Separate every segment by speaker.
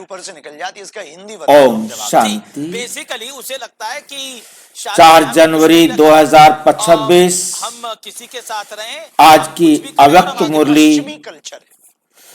Speaker 1: ऊपर से निकल जाती है, इसका हिंदी
Speaker 2: ओम शांति।
Speaker 3: बेसिकली उसे लगता है कि
Speaker 2: 4 जनवरी 2026
Speaker 3: हम किसी के साथ रहें,
Speaker 2: आज की अव्यक्त मुरली
Speaker 1: पश्चिमी कल्चर है,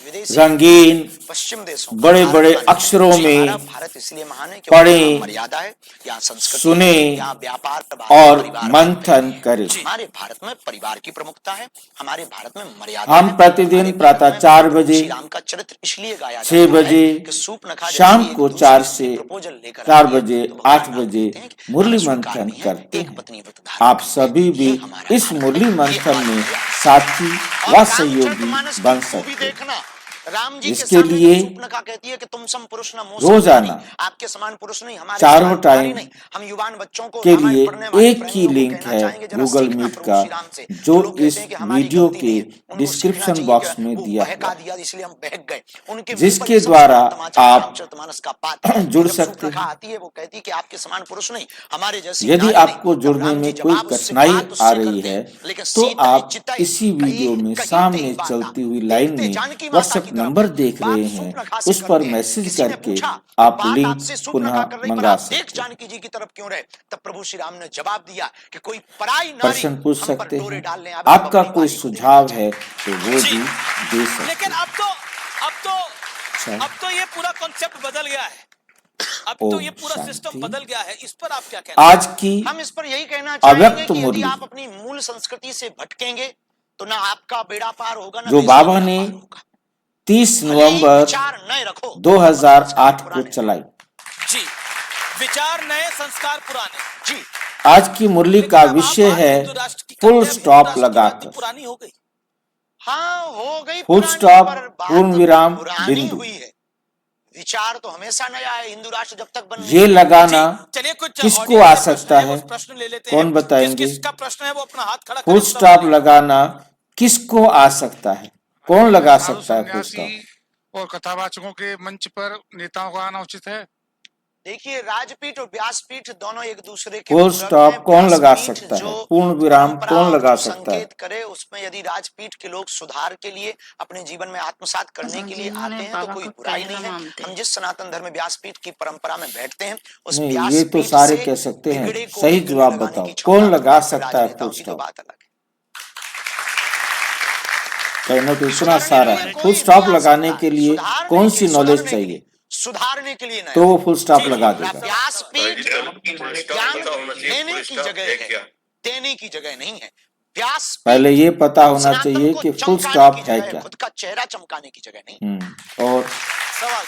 Speaker 1: विदेशी
Speaker 2: रंगीन
Speaker 1: पश्चिम देशों का,
Speaker 2: बड़े
Speaker 1: भारत
Speaker 2: बड़े
Speaker 1: का नहीं है।
Speaker 2: अक्षरों
Speaker 1: जी,
Speaker 2: में
Speaker 1: हमारा भारत इसलिए महान है क्योंकि
Speaker 2: पढ़ें,
Speaker 1: यहाँ मर्यादा है, यहाँ संस्कृति
Speaker 2: सुने
Speaker 1: है, यहाँ व्यापार प्रभाव
Speaker 2: और
Speaker 1: परिवारवाद
Speaker 2: मंथन
Speaker 1: नहीं है।
Speaker 2: करें।
Speaker 1: हमारे भारत में परिवार की प्रमुखता है, हमारे भारत में मर्यादा
Speaker 2: हम
Speaker 1: है।
Speaker 2: प्रतिदिन
Speaker 1: हमारे
Speaker 2: प्रातः
Speaker 1: भारत में
Speaker 2: 4
Speaker 1: प्रभु
Speaker 2: बजे,
Speaker 1: श्री राम का चरित्र इसलिए गाया
Speaker 2: 6
Speaker 1: जाता
Speaker 2: बजे,
Speaker 1: है कि सूप नखा
Speaker 2: शाम
Speaker 1: जैसी एक
Speaker 2: को
Speaker 1: दूसरी
Speaker 2: 4
Speaker 1: स्त्री
Speaker 2: से
Speaker 1: प्रपोजल लेकर
Speaker 2: 4
Speaker 1: आती है,
Speaker 2: बजे,
Speaker 1: तो
Speaker 2: 8
Speaker 1: भगवान
Speaker 2: बजे
Speaker 1: कहते हैं कि
Speaker 2: मुरली
Speaker 1: हमें स्वीकार
Speaker 2: मंथन
Speaker 1: नहीं है,
Speaker 2: करते
Speaker 1: एक
Speaker 2: हैं।
Speaker 1: पत्नी व्रत धारण
Speaker 2: आप
Speaker 1: करते
Speaker 2: सभी
Speaker 1: हैं।
Speaker 2: भी
Speaker 1: ये हमारा
Speaker 2: इस
Speaker 1: भारत
Speaker 2: मुरली
Speaker 1: है, ये
Speaker 2: मंथन
Speaker 1: हमारी
Speaker 2: में
Speaker 1: मर्यादा है।
Speaker 2: साथी
Speaker 1: और
Speaker 2: व
Speaker 1: रामचरित
Speaker 2: सहयोगी
Speaker 1: मानस
Speaker 2: बन
Speaker 1: की खूबी
Speaker 2: सकते हैं।
Speaker 1: देखना, राम जी के
Speaker 2: इसके
Speaker 1: सामने
Speaker 2: लिए
Speaker 1: जब सूर्पनखा कहती है कि तुम सम पुरुष न मोह
Speaker 2: रोजाना
Speaker 1: नारी, आपके समान पुरुष नहीं, हमारे
Speaker 2: चारों
Speaker 1: समान नारी
Speaker 2: टाइम
Speaker 1: नहीं। हम युवान बच्चों को,
Speaker 2: के
Speaker 1: रामायण
Speaker 2: लिए
Speaker 1: पढ़ने वाले
Speaker 2: एक ही
Speaker 1: प्रेमियों को
Speaker 2: लिंक
Speaker 1: कहना
Speaker 2: है
Speaker 1: चाहेंगे जरा
Speaker 2: गूगल
Speaker 1: सीखना
Speaker 2: मीट
Speaker 1: प्रभु
Speaker 2: का,
Speaker 1: श्री राम से।
Speaker 2: जो
Speaker 1: जो लोग कहते
Speaker 2: इस
Speaker 1: हैं कि हमारी
Speaker 2: वीडियो
Speaker 1: गलती
Speaker 2: के
Speaker 1: नहीं है, उनको सीखना
Speaker 2: डिस्क्रिप्शन
Speaker 1: चाहिए
Speaker 2: बॉक्स
Speaker 1: कि
Speaker 2: में
Speaker 1: वो
Speaker 2: दिया
Speaker 1: बहका
Speaker 2: हुआ,
Speaker 1: दिया इसलिए हम बहक गए। उनके मुंह पर
Speaker 2: जिसके
Speaker 1: ये सबसे
Speaker 2: द्वारा
Speaker 1: बड़ा तमाचा
Speaker 2: आप
Speaker 1: रामचरितमानस का पाठ है
Speaker 2: जुड़
Speaker 1: कि जब
Speaker 2: सकते
Speaker 1: सूर्पनखा
Speaker 2: हैं।
Speaker 1: आती है वो कहती है कि आपके समान पुरुष नहीं, हमारे जैसी
Speaker 2: यदि
Speaker 1: नारी नहीं।
Speaker 2: आपको
Speaker 1: जब
Speaker 2: जुड़ने
Speaker 1: राम जी
Speaker 2: में कोई
Speaker 1: जवाब उससे
Speaker 2: कठिनाई
Speaker 1: बात
Speaker 2: आ
Speaker 1: उससे
Speaker 2: रही
Speaker 1: करते
Speaker 2: है
Speaker 1: हैं, लेकिन
Speaker 2: तो
Speaker 1: सीताई
Speaker 2: आप
Speaker 1: चिताई
Speaker 2: इसी वीडियो में
Speaker 1: कहीं
Speaker 2: सामने
Speaker 1: तेई बाता,
Speaker 2: चलती हुई लाइन
Speaker 1: देखते
Speaker 2: में
Speaker 1: जानकी माता
Speaker 2: व्हाट्सएप
Speaker 1: की तरफ
Speaker 2: नंबर
Speaker 1: है।
Speaker 2: देख
Speaker 1: बात
Speaker 2: रहे हैं,
Speaker 1: सूर्पनखा से
Speaker 2: उस पर
Speaker 1: करते हैं।
Speaker 2: मैसेज
Speaker 1: किसी ने
Speaker 2: करके
Speaker 1: पूछा
Speaker 2: आप
Speaker 1: बात
Speaker 2: लिंक
Speaker 1: आपसे
Speaker 2: पुनः
Speaker 1: सूर्पनखा कर रही, पर
Speaker 2: मंगा
Speaker 1: आप देख
Speaker 2: सकते हैं।
Speaker 1: जानकी जी की तरफ क्यों रहे? तब प्रभु श्री राम ने जवाब दिया कि कोई पराई नारी
Speaker 2: प्रश्न पूछ
Speaker 1: हम पर
Speaker 2: सकते
Speaker 1: डोरे
Speaker 2: हैं।
Speaker 1: डालने आवे तो
Speaker 2: आपका
Speaker 1: अपनी
Speaker 2: कोई
Speaker 1: बारी को देखना
Speaker 2: सुझाव
Speaker 1: चाहिए।
Speaker 2: है तो वो
Speaker 3: जी।
Speaker 2: भी दे सकते
Speaker 3: लेकिन
Speaker 2: हैं।
Speaker 3: अब तो ये पूरा कॉन्सेप्ट बदल गया है। अब तो
Speaker 2: ओम
Speaker 3: ये पूरा सिस्टम
Speaker 2: शांति।
Speaker 3: बदल गया है। इस पर आप क्या कहना?
Speaker 2: आज की
Speaker 1: हम इस पर यही कहना चाहेंगे
Speaker 2: अव्यक्त
Speaker 1: कि यदि
Speaker 2: मुरली
Speaker 1: आप अपनी मूल संस्कृति से भटकेंगे तो ना आपका बेड़ा पार होगा, ना
Speaker 2: जो
Speaker 1: देश का
Speaker 2: बाबा
Speaker 1: बेड़ा
Speaker 2: ने
Speaker 1: पार होगा।
Speaker 2: 30
Speaker 1: भले ही
Speaker 2: नवंबर
Speaker 1: विचार नए रखो,
Speaker 2: 2008 को
Speaker 1: पुराने
Speaker 2: चलाई।
Speaker 3: जी, विचार नए, संस्कार पुराने।
Speaker 1: जी।
Speaker 2: आज की मुरली का
Speaker 3: लेकिन अब आप
Speaker 2: विषय
Speaker 3: बात
Speaker 2: है
Speaker 3: हिंदू राष्ट्र की
Speaker 2: फुल
Speaker 3: करते हैं,
Speaker 2: स्टॉप
Speaker 3: हिंदू राष्ट्र की बात
Speaker 2: लगाकर।
Speaker 3: पुरानी हो गई।
Speaker 1: हाँ, हो गई
Speaker 2: फुल
Speaker 1: पुरानी,
Speaker 2: स्टॉप,
Speaker 1: पर
Speaker 2: पूर्ण
Speaker 1: बात
Speaker 2: विराम,
Speaker 1: पुरानी
Speaker 2: बिंदु।
Speaker 1: हुई है। विचार तो हमेशा नया है, हिंदू राष्ट्र जब तक बन
Speaker 2: ये
Speaker 1: नहीं।
Speaker 2: लगाना
Speaker 3: चलिए कुछ
Speaker 2: किसको
Speaker 3: ऑडियंस
Speaker 2: आ
Speaker 3: का प्रश्न
Speaker 2: सकता
Speaker 3: है, वो
Speaker 2: है,
Speaker 3: उस प्रश्न ले लेते
Speaker 2: कौन
Speaker 3: हैं।
Speaker 2: बताएंगे?
Speaker 3: किसका प्रश्न है वो अपना हाथ खड़ा
Speaker 2: फुल
Speaker 3: करे, उत्तर
Speaker 2: स्टॉप
Speaker 3: बोले।
Speaker 2: लगाना किसको आ सकता है, कौन लगा सकता है फुल स्टॉप?
Speaker 4: और कथावाचकों के मंच पर नेताओं का आना उचित है।
Speaker 1: देखिए, राजपीठ और व्यासपीठ दोनों एक दूसरे के
Speaker 2: फुल
Speaker 1: पूरक
Speaker 2: स्टॉप
Speaker 1: हैं।
Speaker 2: कौन लगा
Speaker 1: व्यासपीठ
Speaker 2: सकता है,
Speaker 1: जो
Speaker 2: पूर्ण विराम
Speaker 1: परंपरा
Speaker 2: कौन
Speaker 1: और
Speaker 2: लगा
Speaker 1: जो
Speaker 2: सकता है?
Speaker 1: संकेत करे, उसमें यदि राजपीठ के लोग सुधार के लिए अपने जीवन में आत्मसात करने के लिए आते हैं तो कोई बुराई नहीं है। हम जिस सनातन धर्म में व्यासपीठ की परंपरा में बैठते हैं, उस
Speaker 2: नहीं, ये तो
Speaker 1: व्यासपीठ
Speaker 2: सारे
Speaker 1: से
Speaker 2: कह सकते हैं।
Speaker 1: बिगड़े को
Speaker 2: सही
Speaker 1: भी गले
Speaker 2: जवाब
Speaker 1: लगाने
Speaker 2: बताओ,
Speaker 1: की क्षमता
Speaker 2: कौन लगा
Speaker 1: रखते हैं
Speaker 2: सकता है
Speaker 1: राजनेताओं
Speaker 2: फुल
Speaker 1: की, तो
Speaker 2: स्टॉप?
Speaker 1: बात अलग है।
Speaker 2: कहना तो इतना
Speaker 1: सुधारने
Speaker 2: सारा
Speaker 1: के लिए
Speaker 2: है।
Speaker 1: कोई
Speaker 2: फुल
Speaker 1: नहीं
Speaker 2: स्टॉप
Speaker 1: आ
Speaker 2: लगाने
Speaker 1: सकता।
Speaker 2: के लिए
Speaker 1: सुधारने
Speaker 2: कौन
Speaker 1: के
Speaker 2: सी
Speaker 1: लिए,
Speaker 2: नॉलेज
Speaker 1: सुधरने के लिए,
Speaker 2: चाहिए
Speaker 1: सुधारने के लिए नया।
Speaker 2: तो वो फुल स्टॉप
Speaker 1: जी,
Speaker 2: लगा देगा?
Speaker 1: व्यासपीठ ज्ञान देने की जगह है, देने की जगह नहीं है। व्यासपीठ
Speaker 2: पहले ये पता होना
Speaker 1: सनातन
Speaker 2: चाहिए
Speaker 1: को
Speaker 2: कि फुल
Speaker 1: चमकाने
Speaker 2: स्टॉप
Speaker 1: की
Speaker 2: है
Speaker 1: जगह
Speaker 2: क्या।
Speaker 1: खुद का चेहरा चमकाने की जगह नहीं।
Speaker 2: और
Speaker 3: सवाल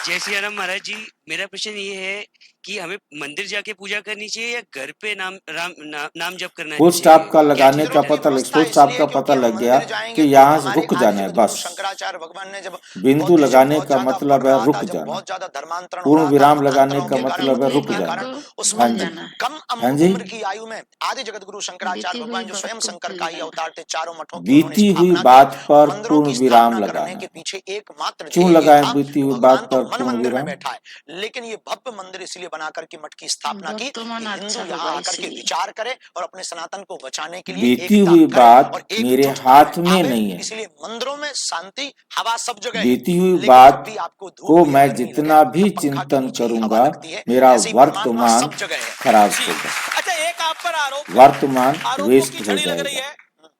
Speaker 5: जय श्री राम महाराज जी, मेरा प्रश्न ये है कि हमें मंदिर जाके पूजा करनी चाहिए या घर पे नाम जप करना
Speaker 2: फुल
Speaker 5: चाहिए?
Speaker 2: स्टॉप का लगाने
Speaker 1: मंदिरों
Speaker 2: का
Speaker 1: की
Speaker 2: पता लग
Speaker 1: व्यवस्था
Speaker 2: फुल स्टॉप
Speaker 1: इसलिए
Speaker 2: का
Speaker 1: क्योंकि
Speaker 2: पता
Speaker 1: हम
Speaker 2: लग गया
Speaker 1: मंदिर जाएंगे
Speaker 2: कि
Speaker 1: तो
Speaker 2: यहाँ से
Speaker 1: हमारे
Speaker 2: रुक
Speaker 1: आदि
Speaker 2: जाना है
Speaker 1: जगत गुरु
Speaker 2: बस।
Speaker 1: शंकराचार्य भगवान ने जब
Speaker 2: बिंदु
Speaker 1: बौद्धिज्म
Speaker 2: लगाने
Speaker 1: बहुत
Speaker 2: का
Speaker 1: ज्यादा
Speaker 2: मतलब
Speaker 1: बढ़
Speaker 2: है
Speaker 1: रहा
Speaker 2: रुक
Speaker 1: था, जब
Speaker 2: जाना।
Speaker 1: बहुत ज्यादा धर्मांतरण हो
Speaker 2: पूर्ण
Speaker 1: रहा था,
Speaker 2: विराम लगाने
Speaker 1: मतांतरों
Speaker 2: का
Speaker 1: के कारण,
Speaker 2: मतलब है रुक
Speaker 1: के
Speaker 2: जाना।
Speaker 1: कारण, उस
Speaker 2: हाँ
Speaker 1: वक्त
Speaker 2: जी,
Speaker 1: कम
Speaker 2: हाँ जी।
Speaker 1: उम्र की आयु में आदि जगत गुरु शंकराचार्य भगवान जो स्वयं शंकर का ही अवतार थे, चारों मठों की उन्होंने
Speaker 2: बीती हुई
Speaker 1: स्थापना
Speaker 2: बात
Speaker 1: की।
Speaker 2: पर
Speaker 1: मंदिरों
Speaker 2: पूर्ण
Speaker 1: की
Speaker 2: विराम
Speaker 1: स्थापना करने
Speaker 2: लगाना।
Speaker 1: के पीछे एकमात्र
Speaker 2: क्यों
Speaker 1: ध्येय ये
Speaker 2: लगाएं
Speaker 1: था
Speaker 2: बीती
Speaker 1: कि
Speaker 2: हुई
Speaker 1: भगवान
Speaker 2: बात
Speaker 1: तो
Speaker 2: पर
Speaker 1: मन
Speaker 2: पूर्ण
Speaker 1: मंदिर में
Speaker 2: विराम?
Speaker 1: बैठा है, लेकिन ये भव्य मंदिर इसलिए बनाकर के मठ की स्थापना की कि हिंदू यहाँ आकर के विचार करे और अपने सनातन को बचाने के लिए
Speaker 2: बीती
Speaker 1: एकता
Speaker 2: हुई
Speaker 1: करे
Speaker 2: बात
Speaker 1: और
Speaker 2: मेरे
Speaker 1: एकजुटता
Speaker 2: हाथ
Speaker 1: में
Speaker 2: में
Speaker 1: आवे।
Speaker 2: नहीं है।
Speaker 1: इसलिए मंदिरों में शांति हवा सब जगह है,
Speaker 2: बीती हुई
Speaker 1: लेकिन
Speaker 2: बात
Speaker 1: जब भी आपको धूप
Speaker 2: को
Speaker 1: या
Speaker 2: मैं
Speaker 1: गर्मी
Speaker 2: जितना
Speaker 1: लगे
Speaker 2: भी
Speaker 1: तो पंखा के
Speaker 2: चिंतन
Speaker 1: नीचे ही हवा
Speaker 2: करूंगा,
Speaker 1: लगती है।
Speaker 2: मेरा
Speaker 1: ऐसे ही परमात्मा
Speaker 2: वर्तमान
Speaker 1: सब जगह है।
Speaker 2: खराब
Speaker 3: जी।
Speaker 2: होगा,
Speaker 3: अच्छा, एक आप पर आरोप है,
Speaker 2: वर्तमान
Speaker 3: आरोपों
Speaker 2: वेस्ट
Speaker 3: की
Speaker 2: हो
Speaker 3: झड़ी लग रही
Speaker 2: जाएगा।
Speaker 3: है।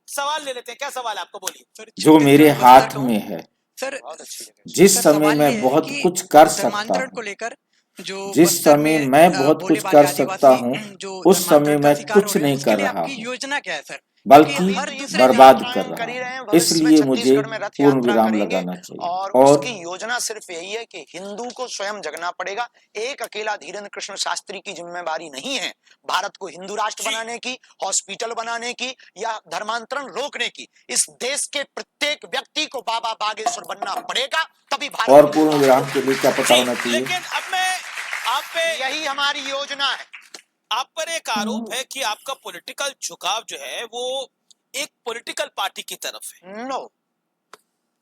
Speaker 3: सवाल ले लेते हैं, क्या सवाल है आपको, बोलिए।
Speaker 2: जो मेरे हाथ में है,
Speaker 6: सर,
Speaker 2: जिस समय
Speaker 6: सवाल
Speaker 2: मैं
Speaker 6: ये है
Speaker 2: बहुत
Speaker 6: कि
Speaker 2: कुछ कर सकता
Speaker 6: धर्मांतरण को
Speaker 2: हूँ,
Speaker 6: लेकर जो
Speaker 2: जिस
Speaker 6: बस्तर
Speaker 2: समय
Speaker 6: में
Speaker 2: मैं बहुत
Speaker 6: भोले
Speaker 2: कुछ
Speaker 6: भाले
Speaker 2: कर सकता
Speaker 6: आदिवासी
Speaker 2: हूँ,
Speaker 6: जो
Speaker 2: उस समय
Speaker 6: धर्मांतरण का
Speaker 2: मैं
Speaker 6: शिकार हो
Speaker 2: कुछ
Speaker 6: रहे हैं,
Speaker 2: नहीं
Speaker 6: उसके
Speaker 2: कर
Speaker 6: लिए
Speaker 2: रहा
Speaker 6: आपकी
Speaker 2: हूँ,
Speaker 6: योजना क्या है सर?
Speaker 2: बल्कि
Speaker 6: हर दूसरे
Speaker 2: बर्बाद
Speaker 1: यात्राएं
Speaker 2: कर रहा
Speaker 1: कर ही रहे हैं,
Speaker 2: हूँ।
Speaker 1: भविष्य में
Speaker 2: इसलिए मुझे
Speaker 1: छत्तीसगढ़ में रथ
Speaker 2: पूर्ण
Speaker 1: यात्रा
Speaker 2: विराम
Speaker 1: करेंगे
Speaker 2: लगाना चाहिए।
Speaker 1: और
Speaker 2: और
Speaker 1: उसकी योजना सिर्फ यही है कि हिंदू को स्वयं जगना पड़ेगा। एक अकेला धीरेन्द्र कृष्ण शास्त्री की जिम्मेवारी नहीं है भारत को हिंदू राष्ट्र बनाने की, हॉस्पिटल बनाने की या धर्मांतरण रोकने की। इस देश के प्रत्येक व्यक्ति को बाबा बागेश्वर बनना पड़ेगा, तभी भारत
Speaker 2: और
Speaker 1: की
Speaker 2: पूर्ण
Speaker 1: निर्माण
Speaker 2: विराम
Speaker 1: होगा।
Speaker 2: के लिए क्या पता होना चाहिए?
Speaker 3: लेकिन अब मैं आप पे,
Speaker 1: यही हमारी योजना है।
Speaker 3: आप पर एक आरोप है कि आपका पॉलिटिकल झुकाव जो है वो एक पॉलिटिकल पार्टी की तरफ है।
Speaker 1: नो,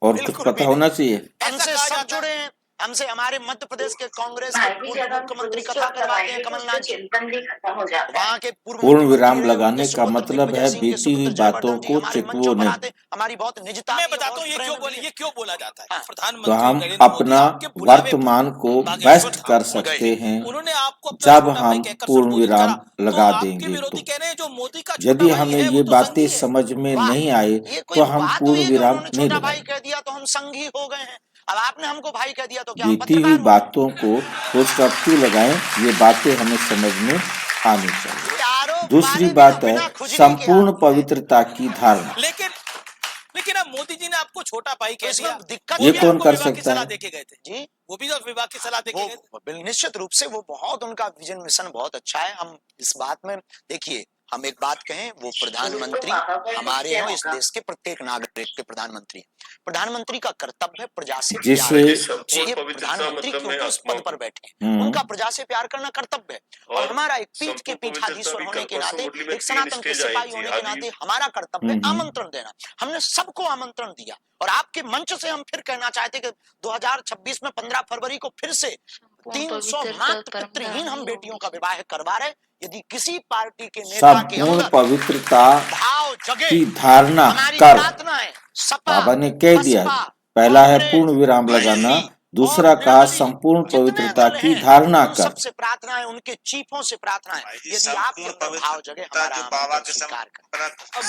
Speaker 2: और कुछ
Speaker 1: बिल्कुल
Speaker 2: पता
Speaker 1: भी
Speaker 2: होना
Speaker 1: नहीं।
Speaker 2: चाहिए?
Speaker 3: ऐसा
Speaker 1: हमसे
Speaker 3: कहा
Speaker 1: सब
Speaker 3: जाता
Speaker 1: जुड़े
Speaker 3: है।
Speaker 1: हैं, हमसे हमारे मध्य प्रदेश के कांग्रेस के
Speaker 6: भाई
Speaker 1: पूर्व
Speaker 6: जब आप
Speaker 1: मुख्यमंत्री
Speaker 6: पुलिस
Speaker 1: कथा
Speaker 6: को
Speaker 1: करवाते हैं
Speaker 6: दबाएंगे तो
Speaker 1: कमलनाथ
Speaker 6: उससे
Speaker 1: जी।
Speaker 6: चिंतन भी खत्म हो जाता है।
Speaker 1: वहाँ के पूर्व
Speaker 2: पूर्ण
Speaker 1: मुख्यमंत्री
Speaker 2: विराम
Speaker 1: रहे,
Speaker 2: लगाने
Speaker 1: उनके
Speaker 2: का
Speaker 1: सुपुत्र
Speaker 2: मतलब है
Speaker 1: दिग्विजय सिंह के
Speaker 2: बीती हुई
Speaker 1: सुपुत्र
Speaker 2: बातों
Speaker 1: जयवर्धन जी
Speaker 2: को
Speaker 1: हमारे
Speaker 2: चितवो
Speaker 1: मंचों पर
Speaker 2: नहीं।
Speaker 1: आते, हमारी बहुत निजता
Speaker 3: मैं
Speaker 1: भी है,
Speaker 3: बताता
Speaker 1: बहुत
Speaker 3: हूँ ये
Speaker 1: प्रेम
Speaker 3: क्यों
Speaker 1: भी
Speaker 3: बोले,
Speaker 1: है।
Speaker 3: ये क्यों बोला जाता है।
Speaker 1: हाँ।
Speaker 2: तो
Speaker 3: प्रधानमंत्री
Speaker 2: हम
Speaker 3: नरेंद्र मोदी
Speaker 2: अपना
Speaker 3: आपके बुलावे पर
Speaker 2: वर्तमान को
Speaker 3: बागेश्वर
Speaker 2: बेस्ट
Speaker 3: धाम
Speaker 2: कर
Speaker 3: पहुंच गए।
Speaker 2: सकते हैं
Speaker 3: उन्होंने आपको अपना
Speaker 2: जब
Speaker 3: छोटा भाई
Speaker 2: हम
Speaker 3: कहकर
Speaker 2: पूर्ण
Speaker 3: संबोधित
Speaker 2: विराम
Speaker 3: करा, तो
Speaker 2: लगा
Speaker 3: आपके
Speaker 2: देंगे।
Speaker 3: विरोधी
Speaker 2: तो
Speaker 3: कह रहे हैं जो मोदी का छोटा
Speaker 2: यदि
Speaker 3: भाई
Speaker 2: हमें
Speaker 3: है वो
Speaker 2: ये
Speaker 3: तो
Speaker 2: बातें
Speaker 3: संघी है।
Speaker 2: समझ में
Speaker 1: वाह,
Speaker 2: नहीं आए
Speaker 1: ये कोई
Speaker 2: तो हम
Speaker 1: बात
Speaker 2: पूर्ण
Speaker 1: हुई है कि
Speaker 2: विराम
Speaker 1: उन्होंने
Speaker 2: नहीं
Speaker 1: छोटा भाई
Speaker 2: लगाएंगे।
Speaker 1: कह दिया तो हम संघी हो गए हैं। अब आपने हमको भाई कह दिया तो क्या हम
Speaker 2: बीती हुई
Speaker 1: पत्रकार हो गए?
Speaker 2: बातों को पुष्टि लगाएं, ये बातें हमें समझ में आनी चाहिए।
Speaker 1: ये आरोप
Speaker 2: दूसरी
Speaker 1: वाले भी
Speaker 2: बात
Speaker 1: तो
Speaker 2: है
Speaker 1: बिना खुजली के
Speaker 2: संपूर्ण
Speaker 1: आरोप हैं।
Speaker 2: पवित्रता की धारणा।
Speaker 3: लेकिन अब मोदी जी ने आपको छोटा भाई
Speaker 1: तो
Speaker 3: कह
Speaker 1: इसमें
Speaker 3: दिया,
Speaker 1: दिक्कत
Speaker 3: वो
Speaker 2: ये
Speaker 3: भी
Speaker 2: कौन
Speaker 3: आपको
Speaker 2: कर
Speaker 3: विवाह की
Speaker 2: सकता
Speaker 3: सलाह
Speaker 2: है?
Speaker 3: देके गए थे
Speaker 1: जी,
Speaker 3: वो भी तो विवाह की सलाह देके गए थे।
Speaker 1: वो निश्चित रूप से वो बहुत उनका विजन मिशन बहुत अच्छा है। हम इस बात में देखिए, हम एक बात कहें, वो प्रधानमंत्री हमारे हैं, इस देश के प्रत्येक नागरिक के प्रधानमंत्री हैं। प्रधानमंत्री का कर्तव्य है प्रजा से प्यार
Speaker 2: जिसे
Speaker 1: करना। ये प्रधानमंत्री क्योंकि उस पद पर बैठे हैं, उनका प्रजा से प्यार करना कर्तव्य है। और हमारा एक पीठ के पीठाधीश्वर होने के नाते, एक सनातन के सिपाही होने के नाते हमारा कर्तव्य है आमंत्रण देना। हमने सबको आमंत्रण दिया और आपके मंच से हम फिर कहना चाहते कि 2026 में 15 फरवरी को फिर से 300 मात्र पितृहीन हम बेटियों का विवाह करवा रहे। यदि किसी पार्टी के नेता के
Speaker 2: संपूर्ण
Speaker 1: अंदर
Speaker 2: पवित्रता
Speaker 1: भाव जगे,
Speaker 2: की धारणा
Speaker 1: हमारी
Speaker 2: कर,
Speaker 1: प्रार्थना है सपा
Speaker 2: बाबा ने कह दिया है,
Speaker 1: बसपा,
Speaker 2: पहला है
Speaker 1: कांग्रेस,
Speaker 2: पूर्ण विराम लगाना,
Speaker 1: BJP
Speaker 2: दूसरा
Speaker 1: और
Speaker 2: कहा
Speaker 1: निर्दलीय
Speaker 2: संपूर्ण
Speaker 1: जितने
Speaker 2: पवित्रता
Speaker 1: दल
Speaker 2: की
Speaker 1: हैं,
Speaker 2: धारणा
Speaker 1: उन
Speaker 2: कर।
Speaker 1: सबसे प्रार्थना है, उनके चीफों से प्रार्थना है, यदि आपके अंदर भाव जगे हमारा आमंत्रण स्वीकार करें।
Speaker 3: अब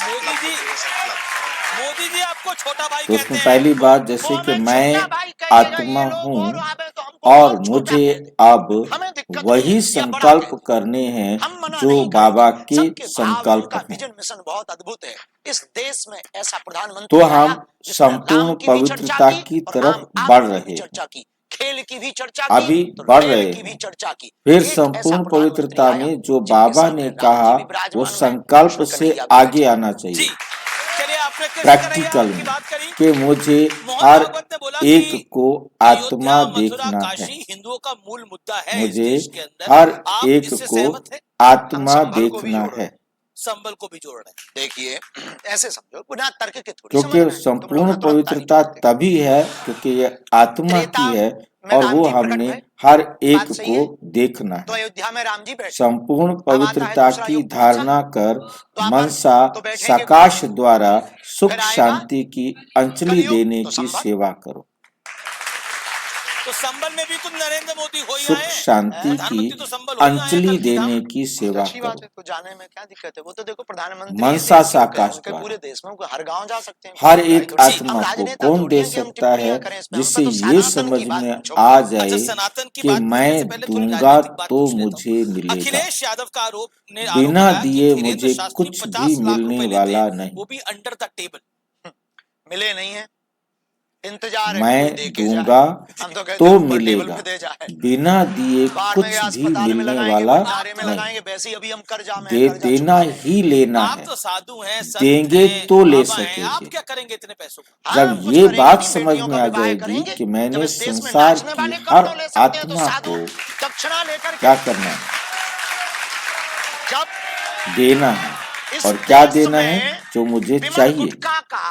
Speaker 3: मोदी जी आपको छोटा भाई
Speaker 2: तो
Speaker 3: कहते
Speaker 2: उसमें
Speaker 3: हैं।
Speaker 2: पहली बात
Speaker 1: वो
Speaker 2: जैसे कि
Speaker 1: हमें
Speaker 2: मैं
Speaker 1: छोटा भाई कहेगा,
Speaker 2: आत्मा
Speaker 1: ये लोग
Speaker 2: हूँ
Speaker 1: और आवे तो हमको
Speaker 2: और
Speaker 1: और छोटा
Speaker 2: मुझे
Speaker 1: कह दे।
Speaker 2: अब
Speaker 1: हमें दिक्कत नहीं
Speaker 2: वही
Speaker 1: है, या बड़ा
Speaker 2: संकल्प
Speaker 1: कह दे।
Speaker 2: करने हैं
Speaker 1: हम मना
Speaker 2: जो
Speaker 1: नहीं
Speaker 2: बाबा
Speaker 1: करेंगे।
Speaker 2: के
Speaker 1: सबके भाव,
Speaker 2: संकल्प
Speaker 1: उनका
Speaker 2: हैं।
Speaker 1: विजन मिशन बहुत अद्भुत है। इस देश में ऐसा प्रधानमंत्री
Speaker 2: तो
Speaker 1: आया
Speaker 2: हम
Speaker 1: जिसने राम
Speaker 2: संपूर्ण
Speaker 1: की भी चर्चा
Speaker 2: पवित्रता
Speaker 1: की
Speaker 2: की
Speaker 1: और
Speaker 2: तरफ
Speaker 1: राम
Speaker 2: बढ़
Speaker 1: आत्मा की भी
Speaker 2: रहे हैं,
Speaker 1: चर्चा की, खेल की भी चर्चा की,
Speaker 2: अभी
Speaker 1: तो
Speaker 2: बढ़
Speaker 1: रेल
Speaker 2: रहे
Speaker 1: की भी
Speaker 2: हैं।
Speaker 1: चर्चा की।
Speaker 2: फिर
Speaker 1: एक ऐसा
Speaker 2: संपूर्ण
Speaker 1: प्रधानमंत्री
Speaker 2: पवित्रता
Speaker 1: आया
Speaker 2: में जो
Speaker 1: जिनके
Speaker 2: बाबा
Speaker 1: सर
Speaker 2: ने
Speaker 1: पे राम
Speaker 2: कहा
Speaker 1: जी भी
Speaker 2: वो
Speaker 1: विराजमान हुए,
Speaker 2: संकल्प
Speaker 1: कृष्ण
Speaker 2: से
Speaker 1: कन्हैया भी
Speaker 2: आगे
Speaker 1: विराजमान
Speaker 2: आना
Speaker 3: जी
Speaker 2: चाहिए।
Speaker 3: चलिए, आपने कृष्ण
Speaker 2: प्रैक्टिकल
Speaker 3: कन्हैया की
Speaker 2: में
Speaker 3: बात करी।
Speaker 2: कि मुझे
Speaker 3: मोहन
Speaker 2: हर
Speaker 3: भागवत ने बोला
Speaker 2: एक
Speaker 3: कि
Speaker 2: को
Speaker 3: अयोध्या,
Speaker 2: आत्मा
Speaker 3: मथुरा,
Speaker 2: देखना है,
Speaker 3: काशी हिंदुओं का मूल मुद्दा है इस
Speaker 2: मुझे
Speaker 3: देश के अंदर।
Speaker 2: हर
Speaker 3: आप
Speaker 2: एक
Speaker 3: इससे
Speaker 2: को
Speaker 3: सहमत हैं?
Speaker 2: आत्मा
Speaker 1: संभल को भी
Speaker 2: देखना
Speaker 1: जोड़ रहे
Speaker 2: है,
Speaker 3: संबल को भी जोड़ रहे हैं।
Speaker 1: देखिए ऐसे समझो, बिना तर्क के थोड़ी
Speaker 2: क्योंकि
Speaker 1: समझना है। तुम लोग
Speaker 2: संपूर्ण
Speaker 1: ना तुरंत ताली
Speaker 2: पवित्रता
Speaker 1: बजाते।
Speaker 2: तभी है क्योंकि ये आत्मा
Speaker 1: त्रेता
Speaker 2: की है
Speaker 1: में
Speaker 2: और
Speaker 1: राम
Speaker 2: वो
Speaker 1: जी प्रकट
Speaker 2: हमने
Speaker 1: हुए,
Speaker 2: हर एक
Speaker 1: बात सही
Speaker 2: को
Speaker 1: है।
Speaker 2: देखना
Speaker 1: तो
Speaker 2: है।
Speaker 1: अयोध्या में राम जी बैठे।
Speaker 2: संपूर्ण
Speaker 1: अब आता है
Speaker 2: पवित्रता
Speaker 1: दूसरा
Speaker 2: की
Speaker 1: युग कौन सा?
Speaker 2: धारणा कर
Speaker 1: द्वापर,
Speaker 2: मनसा
Speaker 1: तो बैठेंगे
Speaker 2: सकाश द्वारा सुख
Speaker 1: फिर आएगा
Speaker 2: शांति की अंजलि
Speaker 1: कलयुग,
Speaker 2: देने
Speaker 1: तो
Speaker 2: की
Speaker 1: संभल।
Speaker 2: सेवा करो।
Speaker 3: तो संबल में भी तो नरेंद्र मोदी हो ही
Speaker 2: सुख
Speaker 3: आए हैं।
Speaker 2: शांति की
Speaker 3: प्रधानमंत्री तो संबल हो ही आए हैं
Speaker 2: अंजलि
Speaker 3: कल की
Speaker 2: देने
Speaker 3: धाम।
Speaker 2: की सेवा
Speaker 1: अच्छी बात
Speaker 2: करो।
Speaker 1: है, तो जाने में क्या दिक्कत है? वो तो देखो प्रधानमंत्री
Speaker 2: मनसा
Speaker 1: देश के लोग हैं,
Speaker 2: साकाश
Speaker 1: उनके
Speaker 2: द्वारा
Speaker 1: पूरे देश में हर गांव जा सकते हैं।
Speaker 2: हर एक
Speaker 1: थोड़ी-
Speaker 2: आत्मा
Speaker 1: हम
Speaker 2: को
Speaker 1: राजनेता
Speaker 2: कौन
Speaker 1: थोड़ी
Speaker 2: दे
Speaker 1: हैं कि हम
Speaker 2: सकता है
Speaker 1: टिप्पणियां करें इस पे। हम
Speaker 2: जिससे
Speaker 1: तो
Speaker 2: ये
Speaker 1: सनातन
Speaker 2: समझ
Speaker 1: की बात
Speaker 2: में
Speaker 1: पूछो।
Speaker 2: आ
Speaker 3: अच्छा,
Speaker 2: जाए
Speaker 3: सनातन की
Speaker 2: कि
Speaker 3: बात बोलने
Speaker 2: मैं
Speaker 3: से पहले थोड़ी
Speaker 2: दूंगा
Speaker 3: राजनीतिक बात
Speaker 2: तो
Speaker 3: पूछ लेता हूं।
Speaker 2: मुझे मिलेगा,
Speaker 3: अखिलेश यादव का आरोप
Speaker 2: बिना
Speaker 3: लगाया कि
Speaker 2: दिए
Speaker 3: धीरेन्द्र
Speaker 2: मुझे
Speaker 3: शास्त्री
Speaker 2: कुछ
Speaker 3: 50
Speaker 2: भी
Speaker 3: लाख
Speaker 2: मिलने
Speaker 3: रुपए लेते
Speaker 2: वाला
Speaker 3: हैं,
Speaker 2: नहीं।
Speaker 3: वो भी अंडर द टेबल।
Speaker 1: मिले नहीं है, इंतजार है
Speaker 2: मैं
Speaker 1: कोई दे के जाए।
Speaker 2: दूंगा
Speaker 1: हम तो कहते
Speaker 2: तो
Speaker 1: हैं ऊपर टेबल
Speaker 2: मिलेगा,
Speaker 1: पे दे जाए।
Speaker 2: बिना दिए
Speaker 1: बाढ़ में
Speaker 2: कुछ भी
Speaker 1: अस्पताल में
Speaker 2: मिलने
Speaker 1: लगाएंगे,
Speaker 2: वाला
Speaker 1: भंडारे में
Speaker 2: नहीं।
Speaker 1: लगाएंगे, वैसे ही अभी हम कर्जा में
Speaker 2: दे
Speaker 1: हैं, कर्जा
Speaker 2: देना
Speaker 1: चुका रहे हैं।
Speaker 2: ही लेना
Speaker 3: आप
Speaker 2: है,
Speaker 3: तो साधु हैं, संत
Speaker 2: देंगे
Speaker 3: हैं,
Speaker 2: तो ले
Speaker 3: बाबा हैं, आप
Speaker 2: सकेंगे।
Speaker 3: क्या करेंगे इतने पैसों को?
Speaker 1: हाँ,
Speaker 2: जब
Speaker 1: हम कुछ
Speaker 2: ये
Speaker 1: करेंगे
Speaker 2: बात
Speaker 1: नहीं,
Speaker 2: समझ
Speaker 1: बेटियों
Speaker 2: में
Speaker 1: का
Speaker 2: आ
Speaker 1: विवाह
Speaker 2: जाएगी
Speaker 1: करेंगे।
Speaker 2: कि
Speaker 1: जब
Speaker 2: मैंने
Speaker 1: इस देश में
Speaker 2: संसार
Speaker 1: नाचने
Speaker 2: की
Speaker 1: वाले
Speaker 2: हर
Speaker 1: करोड़ों ले सकते हैं, तो
Speaker 2: आत्मा
Speaker 1: साधु
Speaker 2: को
Speaker 1: दक्षिणा लेकर के
Speaker 2: क्या करना है,
Speaker 1: जब
Speaker 2: देना है।
Speaker 1: इस
Speaker 2: और क्या
Speaker 1: देश
Speaker 2: देना है?
Speaker 1: में
Speaker 2: जो मुझे
Speaker 1: विमल
Speaker 2: चाहिए।
Speaker 1: गुटखा का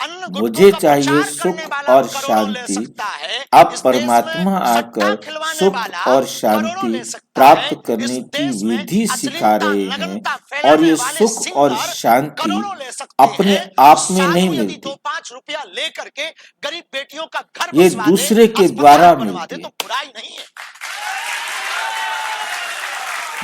Speaker 1: अन्न गुटखों
Speaker 2: मुझे
Speaker 1: का
Speaker 2: चाहिए
Speaker 1: प्रचार
Speaker 2: सुख
Speaker 1: करने वाला
Speaker 2: और
Speaker 1: करोड़ों ले
Speaker 2: शांति।
Speaker 1: सकता है।
Speaker 2: अब
Speaker 1: इस देश में
Speaker 2: परमात्मा
Speaker 1: सट्टा
Speaker 2: आकर
Speaker 1: खिलवाने
Speaker 2: सुख
Speaker 1: वाला
Speaker 2: और
Speaker 1: करोड़ों
Speaker 2: शांति
Speaker 1: ले सकता
Speaker 2: प्राप्त
Speaker 1: है।
Speaker 2: करने
Speaker 1: इस
Speaker 2: की
Speaker 1: देश में
Speaker 2: विधि सिखा
Speaker 1: अश्लीलता,
Speaker 2: रहे हैं
Speaker 1: नग्नता
Speaker 2: और
Speaker 1: फैलाने
Speaker 2: ये
Speaker 1: वाले
Speaker 2: सुख और
Speaker 1: सिंगर
Speaker 2: शांति
Speaker 1: करोड़ों ले सकते
Speaker 2: अपने
Speaker 1: हैं।
Speaker 2: आप में नहीं
Speaker 1: साधु यदि
Speaker 2: मिलती,
Speaker 1: 2-5 रुपया लेकर के गरीब बेटियों का घर
Speaker 2: ये
Speaker 1: बसवा दे,
Speaker 2: दूसरे के
Speaker 1: अस्पताल
Speaker 2: द्वारा
Speaker 1: बनवा
Speaker 2: मिलती
Speaker 1: दे, तो
Speaker 2: है।
Speaker 1: बुराई नहीं है।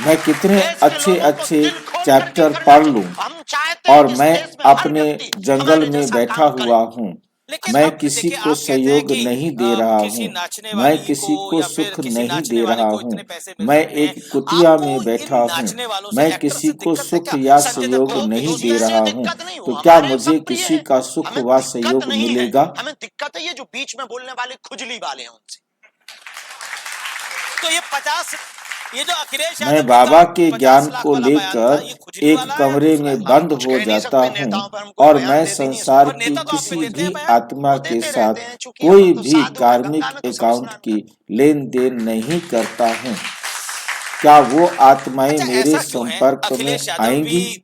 Speaker 2: मैं कितने
Speaker 1: देश के
Speaker 2: अच्छे
Speaker 1: लोगों को
Speaker 2: अच्छे
Speaker 1: दिल खोल
Speaker 2: चैप्टर
Speaker 1: करके करना
Speaker 2: पढ़
Speaker 1: चाहिए।
Speaker 2: लूं
Speaker 1: हम चाहते हैं
Speaker 2: और
Speaker 1: कि इस
Speaker 2: मैं
Speaker 1: देश में हर
Speaker 2: अपने
Speaker 1: व्यक्ति
Speaker 2: जंगल
Speaker 1: हमारे
Speaker 2: में
Speaker 1: जैसा
Speaker 2: बैठा
Speaker 1: काम करे।
Speaker 2: हुआ हूँ,
Speaker 3: लेकिन
Speaker 2: मैं
Speaker 3: अब
Speaker 2: किसी
Speaker 3: देखिए,
Speaker 2: को
Speaker 3: आप कहते हैं
Speaker 2: सहयोग
Speaker 3: कि
Speaker 2: नहीं दे रहा
Speaker 3: किसी
Speaker 2: हूँ,
Speaker 3: नाचने
Speaker 2: मैं
Speaker 3: वाली
Speaker 2: किसी
Speaker 3: को
Speaker 2: को
Speaker 3: या फिर
Speaker 2: सुख
Speaker 3: किसी
Speaker 2: नहीं
Speaker 3: नाचने
Speaker 2: दे
Speaker 3: वाले
Speaker 2: रहा
Speaker 3: को
Speaker 2: हूँ।
Speaker 3: इतने पैसे मिल
Speaker 2: मैं
Speaker 3: सकते हैं।
Speaker 2: एक कुटिया
Speaker 3: आपको
Speaker 2: में
Speaker 3: इन
Speaker 2: बैठा हूँ,
Speaker 3: नाचने वालों से,
Speaker 2: मैं
Speaker 3: एक्टर
Speaker 2: किसी
Speaker 3: से
Speaker 2: को
Speaker 3: दिक्कत है
Speaker 2: सुख
Speaker 3: क्या?
Speaker 2: या
Speaker 3: संजय दत्त
Speaker 2: सहयोग
Speaker 3: को
Speaker 2: नहीं
Speaker 3: दोस्त
Speaker 2: दे
Speaker 3: हैं।
Speaker 2: रहा हूँ,
Speaker 1: दिक्कत नहीं,
Speaker 2: तो
Speaker 1: वो
Speaker 2: क्या
Speaker 1: हमारे
Speaker 2: मुझे
Speaker 1: सब प्रिय
Speaker 2: किसी
Speaker 1: हैं।
Speaker 2: का सुख
Speaker 1: हमें
Speaker 2: व
Speaker 1: दिक्कत
Speaker 2: सहयोग
Speaker 1: नहीं है,
Speaker 2: मिलेगा?
Speaker 1: हमें दिक्कत है ये जो बीच में बोलने वाले खुजली वाले हैं उनसे।
Speaker 3: तो ये जो अखिलेश यादव
Speaker 2: मैं
Speaker 3: जी
Speaker 2: बाबा
Speaker 3: का
Speaker 2: के
Speaker 3: 50
Speaker 2: ज्ञान
Speaker 3: लाख
Speaker 2: को
Speaker 3: वाला बयान था,
Speaker 2: लेकर
Speaker 3: ये खुजली
Speaker 2: एक
Speaker 3: वाला है या
Speaker 2: कमरे
Speaker 3: दूसरा
Speaker 2: में
Speaker 3: है?
Speaker 2: बंद
Speaker 1: कुछ
Speaker 2: हो
Speaker 1: कह नहीं
Speaker 2: जाता
Speaker 1: सकते,
Speaker 2: हूँ
Speaker 1: नेताओं पर हम कोई
Speaker 2: और
Speaker 1: बयान
Speaker 2: मैं
Speaker 1: देते नहीं है।
Speaker 2: संसार
Speaker 3: और
Speaker 2: की
Speaker 3: नेता तो आप पे
Speaker 2: किसी
Speaker 3: देते हैं
Speaker 2: भी
Speaker 3: बयान।
Speaker 2: आत्मा
Speaker 1: वो
Speaker 2: के
Speaker 1: देते
Speaker 2: साथ
Speaker 1: रहते हैं, चूंकि
Speaker 2: कोई
Speaker 1: हम तो
Speaker 2: भी
Speaker 1: साधु हैं,
Speaker 2: कार्मिक
Speaker 1: गंगा में तो सब
Speaker 2: अकाउंट
Speaker 1: स्नान
Speaker 2: की
Speaker 1: करते
Speaker 2: लेन देन नहीं करता हूँ। क्या वो आत्माएं
Speaker 3: अच्छा,
Speaker 2: मेरे
Speaker 3: ऐसा क्यों है?
Speaker 2: संपर्क में
Speaker 3: अखिलेश यादव भी
Speaker 2: आएंगी?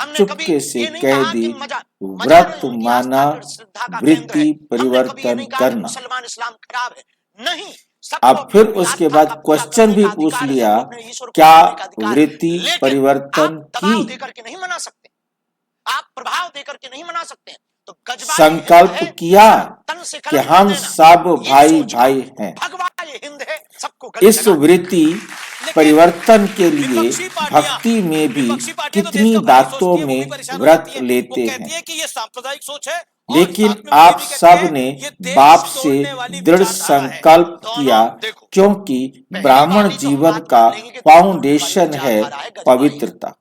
Speaker 1: हमने
Speaker 2: चुपके
Speaker 1: कभी
Speaker 2: से
Speaker 1: ये नहीं
Speaker 2: कह
Speaker 1: कहा
Speaker 2: दी,
Speaker 1: कि मजाक
Speaker 2: व्रत
Speaker 1: उनकी
Speaker 2: माना
Speaker 1: आस्था और श्रद्धा का केंद्र
Speaker 2: वृत्ति
Speaker 1: है। हमने कभी ये
Speaker 2: परिवर्तन
Speaker 1: नहीं कहा कि
Speaker 2: करना।
Speaker 1: मुसलमान इस्लाम खराब है, नहीं। सबको
Speaker 2: अब
Speaker 1: अपनी
Speaker 2: फिर
Speaker 1: अपनी
Speaker 2: उसके
Speaker 1: आस्था
Speaker 2: बाद
Speaker 1: का पूजा
Speaker 2: क्वेश्चन
Speaker 1: करने
Speaker 2: भी
Speaker 1: का
Speaker 2: पूछ
Speaker 1: अधिकार है,
Speaker 2: लिया,
Speaker 1: सबको अपने ईश्वर को
Speaker 2: क्या
Speaker 1: मानने का अधिकार है।
Speaker 2: वृत्ति
Speaker 1: लेकिन
Speaker 2: परिवर्तन
Speaker 1: आप दबाव
Speaker 2: की?
Speaker 1: देकर के नहीं मना सकते, आप प्रभाव देकर के नहीं मना सकते। तो गजबाई
Speaker 2: संकल्प
Speaker 1: हिंद है,
Speaker 2: किया
Speaker 1: तन से
Speaker 2: कि
Speaker 1: कलम
Speaker 2: हम
Speaker 1: कर देना।
Speaker 2: सब
Speaker 1: ये
Speaker 2: भाई
Speaker 1: सोचना,
Speaker 2: भाई हैं।
Speaker 1: भगवा ये हिंद है, सबको गले
Speaker 2: इस
Speaker 1: लगा।
Speaker 2: वृत्ति परिवर्तन के लिए
Speaker 3: विपक्षी पार्टियां
Speaker 2: भक्ति में भी
Speaker 3: विपक्षी पार्टियां तो देश
Speaker 2: कितनी
Speaker 3: का भला ही
Speaker 2: बातों
Speaker 3: सोचती है, वो भी
Speaker 2: में
Speaker 3: परेशान हो
Speaker 2: व्रत
Speaker 3: जाती है। वो
Speaker 2: लेते
Speaker 3: कहती
Speaker 2: हैं,
Speaker 3: है कि ये सांप्रदायिक सोच है, और
Speaker 2: लेकिन
Speaker 3: साथ में वो ये
Speaker 2: आप
Speaker 3: भी कहती
Speaker 2: सब
Speaker 3: है,
Speaker 2: ने
Speaker 3: ये देश
Speaker 2: बाप से
Speaker 3: तोड़ने वाली
Speaker 2: दृढ़
Speaker 3: विचारधारा है।
Speaker 2: संकल्प
Speaker 1: दोनों
Speaker 2: किया,
Speaker 1: देखो,
Speaker 2: क्योंकि
Speaker 1: पहली
Speaker 2: ब्राह्मण
Speaker 1: बात ही तो हम
Speaker 2: जीवन
Speaker 1: बात
Speaker 2: का
Speaker 1: मान लेंगे कि दोनों
Speaker 2: फाउंडेशन
Speaker 1: वाली
Speaker 2: है
Speaker 1: विचारधारा है गजबाई।
Speaker 2: पवित्रता,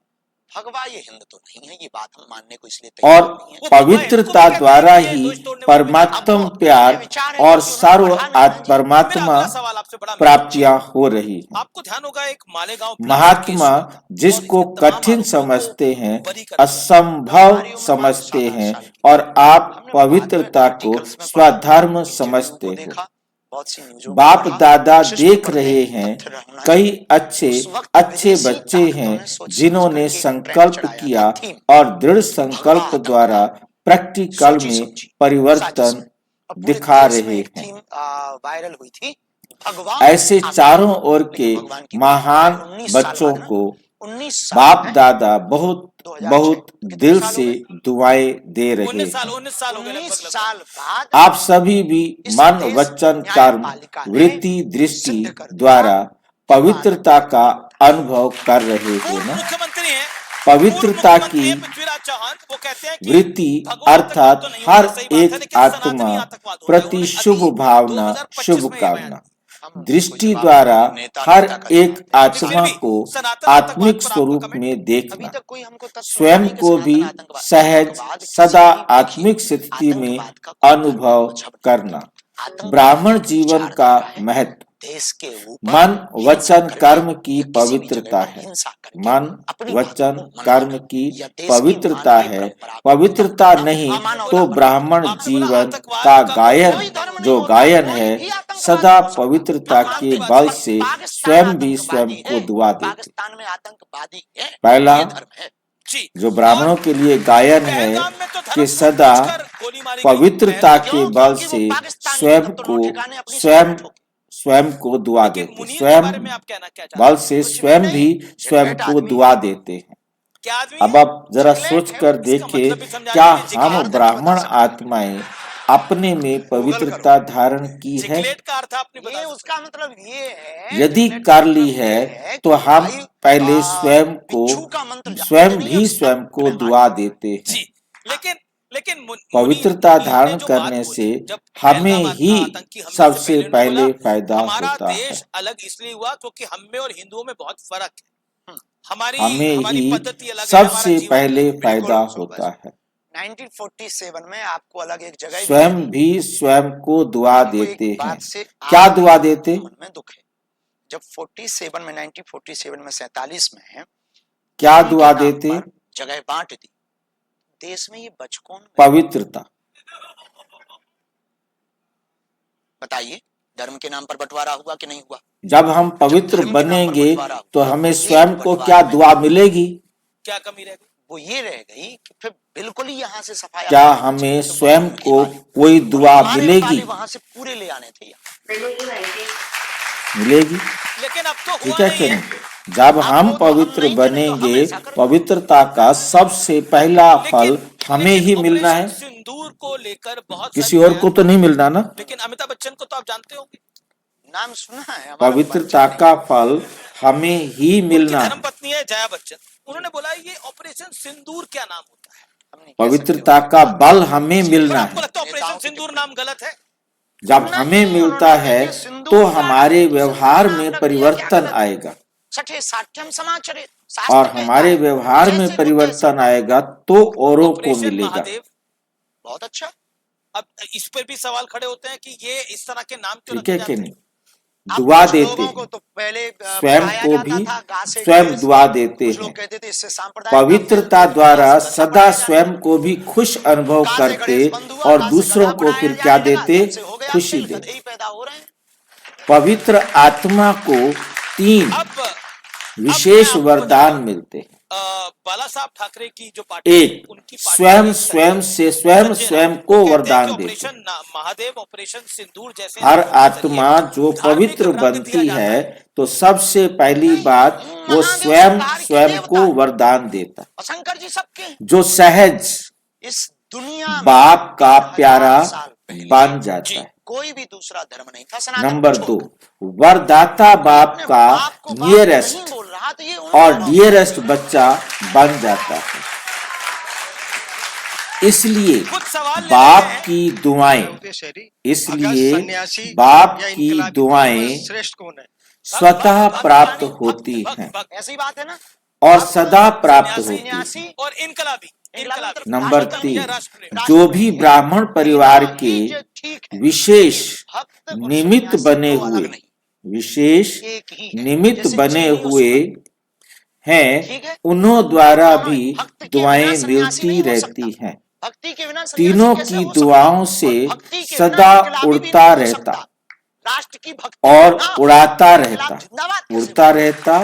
Speaker 1: भगवा ये हिंद तो नहीं है, ये बात हम मानने को इसलिए तैयार
Speaker 2: और
Speaker 1: नहीं है।
Speaker 3: वो भगवा हिंद को भी
Speaker 2: पवित्रता
Speaker 3: कहते हैं
Speaker 2: द्वारा
Speaker 3: कि ये
Speaker 2: ही
Speaker 3: देश तोड़ने वाली
Speaker 2: परमात्म
Speaker 1: अब वो
Speaker 2: प्यार
Speaker 1: ये विचार है
Speaker 2: और
Speaker 1: जो उन्होंने
Speaker 2: सर्व
Speaker 1: पढ़ा नहीं है जी।
Speaker 3: मेरा
Speaker 2: परमात्मा
Speaker 3: अगला सवाल आपसे बड़ा
Speaker 2: प्राप्तियां हो रही हैं।
Speaker 3: आपको ध्यान होगा एक मालेगांव
Speaker 2: महात्मा जिसको
Speaker 3: और इसके तमाम
Speaker 2: कठिन
Speaker 3: आरोपों को
Speaker 2: समझते हैं,
Speaker 3: बरी कर दिया।
Speaker 2: असंभव
Speaker 1: हमारी उम्र
Speaker 2: समझते
Speaker 1: 5-7
Speaker 2: हैं,
Speaker 1: साल की।
Speaker 2: और आप
Speaker 1: हमने बाद में
Speaker 2: पवित्रता को
Speaker 1: आर्टिकल्स में पढ़ा,
Speaker 2: स्वधर्म
Speaker 1: इंटरव्यू
Speaker 2: समझते
Speaker 1: को
Speaker 2: हो।
Speaker 1: देखा, बहुत सी न्यूज़ों में
Speaker 2: बाप
Speaker 1: पढ़ा,
Speaker 2: दादा
Speaker 1: कोशिश तो
Speaker 2: देख
Speaker 1: करते
Speaker 2: रहे
Speaker 1: हैं कि
Speaker 2: हैं,
Speaker 1: तथ्य रहना
Speaker 2: कई
Speaker 1: चाहिए।
Speaker 2: अच्छे
Speaker 1: उस वक्त
Speaker 2: अच्छे
Speaker 1: विदेशी
Speaker 2: बच्चे
Speaker 1: ताकतों
Speaker 2: हैं
Speaker 1: ने सोच
Speaker 2: जिन्होंने
Speaker 1: समझ करके
Speaker 2: संकल्प
Speaker 1: ट्रैक चढ़ाया
Speaker 2: किया
Speaker 1: था, थीम
Speaker 2: और दृढ़ संकल्प
Speaker 1: भगवा
Speaker 2: द्वारा
Speaker 1: आतंक,
Speaker 2: प्रैक्टिकल
Speaker 1: सोची
Speaker 2: में
Speaker 1: समझी,
Speaker 2: परिवर्तन
Speaker 1: साजिश में। और पूरे
Speaker 2: दिखा
Speaker 1: देश में
Speaker 2: रहे
Speaker 1: एक
Speaker 2: हैं।
Speaker 1: थीम वायरल हुई थी, भगवा
Speaker 2: ऐसे
Speaker 1: आतंक।
Speaker 2: चारों ओर के
Speaker 1: लेकिन भगवान की
Speaker 2: महान
Speaker 1: 19 साल
Speaker 2: बच्चों
Speaker 1: बाद ना,
Speaker 2: को
Speaker 1: 19 साल
Speaker 2: बाप
Speaker 1: है,
Speaker 2: दादा बहुत
Speaker 1: 2006
Speaker 2: बहुत
Speaker 1: कितने
Speaker 2: दिल
Speaker 1: साल हो
Speaker 2: से
Speaker 1: गए?
Speaker 2: दुआएं दे रहे
Speaker 3: 19 साल
Speaker 2: हैं।
Speaker 3: 19 साल हो गए
Speaker 1: 19
Speaker 3: लगभग
Speaker 1: साल बाद
Speaker 2: आप सभी भी
Speaker 1: इस
Speaker 2: मन
Speaker 1: देश
Speaker 2: वचन
Speaker 1: की
Speaker 2: कर्म
Speaker 1: न्यायपालिका ने
Speaker 2: वृत्ति दृष्टि
Speaker 1: सिद्ध कर दिया
Speaker 2: द्वारा
Speaker 1: कि
Speaker 2: पवित्रता का अनुभव कर रहे हो
Speaker 3: पूर्व
Speaker 2: ना।
Speaker 3: मुख्यमंत्री हैं
Speaker 2: पवित्रता की
Speaker 3: पृथ्वीराज चौहान, वो कहते हैं कि
Speaker 2: वृत्ति
Speaker 3: भगवा आतंकवाद
Speaker 2: अर्थात
Speaker 3: तो नहीं
Speaker 2: हर
Speaker 3: होता, सही बात है,
Speaker 2: एक
Speaker 3: लेकिन
Speaker 2: आत्मा
Speaker 3: सनातनी आतंकवाद होता है।
Speaker 2: प्रति
Speaker 3: उन्होंने
Speaker 2: शुभ
Speaker 3: अभी
Speaker 2: भावना
Speaker 3: 2025
Speaker 2: शुभ
Speaker 3: में ये बयान
Speaker 2: कामना
Speaker 1: हम उनको
Speaker 2: दृष्टि
Speaker 1: जवाब
Speaker 2: द्वारा
Speaker 1: देंगे, नेता
Speaker 2: हर
Speaker 1: नेता का
Speaker 2: एक
Speaker 1: जवाब देंगे।
Speaker 3: लेकिन फिर
Speaker 2: आत्मा
Speaker 3: भी
Speaker 2: को
Speaker 3: सनातन आतंकवाद
Speaker 2: आत्मिक
Speaker 3: पर आपका
Speaker 2: स्वरूप
Speaker 3: कमेंट?
Speaker 2: में
Speaker 1: अभी
Speaker 2: देखना,
Speaker 1: तक कोई हमको तथ्य सुना
Speaker 2: स्वयं
Speaker 1: नहीं कि
Speaker 2: को भी
Speaker 1: सनातन आतंकवाद
Speaker 2: सहज
Speaker 1: आतंकवाद किसी
Speaker 2: सदा
Speaker 1: भी
Speaker 2: आत्मिक स्थिति में
Speaker 1: आतंकवाद का कोई धर्म
Speaker 2: अनुभव
Speaker 1: मजहब नहीं
Speaker 2: करना।
Speaker 1: है। आतंकवाद
Speaker 2: ब्राह्मण
Speaker 1: एक
Speaker 2: जीवन का
Speaker 1: विचारधारा है,
Speaker 2: महत्व
Speaker 1: देश के ऊपर
Speaker 2: मन
Speaker 1: हिंसा
Speaker 2: वचन
Speaker 1: करके
Speaker 2: कर्म की
Speaker 1: या किसी भी
Speaker 2: पवित्रता
Speaker 1: जगह पर
Speaker 2: है।
Speaker 1: हिंसा करके
Speaker 2: मन
Speaker 1: अपनी
Speaker 2: वचन
Speaker 1: बातों को
Speaker 2: कर्म
Speaker 1: मनवाना
Speaker 2: की
Speaker 1: या देश की
Speaker 2: पवित्रता
Speaker 1: मानवीय
Speaker 2: है।
Speaker 1: परंपरा को
Speaker 2: पवित्रता
Speaker 1: अपना
Speaker 2: नहीं
Speaker 1: अमानव
Speaker 2: तो
Speaker 1: बनाना।
Speaker 2: ब्राह्मण
Speaker 3: आपने बोला
Speaker 2: जीवन
Speaker 3: आतंकवाद
Speaker 2: का
Speaker 3: का
Speaker 2: गायन
Speaker 1: कोई धर्म नहीं
Speaker 2: जो
Speaker 1: होता,
Speaker 2: गायन
Speaker 1: कोई
Speaker 2: है
Speaker 1: भी आतंकवादी
Speaker 2: सदा
Speaker 1: हो सकता है।
Speaker 2: पवित्रता
Speaker 1: हम
Speaker 2: के
Speaker 1: मानते
Speaker 2: बल
Speaker 1: हैं,
Speaker 2: से
Speaker 1: पाकिस्तान
Speaker 2: स्वयं भी स्वयं
Speaker 1: आतंकवादी
Speaker 2: को
Speaker 1: है,
Speaker 2: दुआ देते।
Speaker 1: पाकिस्तान में आतंकवादी है,
Speaker 2: पहला
Speaker 1: ये धर्म है।
Speaker 3: जी,
Speaker 2: जो ब्राह्मणों के लिए गायन है
Speaker 3: पहलगाम में तो धर्म
Speaker 2: कि
Speaker 3: पूछ
Speaker 2: सदा
Speaker 3: पूछकर गोली मारी गई।
Speaker 2: पवित्रता
Speaker 3: पहलगाम
Speaker 2: के
Speaker 3: में।
Speaker 2: बल
Speaker 1: क्योंकि वो
Speaker 2: से
Speaker 1: पाकिस्तानी
Speaker 2: स्वयं
Speaker 1: तब तो
Speaker 2: को
Speaker 1: ठिकाने अपनी
Speaker 2: स्वयं
Speaker 1: सरकार ठोकी।
Speaker 2: स्वयं को दुआ
Speaker 3: लेकिन
Speaker 2: देते,
Speaker 3: मुनीर के
Speaker 2: स्वयं
Speaker 3: बारे में आप कहना क्या चाहते
Speaker 2: बल
Speaker 3: हैं?
Speaker 2: से
Speaker 1: कुछ भी
Speaker 2: स्वयं
Speaker 1: नहीं,
Speaker 2: भी स्वयं
Speaker 1: जिगलेट
Speaker 2: को
Speaker 1: आदमी
Speaker 2: दुआ
Speaker 1: है।
Speaker 2: देते हैं।
Speaker 3: क्या आदमी
Speaker 2: अब
Speaker 3: है?
Speaker 2: आप जरा
Speaker 1: जिगलेट
Speaker 2: सोच
Speaker 1: है,
Speaker 2: कर
Speaker 3: इसका
Speaker 2: देखिए,
Speaker 3: मतलब भी समझा
Speaker 2: क्या
Speaker 3: दीजिए।
Speaker 2: हम
Speaker 3: जिगलेट
Speaker 2: ब्राह्मण
Speaker 1: बता सकते हैं।
Speaker 2: आत्माएं अपने में पवित्रता धारण की है?
Speaker 3: जिगलेट का अर्थ आपने
Speaker 1: ये
Speaker 3: बता
Speaker 1: उसका मतलब ये है,
Speaker 2: यदि
Speaker 1: जिगलेट का
Speaker 2: कर
Speaker 1: मतलब
Speaker 2: ली
Speaker 1: ये
Speaker 2: है
Speaker 1: कि
Speaker 2: तो हम
Speaker 1: भाई,
Speaker 2: पहले स्वयं को
Speaker 1: बिच्छू का मंत्र जानते
Speaker 2: स्वयं
Speaker 1: नहीं
Speaker 2: भी
Speaker 1: हो,
Speaker 2: स्वयं को
Speaker 1: अपने
Speaker 2: दुआ
Speaker 1: हाथ में।
Speaker 2: देते हैं।
Speaker 3: जी, लेकिन
Speaker 2: पवित्रता
Speaker 3: मुनीर ने
Speaker 2: धारण
Speaker 3: जो
Speaker 2: करने
Speaker 3: बात
Speaker 2: से
Speaker 3: बोली, जब
Speaker 2: हमें
Speaker 3: पहलगाम
Speaker 2: ही
Speaker 3: आतंकी हमले से
Speaker 2: सबसे
Speaker 3: उन्होंने
Speaker 2: पहले
Speaker 3: बोला,
Speaker 2: फायदा
Speaker 3: हमारा
Speaker 2: होता है।
Speaker 3: देश अलग इसलिए हुआ क्योंकि हम में और हिंदुओं में बहुत फर्क है। हमारी
Speaker 2: हमें ही
Speaker 3: पद्धति अलग है, हमारा
Speaker 2: सबसे
Speaker 3: जीवन
Speaker 2: पहले
Speaker 3: बिल्कुल
Speaker 2: फायदा
Speaker 1: बिल्कुल
Speaker 2: होता है।
Speaker 1: 1947 में आपको अलग एक जगह
Speaker 2: स्वयं भी स्वयं को दुआ
Speaker 1: हमको एक
Speaker 2: देते हैं।
Speaker 1: बात से
Speaker 2: क्या
Speaker 1: आज
Speaker 2: दुआ देते?
Speaker 1: मन में दुख है। जब 47 में 1947 में 47 में
Speaker 2: क्या
Speaker 1: धर्म के
Speaker 2: दुआ
Speaker 1: नाम
Speaker 2: देते?
Speaker 1: पर जगह बांट दी। देश में ये बच कौन गए?
Speaker 2: पवित्रता।
Speaker 1: बताइए, धर्म के नाम पर बंटवारा हुआ कि नहीं हुआ?
Speaker 2: जब हम पवित्र
Speaker 1: धर्म के नाम पर
Speaker 2: बनेंगे
Speaker 1: बंटवारा हुआ,
Speaker 2: तो हमें
Speaker 1: एक
Speaker 2: स्वयं को
Speaker 1: बंटवारे
Speaker 2: क्या
Speaker 1: में
Speaker 2: दुआ मिलेगी?
Speaker 3: क्या कमी रह गई?
Speaker 1: वो ये रह गई कि फिर बिल्कुल ही यहाँ से सफाया
Speaker 2: क्या
Speaker 1: करनी
Speaker 2: हमें
Speaker 1: चाहिए, तो
Speaker 2: स्वयं
Speaker 1: उनकी
Speaker 2: को
Speaker 1: बारी।
Speaker 2: कोई
Speaker 1: और
Speaker 2: दुआ
Speaker 1: हमारे
Speaker 2: मिलेगी?
Speaker 1: वाले वहां से पूरे ले आने थे यहाँ।
Speaker 2: मिलेगी?
Speaker 3: लेकिन अब तो हुआ
Speaker 2: ठीक है
Speaker 3: नहीं
Speaker 2: कि
Speaker 3: है।
Speaker 2: नहीं? जब हम
Speaker 1: वो तो हम
Speaker 2: पवित्र
Speaker 1: नहीं करें तो
Speaker 2: बनेंगे,
Speaker 1: हम ऐसा करें।
Speaker 2: पवित्रता का सबसे पहला फल हमें ही मिलना है,
Speaker 3: ऑपरेशन सिंदूर को लेकर बहुत
Speaker 2: किसी
Speaker 3: सारी
Speaker 2: और को तो नहीं मिलना ना।
Speaker 3: लेकिन अमिताभ बच्चन को तो आप जानते होंगे,
Speaker 1: नाम सुना है हमारा
Speaker 2: पवित्रता
Speaker 1: बच्चन
Speaker 2: का फल हमें ही
Speaker 3: उनकी
Speaker 2: मिलना है।
Speaker 3: धर्मपत्नी है जया बच्चन। उन्होंने बोला ये ऑपरेशन सिंदूर क्या नाम होता है?
Speaker 1: हम नहीं कह सकते
Speaker 2: पवित्रता
Speaker 1: वो
Speaker 2: का
Speaker 1: बात।
Speaker 2: बल हमें
Speaker 3: पर
Speaker 2: मिलना
Speaker 3: आपको
Speaker 2: है।
Speaker 3: लगता है
Speaker 1: नेताओं
Speaker 3: ऑपरेशन
Speaker 1: की
Speaker 3: सिंदूर
Speaker 1: टिप्पणी।
Speaker 3: नाम गलत है?
Speaker 2: जब
Speaker 1: नहीं,
Speaker 2: हमें मिलता
Speaker 1: उन्होंने
Speaker 2: है
Speaker 1: ये सिंदूर
Speaker 2: तो
Speaker 1: का
Speaker 2: हमारे
Speaker 1: सिंदूर
Speaker 2: व्यवहार
Speaker 1: नाम
Speaker 2: में
Speaker 1: रख दिया,
Speaker 2: परिवर्तन
Speaker 1: क्या गलत है?
Speaker 2: आएगा,
Speaker 1: सठे साठ्यम समाचरे
Speaker 2: और
Speaker 1: शास्त्र कहता
Speaker 2: हमारे
Speaker 1: है,
Speaker 2: व्यवहार में
Speaker 1: जैसे को
Speaker 2: परिवर्तन
Speaker 1: तैसे।
Speaker 2: आएगा तो औरों को
Speaker 3: ऑपरेशन
Speaker 2: मिलेगा।
Speaker 3: महादेव।
Speaker 1: बहुत अच्छा।
Speaker 3: अब इस पर भी सवाल खड़े होते हैं कि ये इस तरह के नाम क्यों
Speaker 2: ठीक
Speaker 3: रखे
Speaker 2: है
Speaker 3: जाते
Speaker 2: कि
Speaker 3: हैं?
Speaker 2: नहीं?
Speaker 1: अब
Speaker 2: दुआ
Speaker 1: कुछ
Speaker 2: देते
Speaker 1: लोगों को
Speaker 2: हैं,
Speaker 1: तो पहले
Speaker 2: स्वयं
Speaker 1: पढ़ाया
Speaker 2: को
Speaker 1: जाता
Speaker 2: भी
Speaker 1: था गा से
Speaker 2: स्वयं
Speaker 1: ढोल से।
Speaker 2: दुआ देते
Speaker 1: कुछ लोग
Speaker 2: हैं।
Speaker 1: कहते थे इससे सांप्रदायिक
Speaker 2: पवित्रता
Speaker 1: का
Speaker 2: द्वारा
Speaker 1: फैल होगा,
Speaker 2: सदा
Speaker 1: बढ़ाया जाता
Speaker 2: स्वयं को भी खुश अनुभव
Speaker 1: गा से
Speaker 2: करते
Speaker 1: गणेश बंधु हुआ,
Speaker 2: और
Speaker 1: गा से
Speaker 2: दूसरों
Speaker 1: गधा
Speaker 2: को
Speaker 1: बढ़ाया
Speaker 2: फिर क्या
Speaker 1: जाने लगा,
Speaker 2: देते?
Speaker 1: तब से हो गया
Speaker 2: खुशी
Speaker 1: खेल,
Speaker 2: देते।
Speaker 1: गधे ही पैदा हो रहे हैं।
Speaker 2: पवित्र आत्मा को 3
Speaker 3: अब
Speaker 2: विशेष
Speaker 3: आपको
Speaker 2: वरदान
Speaker 3: बताऊं,
Speaker 2: मिलते हैं।
Speaker 3: बाला साहब ठाकरे की जो पार्टी
Speaker 2: एक,
Speaker 3: उनकी पार्टी
Speaker 2: स्वयं
Speaker 3: के
Speaker 2: स्वयं
Speaker 3: संजय
Speaker 2: से स्वयं
Speaker 3: राउत,
Speaker 2: स्वयं
Speaker 3: वो
Speaker 2: को
Speaker 3: कहते हैं
Speaker 2: वरदान
Speaker 3: कि
Speaker 2: देते।
Speaker 3: ऑपरेशन महादेव, ऑपरेशन सिंदूर जैसे
Speaker 2: हर
Speaker 3: नामों के
Speaker 2: आत्मा
Speaker 3: जरिए
Speaker 2: जो
Speaker 3: धार्मिक
Speaker 2: पवित्र
Speaker 3: रंग दिया
Speaker 2: बनती
Speaker 3: जाता
Speaker 2: है तो सबसे पहली बात वो
Speaker 1: महादेव
Speaker 2: स्वयं
Speaker 1: संहार की
Speaker 2: स्वयं
Speaker 1: देवता
Speaker 2: को
Speaker 1: है।
Speaker 2: वरदान देता।
Speaker 1: और शंकर जी सबके हैं।
Speaker 2: जो सहज
Speaker 1: इस दुनिया में
Speaker 2: बाप का
Speaker 1: 3000
Speaker 2: प्यारा
Speaker 1: साल पहले
Speaker 2: बन जाता है।
Speaker 1: कोई भी दूसरा धर्म नहीं था। सनातन
Speaker 2: नंबर
Speaker 1: को
Speaker 2: 2,
Speaker 1: छोड़।
Speaker 2: वरदाता बाप
Speaker 1: अपने
Speaker 2: का
Speaker 1: बाप को बाप नहीं
Speaker 2: नियरेस्ट
Speaker 1: बोल रहा तो ये
Speaker 2: और
Speaker 1: उन्होंने
Speaker 2: डियरेस्ट बच्चा बन जाता है। इसलिए
Speaker 3: कुछ सवाल ले
Speaker 2: बाप
Speaker 3: लेते हैं।
Speaker 2: की दुआएं इसलिए
Speaker 6: सन्यासी
Speaker 2: बाप
Speaker 6: या
Speaker 2: की
Speaker 6: इनकलाबी
Speaker 2: दुआएं
Speaker 6: श्रेष्ठ कौन है?
Speaker 2: स्वतः
Speaker 3: भक्त,
Speaker 2: प्राप्त
Speaker 3: यानी
Speaker 2: होती
Speaker 3: भक्त,
Speaker 2: हैं
Speaker 3: भक्त,
Speaker 1: ऐसी बात है ना।
Speaker 2: और सदा प्राप्त होती हैं।
Speaker 1: सन्यासी
Speaker 3: और इनकलाबी इनकलाबी
Speaker 2: नंबर
Speaker 3: राष्ट्रप्रेम या
Speaker 2: 3,
Speaker 3: राष्ट्रप्रेम।
Speaker 2: जो भी ब्राह्मण परिवार के
Speaker 1: ठीक है।
Speaker 2: विशेष
Speaker 1: भक्त और
Speaker 2: निमित्त
Speaker 1: सन्यासी
Speaker 2: बने
Speaker 1: दो अलग
Speaker 2: हुए
Speaker 1: नहीं,
Speaker 2: विशेष
Speaker 1: एक ही है।
Speaker 2: निमित्त
Speaker 1: जैसे
Speaker 2: बने
Speaker 1: चीनी और
Speaker 2: हुए
Speaker 1: ठीक
Speaker 2: हैं,
Speaker 1: है।
Speaker 2: उन्हों द्वारा भी
Speaker 1: भक्त के
Speaker 2: दुआएं
Speaker 1: बिना सन्यासी
Speaker 2: मिलती
Speaker 1: नहीं हो
Speaker 2: रहती
Speaker 1: सकता।
Speaker 2: हैं।
Speaker 1: भक्ति के बिना सन्यासी
Speaker 2: तीनों
Speaker 1: कैसे
Speaker 2: की
Speaker 1: हो सकता?
Speaker 2: दुआओं से
Speaker 1: और भक्ति के बिना
Speaker 2: सदा
Speaker 1: इनकलाबी भी
Speaker 2: उड़ता
Speaker 1: नहीं हो
Speaker 2: रहता
Speaker 1: सकता। राष्ट्र की भक्ति
Speaker 2: और
Speaker 1: ना,
Speaker 2: उड़ाता
Speaker 1: इनकलाब
Speaker 2: रहता,
Speaker 1: जिंदाबाद कैसे
Speaker 2: उड़ता रहता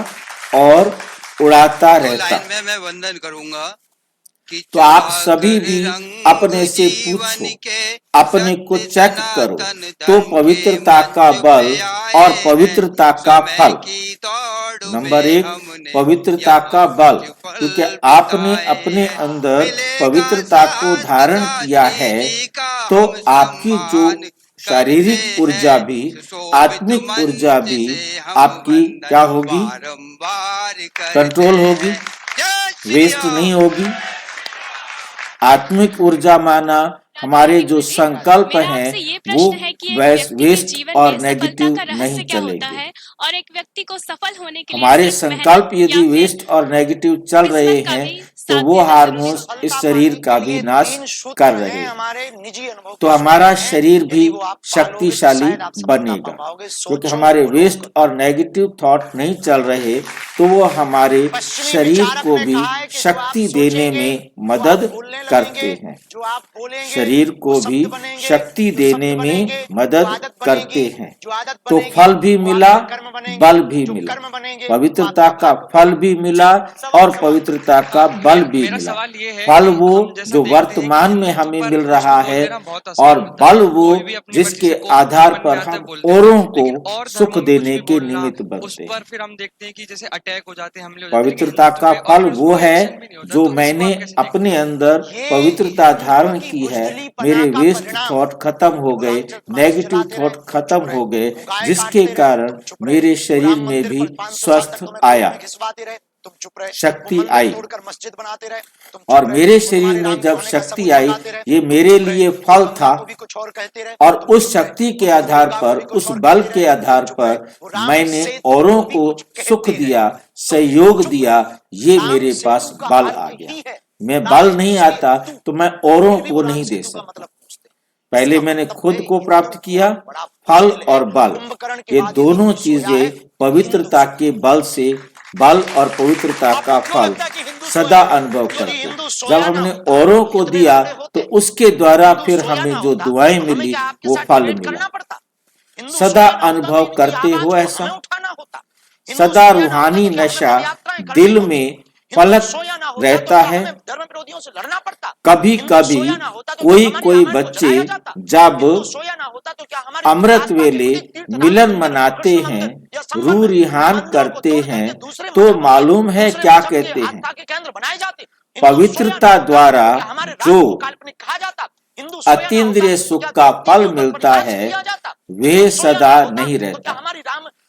Speaker 2: और उड़ाता रहता।
Speaker 7: लाइन में मैं वंदन करूंगा कि
Speaker 2: तो आप सभी भी अपने से पूछो, अपने को चेक करो, तो पवित्रता का बल और पवित्रता का फल। नंबर 1, पवित्रता का बल, क्योंकि आपने अपने अंदर पवित्रता को धारण किया है, तो आपकी जो शारीरिक ऊर्जा भी, आत्मिक ऊर्जा भी आपकी क्या होगी? कंट्रोल होगी, वेस्ट नहीं होगी। आत्मिक ऊर्जा माना हमारे जो संकल्प हैं वो वेस्ट और नेगेटिव नहीं चलेंगे।
Speaker 8: और एक व्यक्ति को सफल होने के लिए
Speaker 2: हमारे
Speaker 8: सिर्फ मेहनत
Speaker 2: संकल्प
Speaker 8: या
Speaker 2: यदि
Speaker 8: फिर
Speaker 2: वेस्ट और नेगेटिव चल रहे
Speaker 8: किस्मत का
Speaker 2: हैं
Speaker 8: भी
Speaker 2: तो
Speaker 8: साथ
Speaker 2: वो
Speaker 8: देना
Speaker 2: हार्मोन्स
Speaker 8: जरूरी
Speaker 2: इस शरीर का भी नाश कर रहे हैं।
Speaker 1: हमारे निजी अनुभव
Speaker 2: तो
Speaker 1: के
Speaker 2: हमारा
Speaker 1: सूत्र हैं।
Speaker 2: शरीर भी
Speaker 1: यदि वो आप
Speaker 2: शक्तिशाली
Speaker 1: पालोगे तो शायद आप सफलता
Speaker 2: बनेगा,
Speaker 1: पा पाओगे।
Speaker 2: क्योंकि
Speaker 1: सोचो,
Speaker 2: हमारे
Speaker 1: बोलो।
Speaker 2: वेस्ट और नेगेटिव थॉट नहीं चल रहे, तो वो हमारे
Speaker 1: पश्चिमी
Speaker 2: शरीर
Speaker 1: विचारक
Speaker 2: को
Speaker 1: ने
Speaker 2: भी
Speaker 1: कहा है कि जो
Speaker 2: शक्ति
Speaker 1: आप
Speaker 2: देने
Speaker 1: सोचेंगे,
Speaker 2: में
Speaker 1: जो आप
Speaker 2: मदद
Speaker 1: बोलने
Speaker 2: करते
Speaker 1: लगेंगे,
Speaker 2: हैं।
Speaker 1: जो आप बोलेंगे,
Speaker 2: शरीर को
Speaker 1: वो
Speaker 2: भी
Speaker 1: शब्द बनेंगे,
Speaker 2: शक्ति
Speaker 1: जो
Speaker 2: देने
Speaker 1: शब्द
Speaker 2: में
Speaker 1: बनेंगे, जो
Speaker 2: मदद
Speaker 1: आदत
Speaker 2: करते
Speaker 1: बनेगी,
Speaker 2: हैं।
Speaker 1: जो आदत
Speaker 2: तो
Speaker 1: बनेगी,
Speaker 2: फल भी
Speaker 1: वो
Speaker 2: मिला,
Speaker 1: आपके कर्म बनेंगे,
Speaker 2: बल भी
Speaker 1: जो
Speaker 2: मिला।
Speaker 1: कर्म बनेंगे,
Speaker 2: पवित्रता
Speaker 1: वो आपके
Speaker 2: का
Speaker 1: कर्म
Speaker 2: फल भी मिला और पवित्रता का बल भी
Speaker 9: मेरा
Speaker 2: मिला।
Speaker 9: सवाल ये है
Speaker 2: फल
Speaker 9: कि
Speaker 2: वो
Speaker 9: हम जैसा
Speaker 2: जो
Speaker 9: देखते हैं
Speaker 2: वर्तमान
Speaker 9: कि
Speaker 2: में
Speaker 9: हिंदुत्व
Speaker 2: हमें
Speaker 9: पर
Speaker 2: मिल
Speaker 9: कुछ
Speaker 2: रहा
Speaker 9: लोग
Speaker 2: है,
Speaker 9: बोलते हैं, बहुत आसान
Speaker 2: और
Speaker 9: होता है।
Speaker 2: बल वो
Speaker 9: कोई भी अपनी मर्जी
Speaker 2: जिसके
Speaker 9: से कोई भी
Speaker 2: आधार
Speaker 9: बन
Speaker 2: पर
Speaker 9: जाता है,
Speaker 2: हम
Speaker 9: बोलते हैं।
Speaker 2: औरों
Speaker 9: लेकिन
Speaker 2: को
Speaker 9: और
Speaker 2: सुख
Speaker 9: धर्मों में
Speaker 2: देने
Speaker 9: कुछ भी
Speaker 2: के
Speaker 9: बोलना,
Speaker 2: निमित्त
Speaker 9: उस
Speaker 2: बनते
Speaker 9: पर
Speaker 2: हैं।
Speaker 9: फिर हम देखते हैं कि जैसे अटैक हो जाते हैं, हमले हो जाते हैं।
Speaker 2: पवित्रता
Speaker 9: लेकिन
Speaker 2: का
Speaker 9: हिंदुत्व पे
Speaker 2: फल
Speaker 9: और फिर
Speaker 2: वो
Speaker 9: उसको
Speaker 2: है
Speaker 9: एक्शन भी नहीं होता,
Speaker 2: जो
Speaker 9: तो इसको
Speaker 2: मैंने
Speaker 9: आप कैसे देखते
Speaker 2: अपने
Speaker 9: हैं?
Speaker 2: अंदर
Speaker 1: ये
Speaker 2: पवित्रता धारण
Speaker 1: हिंदुत्व
Speaker 2: की है।
Speaker 1: बुजदिलीपना
Speaker 2: मेरे
Speaker 1: का
Speaker 2: वेस्ट
Speaker 1: परिणाम।
Speaker 2: थॉट खत्म हो गए,
Speaker 1: पूर्वांचल पास
Speaker 2: नेगेटिव
Speaker 1: चलाते
Speaker 2: थॉट
Speaker 1: रहे,
Speaker 2: खत्म
Speaker 1: चुप
Speaker 2: हो
Speaker 1: रहे।
Speaker 2: गए,
Speaker 1: गाय
Speaker 2: जिसके
Speaker 1: काटते रहे,
Speaker 2: कारण
Speaker 1: तुम चुप रहे।
Speaker 2: मेरे शरीर
Speaker 1: राम
Speaker 2: में
Speaker 1: मंदिर
Speaker 2: भी
Speaker 1: पर 500 साल तक
Speaker 2: स्वस्थ
Speaker 1: तुम्हें पेड़
Speaker 2: आया,
Speaker 1: में घिसवाते रहे, तुम चुप रहे।
Speaker 2: शक्ति
Speaker 1: वो मंदिर
Speaker 2: आई।
Speaker 1: तोड़कर मस्जिद बनाते रहे, तुम
Speaker 2: और
Speaker 1: चुप रहे।
Speaker 2: मेरे
Speaker 1: वो
Speaker 2: शरीर
Speaker 1: तुम्हारे
Speaker 2: में
Speaker 1: राम
Speaker 2: जब
Speaker 1: होने का
Speaker 2: शक्ति
Speaker 1: सबूत
Speaker 2: आई,
Speaker 1: लगाते रहे,
Speaker 2: ये
Speaker 1: तुम
Speaker 2: मेरे
Speaker 1: चुप रहे।
Speaker 2: लिए
Speaker 1: वो
Speaker 2: फल
Speaker 1: गंगा
Speaker 2: था।
Speaker 1: को भी कुछ और कहते रहे,
Speaker 2: और
Speaker 1: तुम
Speaker 2: उस
Speaker 1: चुप रहे।
Speaker 2: शक्ति के
Speaker 1: वो
Speaker 2: आधार
Speaker 1: दुर्गा को
Speaker 2: पर,
Speaker 1: भी कुछ
Speaker 2: उस
Speaker 1: और
Speaker 2: बल
Speaker 1: कहते
Speaker 2: के
Speaker 1: रहे,
Speaker 2: आधार
Speaker 1: तुम चुप रहे।
Speaker 2: पर
Speaker 1: वो राम
Speaker 2: मैंने
Speaker 1: सेतु
Speaker 2: औरों
Speaker 1: भी
Speaker 2: को
Speaker 1: कुछ कहते
Speaker 2: सुख
Speaker 1: रहे,
Speaker 2: दिया,
Speaker 1: तुम
Speaker 2: सहयोग
Speaker 1: चुप
Speaker 2: दिया।
Speaker 1: रहे।
Speaker 2: ये
Speaker 1: राम
Speaker 2: मेरे
Speaker 1: सेतु
Speaker 2: पास
Speaker 1: का
Speaker 2: बल
Speaker 1: अर्थ
Speaker 2: आ
Speaker 1: ही
Speaker 2: गया।
Speaker 1: है।
Speaker 2: मैं
Speaker 1: राम
Speaker 2: बल नहीं
Speaker 1: सेतु
Speaker 2: आता तो मैं औरों
Speaker 1: फिर भी
Speaker 2: को
Speaker 1: वो राम
Speaker 2: नहीं दे
Speaker 1: सेतु का
Speaker 2: सकता।
Speaker 1: मतलब पूछते।
Speaker 2: पहले
Speaker 1: इसका
Speaker 2: मैंने
Speaker 1: मतलब
Speaker 2: खुद
Speaker 1: है
Speaker 2: को
Speaker 1: हिंदू
Speaker 2: प्राप्त किया,
Speaker 1: बड़ा
Speaker 2: फल
Speaker 1: बुजदिल है।
Speaker 2: और बल।
Speaker 1: कुंभकर्ण के
Speaker 2: ये
Speaker 1: बाद
Speaker 2: दोनों
Speaker 1: हिंदू सोया
Speaker 2: चीजें
Speaker 1: है,
Speaker 2: पवित्रता
Speaker 1: हिंदू
Speaker 2: के बल से, बल और पवित्रता का
Speaker 3: आपको क्यों
Speaker 2: फल
Speaker 3: लगता है कि हिंदू
Speaker 2: सदा
Speaker 3: सोया है?
Speaker 2: अनुभव
Speaker 1: यदि
Speaker 2: करते
Speaker 1: हिंदू
Speaker 2: हैं।
Speaker 1: सोया
Speaker 2: जब
Speaker 1: ना
Speaker 2: हमने
Speaker 1: होता,
Speaker 2: औरों को
Speaker 1: हिंद में
Speaker 2: दिया
Speaker 1: बड़े होते।
Speaker 2: तो उसके द्वारा
Speaker 1: हिंदू
Speaker 2: फिर
Speaker 1: सोया
Speaker 2: हमें
Speaker 1: ना
Speaker 2: जो
Speaker 1: होता,
Speaker 2: दुआएं
Speaker 1: तो हमें
Speaker 2: मिली
Speaker 1: क्या आपके
Speaker 2: वो
Speaker 1: साथ
Speaker 2: फल
Speaker 1: डिबेट
Speaker 2: मिला।
Speaker 1: करना पड़ता? हिंदू
Speaker 2: सदा
Speaker 1: सोया ना होता
Speaker 2: अनुभव
Speaker 1: तो इनकी
Speaker 2: करते
Speaker 1: आवाज
Speaker 2: हो
Speaker 1: को
Speaker 2: ऐसा।
Speaker 1: हमें उठाना होता। हिंदू
Speaker 2: सदा
Speaker 1: सोया ना होता
Speaker 2: रूहानी
Speaker 1: तो क्या हमें
Speaker 2: नशा
Speaker 1: पदयात्राएं करनी
Speaker 2: दिल
Speaker 1: होती?
Speaker 2: में
Speaker 1: हिंदू
Speaker 2: पलक
Speaker 1: सोया ना होता तो
Speaker 2: रहता
Speaker 1: क्या
Speaker 2: है।
Speaker 1: हमें धर्म विरोधियों से लड़ना पड़ता?
Speaker 2: कभी
Speaker 1: हिंदू
Speaker 2: कभी
Speaker 1: सोया ना होता तो क्या
Speaker 2: कोई
Speaker 1: हमारे
Speaker 2: कोई
Speaker 1: रामायण को
Speaker 2: बच्चे
Speaker 1: जलाया जाता?
Speaker 2: जब
Speaker 1: हिंदू सोया ना होता तो क्या हमारे
Speaker 2: अमृत
Speaker 1: आस्था के
Speaker 2: वेले
Speaker 1: प्रतीक तीर्थधाम
Speaker 2: मिलन
Speaker 1: मंदिर,
Speaker 2: मनाते
Speaker 1: कृष्ण
Speaker 2: हैं,
Speaker 1: मंदिर या सब
Speaker 2: रू
Speaker 1: मंदिर,
Speaker 2: रिहान
Speaker 1: मंदिरों को
Speaker 2: करते
Speaker 1: तोड़
Speaker 2: हैं,
Speaker 1: करके दूसरे
Speaker 2: तो
Speaker 1: मजहबों के,
Speaker 2: मालूम है
Speaker 1: दूसरे
Speaker 2: क्या
Speaker 1: मजहब के
Speaker 2: कहते हैं।
Speaker 1: आस्था के केंद्र बनाए जाते। हिंदू सोया
Speaker 2: पवित्रता
Speaker 1: ना होता
Speaker 2: द्वारा
Speaker 1: तो क्या हमारे
Speaker 2: जो
Speaker 1: राम को काल्पनिक कहा जाता? हिंदू सोया ना होता
Speaker 2: अतीन्द्रिय
Speaker 1: तो
Speaker 2: सुख
Speaker 1: क्या
Speaker 2: का
Speaker 1: द्रौपदी
Speaker 2: फल
Speaker 1: के ऊपर
Speaker 2: मिलता
Speaker 1: परिहास
Speaker 2: है,
Speaker 1: किया जाता?
Speaker 2: वे
Speaker 1: हिंदू सोया ना
Speaker 2: सदा
Speaker 1: होता
Speaker 2: नहीं
Speaker 1: तो क्या
Speaker 2: रहता।
Speaker 1: हमारी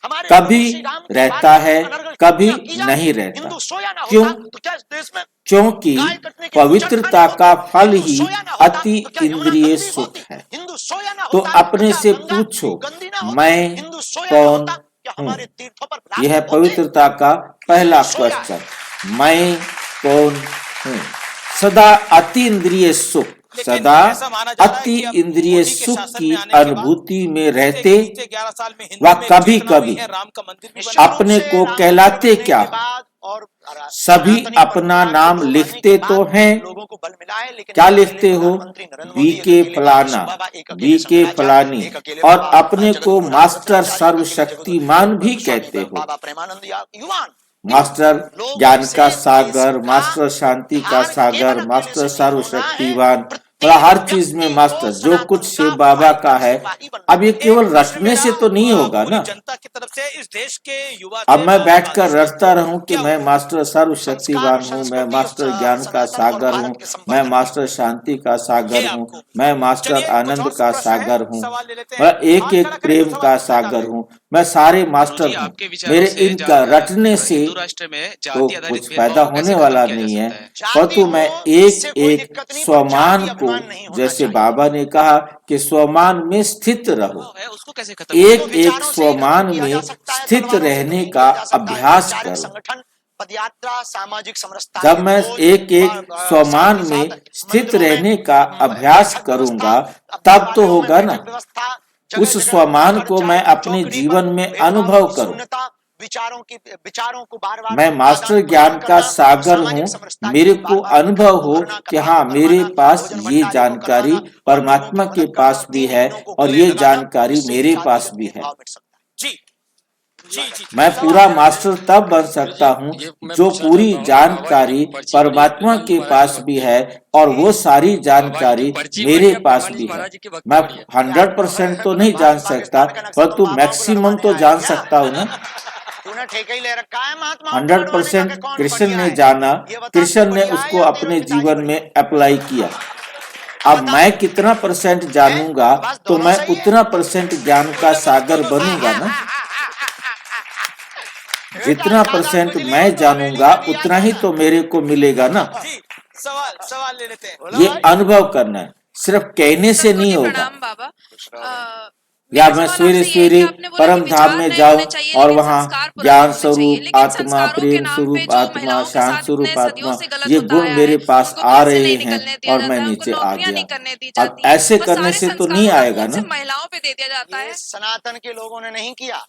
Speaker 1: हमारे
Speaker 2: कभी
Speaker 1: श्री राम की
Speaker 2: रहता
Speaker 1: बात
Speaker 2: है,
Speaker 1: अनर्गल
Speaker 2: कभी
Speaker 1: टिप्पणियां की जाती?
Speaker 2: नहीं रहता।
Speaker 1: हिंदू सोया ना
Speaker 2: क्यों?
Speaker 1: होता तो क्या इस देश में
Speaker 2: क्योंकि
Speaker 1: गाय कटने के बूचड़
Speaker 2: पवित्रता
Speaker 1: खाने
Speaker 2: का
Speaker 1: होते?
Speaker 2: फल
Speaker 1: हिंदू
Speaker 2: ही
Speaker 1: सोया ना होता
Speaker 2: अति
Speaker 1: तो क्या यमुना
Speaker 2: इंद्रिय
Speaker 1: गंदी
Speaker 2: सुख
Speaker 1: होती?
Speaker 2: है।
Speaker 1: हिंदू सोया ना
Speaker 2: तो
Speaker 1: होता
Speaker 2: अपने
Speaker 1: क्या
Speaker 2: से
Speaker 1: गंगा
Speaker 2: पूछो,
Speaker 1: गंदी ना होती?
Speaker 2: मैं
Speaker 1: हिंदू सोया ना
Speaker 2: कौन
Speaker 1: होता क्या
Speaker 2: हूँ?
Speaker 1: हमारे तीर्थों पर
Speaker 2: यह है
Speaker 1: विलास होते?
Speaker 2: पवित्रता का पहला
Speaker 1: हिंदू सोया है।
Speaker 2: क्वेश्चन, मैं कौन हूँ? सदा अति इंद्रिय सुख,
Speaker 3: लेकिन
Speaker 2: सदा
Speaker 3: ऐसा माना जा रहा है
Speaker 2: अति
Speaker 3: कि अब
Speaker 2: इंद्रिय
Speaker 3: मोदी के
Speaker 2: सुख
Speaker 3: शासन
Speaker 2: की
Speaker 3: में आने के बाद
Speaker 2: अनुभूति में
Speaker 3: बीते
Speaker 2: रहते
Speaker 3: 11 साल में हिंदू
Speaker 2: व
Speaker 3: में
Speaker 2: कभी
Speaker 3: चेतना हुई
Speaker 2: कभी
Speaker 3: है, राम का मंदिर भी
Speaker 1: निश्चित
Speaker 3: बना।
Speaker 1: रूप
Speaker 2: अपने
Speaker 1: से
Speaker 2: को
Speaker 1: राम
Speaker 2: कहलाते
Speaker 1: मंदिर बनने
Speaker 2: क्या?
Speaker 1: के बाद और
Speaker 2: सभी
Speaker 1: सनातनी
Speaker 2: अपना
Speaker 1: परंपरा के
Speaker 2: नाम
Speaker 1: लोग आने
Speaker 2: लिखते
Speaker 1: के
Speaker 2: तो
Speaker 1: बाद
Speaker 2: हैं।
Speaker 1: लोगों को बल मिला है, लेकिन
Speaker 2: क्या
Speaker 1: पहले
Speaker 2: लिखते हो?
Speaker 1: प्रधानमंत्री नरेंद्र मोदी एक
Speaker 2: बीके
Speaker 1: अकेले
Speaker 2: फलाना,
Speaker 1: बाबा, एक अकेले
Speaker 2: बीके
Speaker 1: शंकराचार्य,
Speaker 2: फलानी,
Speaker 1: एक अकेले
Speaker 2: और
Speaker 1: बाबा
Speaker 2: अपने
Speaker 1: जगत
Speaker 2: को
Speaker 1: गुरु
Speaker 2: मास्टर
Speaker 1: रामकृष्णाचार्य, एक अकेले
Speaker 2: सर्वशक्तिमान भी
Speaker 1: स्वामी
Speaker 2: कहते हो।
Speaker 1: बाबा प्रेमानंद युवान
Speaker 2: मास्टर
Speaker 1: लोगों
Speaker 2: ज्ञान
Speaker 1: से
Speaker 2: का
Speaker 1: देश
Speaker 2: सागर,
Speaker 1: का
Speaker 2: मास्टर शांति का
Speaker 1: उद्धार
Speaker 2: सागर,
Speaker 1: केवल अकेले
Speaker 2: मास्टर
Speaker 1: से नहीं होना है,
Speaker 2: सर्वशक्तिवान, बोला हर चीज में मास्टर, जो कुछ शिव बाबा का है। अब ये केवल रटने से तो नहीं होगा ना।
Speaker 3: जनता की तरफ से इस देश के युवा
Speaker 2: अब मैं बैठकर रटता रहूं कि मैं मास्टर सर्वशक्तिवान हूँ, मैं मास्टर ज्ञान का सागर हूँ, मैं मास्टर शांति का सागर हूँ, मैं मास्टर आनंद का सागर हूँ, मैं एक एक प्रेम का सागर हूँ, मैं सारे मास्टर हूँ। मेरे इनका रटने से तो कुछ फायदा होने वाला नहीं है, परंतु मैं एक एक स्वमान को, जैसे बाबा ने कहा कि स्वमान में स्थित रहो,
Speaker 9: उसको कैसे खत्म
Speaker 2: एक एक स्वमान में स्थित रहने का अभ्यास करो।
Speaker 1: संगठन, पदयात्रा, सामाजिक समरसता,
Speaker 2: जब मैं एक एक स्वमान में स्थित रहने का अभ्यास करूंगा तब तो होगा ना। उस स्वमान को मैं अपने जीवन में अनुभव करूं।
Speaker 1: विचारों को बार-बार
Speaker 2: मैं मास्टर ज्ञान का सागर हूँ, मेरे को अनुभव हो कि हाँ मेरे पास ये जानकारी परमात्मा के पास भी है और ये जानकारी मेरे पास भी है।
Speaker 3: जी जी जी
Speaker 2: मैं पूरा मास्टर तब बन सकता हूँ जो पूरी जानकारी परमात्मा के पास भी है और वो सारी जानकारी मेरे पास भी है। मैं 100% तो नहीं जान सकता, परंतु मैक्सिमम तो जान सकता हूँ ना।
Speaker 1: तूने ठेका ही ले रखा है महात्मा।
Speaker 2: 100% कृष्ण ने जाना, कृष्ण ने उसको अपने जीवन में अप्लाई किया। अब मैं कितना परसेंट जानूंगा तो मैं उतना परसेंट ज्ञान का सागर बनूंगा ना। जितना परसेंट मैं जानूंगा उतना ही तो मेरे को मिलेगा ना।
Speaker 3: जी सवाल ले लेते हैं।
Speaker 2: ये अनुभव करना है, सिर्फ कहने से नहीं होगा।
Speaker 8: प्रणाम बाबा।
Speaker 2: या मैं सवेरे सवेरे परम धाम में जाऊं और वहाँ ज्ञान स्वरूप आत्मा, प्रेम स्वरूप आत्मा, शांत स्वरूप आत्मा, ये गुण मेरे पास आ रहे हैं और मैं नीचे आ गया। अब ऐसे करने से तो नहीं आएगा ना।
Speaker 8: महिलाओं पे दे दिया जाता है।
Speaker 1: सनातन के लोगों ने नहीं किया।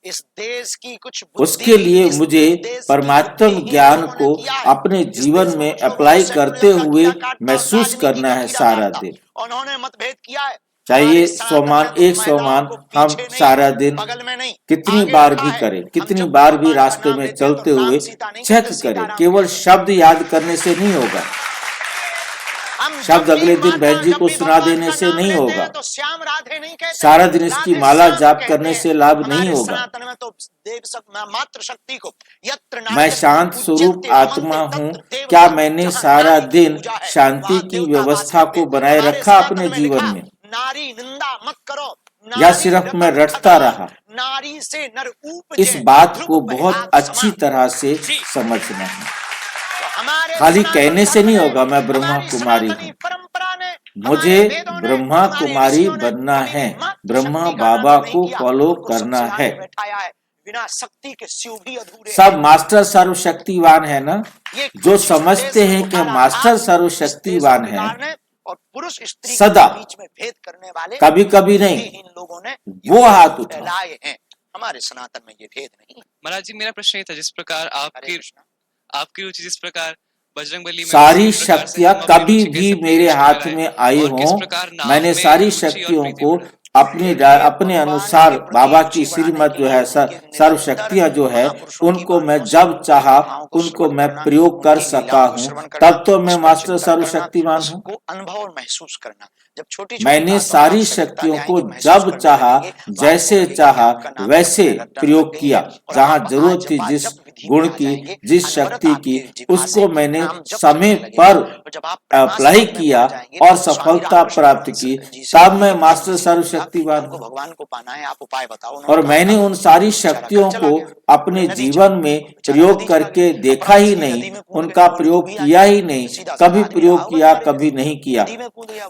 Speaker 1: इस देश की कुछ
Speaker 2: उसके लिए मुझे परमात्म ज्ञान को अपने जीवन में अप्लाई करते हुए महसूस करना है सारा दिन।
Speaker 1: उन्होंने मतभेद किया है।
Speaker 2: चाहिए स्वमान एक स्वमान हम सारा दिन कितनी बार भी करें, कितनी बार भी रास्ते में चलते हुए चेक करें। केवल शब्द याद करने से नहीं होगा, शब्द अगले दिन बहन जी को सुना देने से नहीं होगा,
Speaker 1: तो श्याम राधे नहीं कहते,
Speaker 2: सारा दिन इसकी माला जाप करने से लाभ नहीं होगा।
Speaker 1: सनातन में तो देव मात्र शक्ति को
Speaker 2: मैं शांत स्वरूप आत्मा हूँ। क्या मैंने सारा दिन शांति की व्यवस्था को बनाए रखा अपने जीवन में,
Speaker 1: नारी निंदा मत करो,
Speaker 2: या सिर्फ मैं रटता रहा?
Speaker 1: नारी से नर उपजे,
Speaker 2: इस बात को बहुत अच्छी तरह से समझना है। खाली कहने से नहीं होगा मैं ब्रह्मा कुमारी हूँ। मुझे ब्रह्मा कुमारी बनना है, ब्रह्मा बाबा को फॉलो करना है।
Speaker 1: बिना शक्ति के शिव भी अधूरे।
Speaker 2: सब मास्टर सर्वशक्तिवान है ना, जो समझते हैं कि मास्टर सर्वशक्तिवान है,
Speaker 1: और पुरुष स्त्री
Speaker 2: सदा
Speaker 1: के बीच में भेद करने वाले
Speaker 2: कभी कभी नहीं,
Speaker 1: इन लोगों ने
Speaker 2: वो हाथ उठाए।
Speaker 1: फैलाए हैं। हमारे सनातन में ये भेद नहीं।
Speaker 9: महाराज जी मेरा प्रश्न ये था, जिस प्रकार आपकी रुचि जिस प्रकार बजरंगबली में,
Speaker 2: सारी शक्तियां कभी भी मेरे हाथ में आई हों, मैंने सारी शक्तियों को अपने अनुसार बाबा की श्रीमत जो है सर्वशक्तियां जो है उनको मैं जब चाहा उनको मैं प्रयोग कर सका हूँ, तब तो मैं मास्टर सर्वशक्तिवान हूँ।
Speaker 1: अनुभव महसूस करना, जब छोटी
Speaker 2: मैंने सारी शक्तियों को जब चाहा जैसे चाहा वैसे प्रयोग किया। जहाँ जरूरत थी जिस गुण की, जिस शक्ति की, उसको मैंने समय पर अप्लाई किया और सफलता प्राप्त की, तब मैं मास्टर सर्वशक्तिवान हूँ।
Speaker 1: भगवान को पाना है, आप उपाय बताओ।
Speaker 2: और मैंने उन सारी शक्तियों को अपने जीवन में प्रयोग करके देखा ही नहीं, उनका प्रयोग किया ही नहीं। कभी प्रयोग किया, कभी नहीं किया।